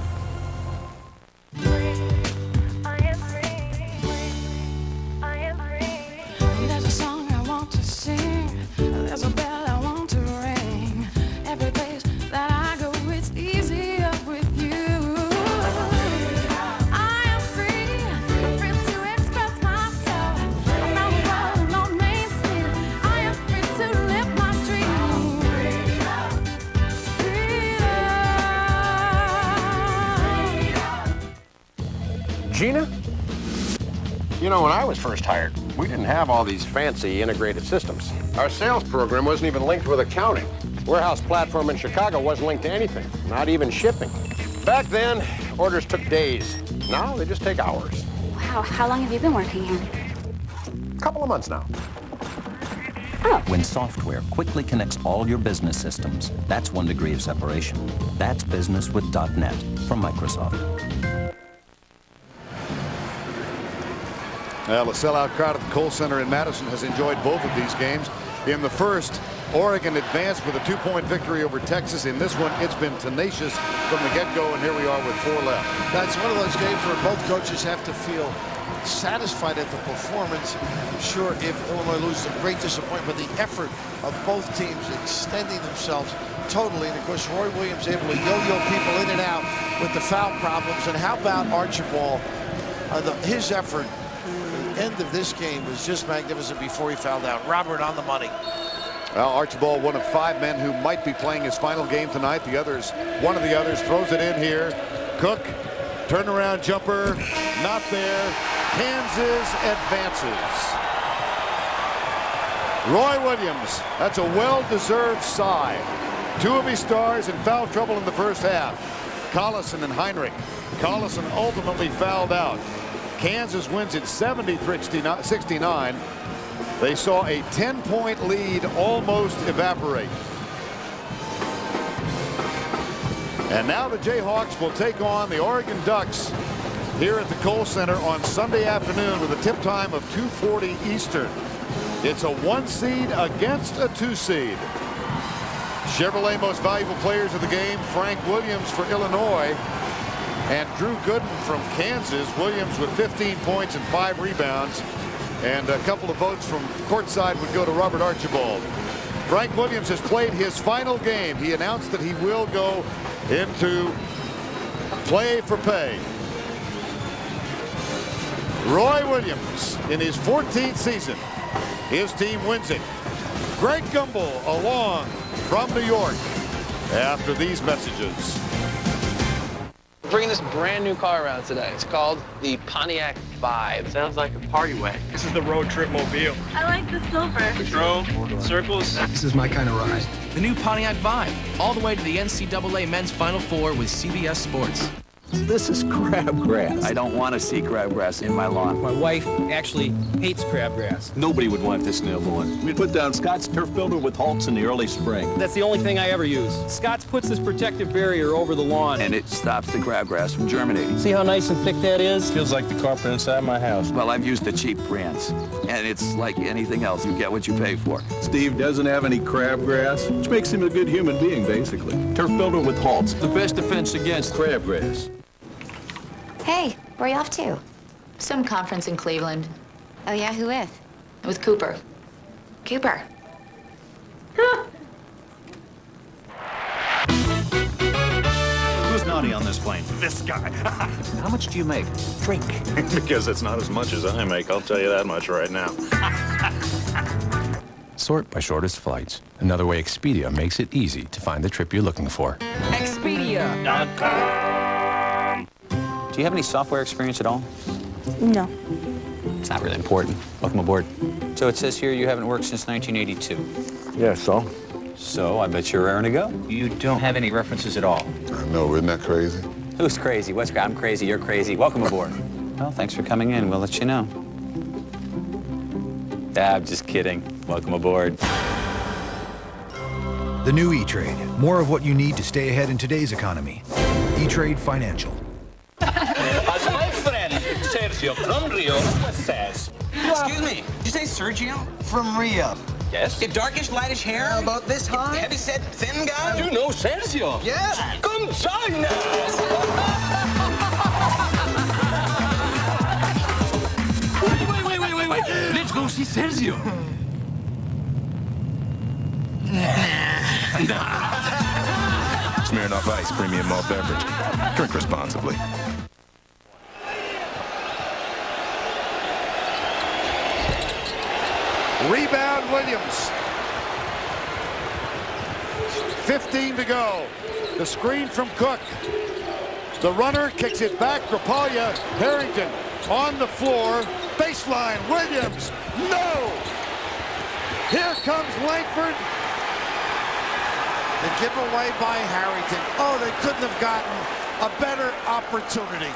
There's a song I want to sing. There's a bell I want to ring. Every place that I go, it's easier with you. I am free, free to express myself. I'm not alone on Main Street. I am free to live my dream. Gina? You know, when I was first hired, we didn't have all these fancy integrated systems. Our sales program wasn't even linked with accounting. Warehouse platform in Chicago wasn't linked to anything, not even shipping. Back then, orders took days. Now they just take hours. Wow, how long have you been working here? A couple of months now. When software quickly connects all your business systems, that's 1 degree of separation. That's business with .NET from Microsoft. Well, the sellout crowd at the Kohl Center in Madison has enjoyed both of these games. In the first, Oregon advanced with a 2-point victory over Texas. In this one, it's been tenacious from the get-go, and here we are with 4 left. That's one of those games where both coaches have to feel satisfied at the performance. I'm sure if Illinois loses, a great disappointment, but the effort of both teams extending themselves totally. And of course, Roy Williams able to yo-yo people in and out with the foul problems. And how about Archibald? His effort end of this game was just magnificent before he fouled out. Robert on the money. Well, Archibald, one of 5 men who might be playing his final game tonight. One of the others throws it in here. Cook, turnaround jumper, not there. Kansas advances. Roy Williams, that's a well-deserved sigh. 2 of his stars in foul trouble in the first half. Collison and Heinrich. Collison ultimately fouled out. Kansas wins it 73-69. They saw a 10-point lead almost evaporate. And now the Jayhawks will take on the Oregon Ducks here at the Kohl Center on Sunday afternoon with a tip time of 2:40 Eastern. It's a 1 seed against a 2 seed. Chevrolet most valuable players of the game, Frank Williams for Illinois and Drew Gooden from Kansas. Williams with 15 points and 5 rebounds. And a couple of votes from courtside would go to Robert Archibald. Frank Williams has played his final game. He announced that he will go into play for pay. Roy Williams in his 14th season. His team wins it. Greg Gumbel along from New York after these messages. We're bringing this brand new car around today. It's called the Pontiac Vibe. Sounds like a party wagon. This is the road trip mobile. I like the silver. Drove, circles. This is my kind of ride. The new Pontiac Vibe, all the way to the NCAA Men's Final Four with CBS Sports. This is crabgrass. I don't want to see crabgrass in my lawn. My wife actually hates crabgrass. Nobody would want this in their lawn. We put down Scott's turf builder with Holtz in the early spring. That's the only thing I ever use. Scott's puts this protective barrier over the lawn. And it stops the crabgrass from germinating. See how nice and thick that is? Feels like the carpet inside my house. Well, I've used the cheap brands. And it's like anything else. You get what you pay for. Steve doesn't have any crabgrass, which makes him a good human being, basically. Turf builder with Holtz. The best defense against crabgrass. Hey, where are you off to? Some conference in Cleveland. Oh, yeah, who with? With Cooper. Cooper. Who's naughty on this plane? This guy. How much do you make? Drink. Because it's not as much as I make, I'll tell you that much right now. Sort by shortest flights. Another way Expedia makes it easy to find the trip you're looking for. Expedia.com. Do you have any software experience at all? No. It's not really important. Welcome aboard. So it says here you haven't worked since 1982. Yeah, so? So I bet you're raring to go. You don't have any references at all. I know, isn't that crazy? Who's crazy? I'm crazy, you're crazy. Welcome aboard. Well, thanks for coming in. We'll let you know. I'm just kidding. Welcome aboard. The new E-Trade. More of what you need to stay ahead in today's economy. E-Trade Financial. How's life, friend? Say it Sergio from Rio says. Excuse me, did you say Sergio? From Rio. Yes? The darkish, lightish hair? About this high? Heavy set, thin guy? You know Sergio. Yes. Come join us. Wait. Let's go see Sergio. Smirnoff Ice Premium Malt Beverage. Drink responsibly. Rebound Williams. 15 to go. The screen from Cook. The runner kicks it back. Rapaglia. Harrington on the floor. Baseline. Williams. No! Here comes Langford. The giveaway by Harrington. Oh, they couldn't have gotten a better opportunity.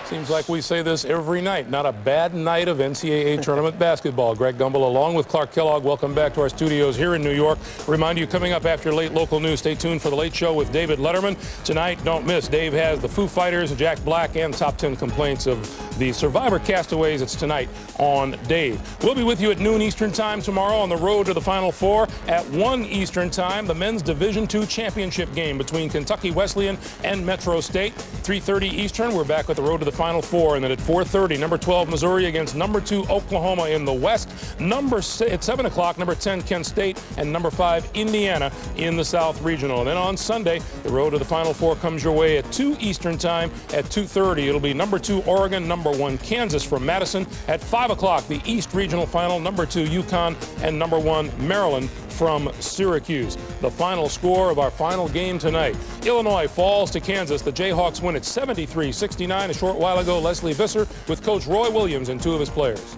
Seems like we say this every night. Not a bad night of NCAA tournament basketball. Greg Gumbel along with Clark Kellogg. Welcome back to our studios here in New York. Remind you, coming up after late local news, stay tuned for the Late Show with David Letterman. Tonight, don't miss. Dave has the Foo Fighters, Jack Black, and top 10 complaints of the Survivor castaways. It's tonight on Dave. We'll be with you at noon Eastern Time tomorrow on the road to the Final Four. At 1 Eastern Time, the men's Division II championship game between Kentucky Wesleyan and Metro State. 3:30 Eastern, we're back with the road to the Final Four. And then at 4:30, number 12 Missouri against number 2 Oklahoma in the West. At 7 o'clock, number 10 Kent State and number 5 Indiana in the South Regional. And then on Sunday, the road to the Final Four comes your way at 2 Eastern Time. At 2:30, it'll be number 2 Oregon, number 1 Kansas from Madison. At 5 o'clock, the East Regional Final, number 2 UConn and number 1 Maryland from Syracuse. The final score of our final game tonight. Illinois falls to Kansas. The Jayhawks win at 73-69. A short while ago, Leslie Visser with Coach Roy Williams and 2 of his players.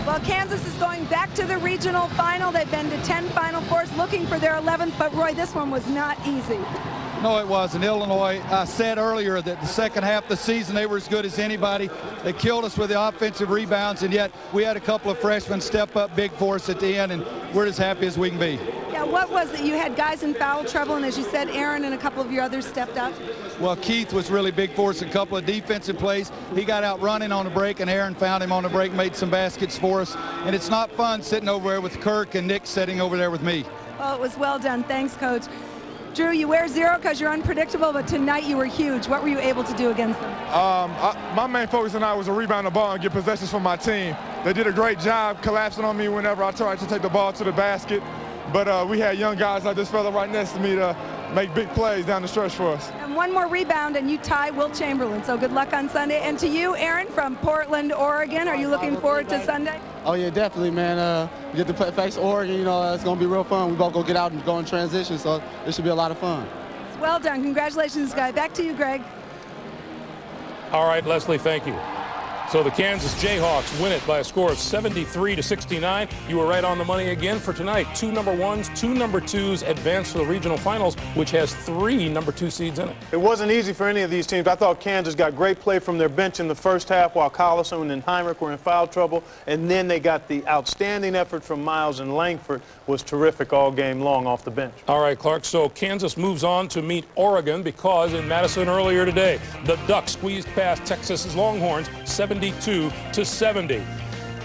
Well, Kansas is going back to the regional final. They've been to 10 Final Fours looking for their 11th, but Roy, this one was not easy. No, it wasn't. Illinois, I said earlier that the second half of the season they were as good as anybody. They killed us with the offensive rebounds, and yet we had a couple of freshmen step up big for us at the end, and we're as happy as we can be. Yeah, what was it? You had guys in foul trouble, and as you said, Aaron and a couple of your others stepped up. Well, Keith was really big for us, a couple of defensive plays. He got out running on the break, and Aaron found him on the break, made some baskets for us. And it's not fun sitting over there with Kirk and Nick sitting over there with me. Well, it was well done. Thanks, Coach. Drew, you wear 0 because you're unpredictable, but tonight you were huge. What were you able to do against them? My main focus tonight was to rebound the ball and get possessions from my team. They did a great job collapsing on me whenever I tried to take the ball to the basket. But we had young guys like this fella right next to me to make big plays down the stretch for us. And one more rebound, and you tie Wilt Chamberlain. So good luck on Sunday. And to you, Aaron, from Portland, Oregon, are you looking forward to Sunday? Oh, yeah, definitely, man. We get to face Oregon, you know, it's going to be real fun. We both go get out and go in transition, so it should be a lot of fun. Well done. Congratulations, guy. Back to you, Greg. All right, Leslie, thank you. So the Kansas Jayhawks win it by a score of 73-69. You were right on the money again for tonight. 2 number 1s, 2 number 2s advance to the regional finals, which has 3 number 2 seeds in it. It wasn't easy for any of these teams. I thought Kansas got great play from their bench in the first half while Collison and Heinrich were in foul trouble. And then they got the outstanding effort from Miles, and Langford was terrific all game long off the bench. All right, Clark, so Kansas moves on to meet Oregon because in Madison earlier today, the Ducks squeezed past Texas's Longhorns 72-70.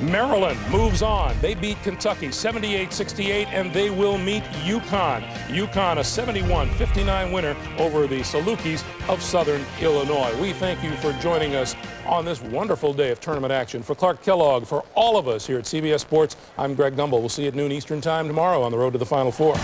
Maryland moves on. They beat Kentucky 78-68, and they will meet UConn. UConn, a 71-59 winner over the Salukis of Southern Illinois. We thank you for joining us on this wonderful day of tournament action. For Clark Kellogg, for all of us here at CBS Sports, I'm Greg Gumbel. We'll see you at noon Eastern Time tomorrow on the road to the Final Four.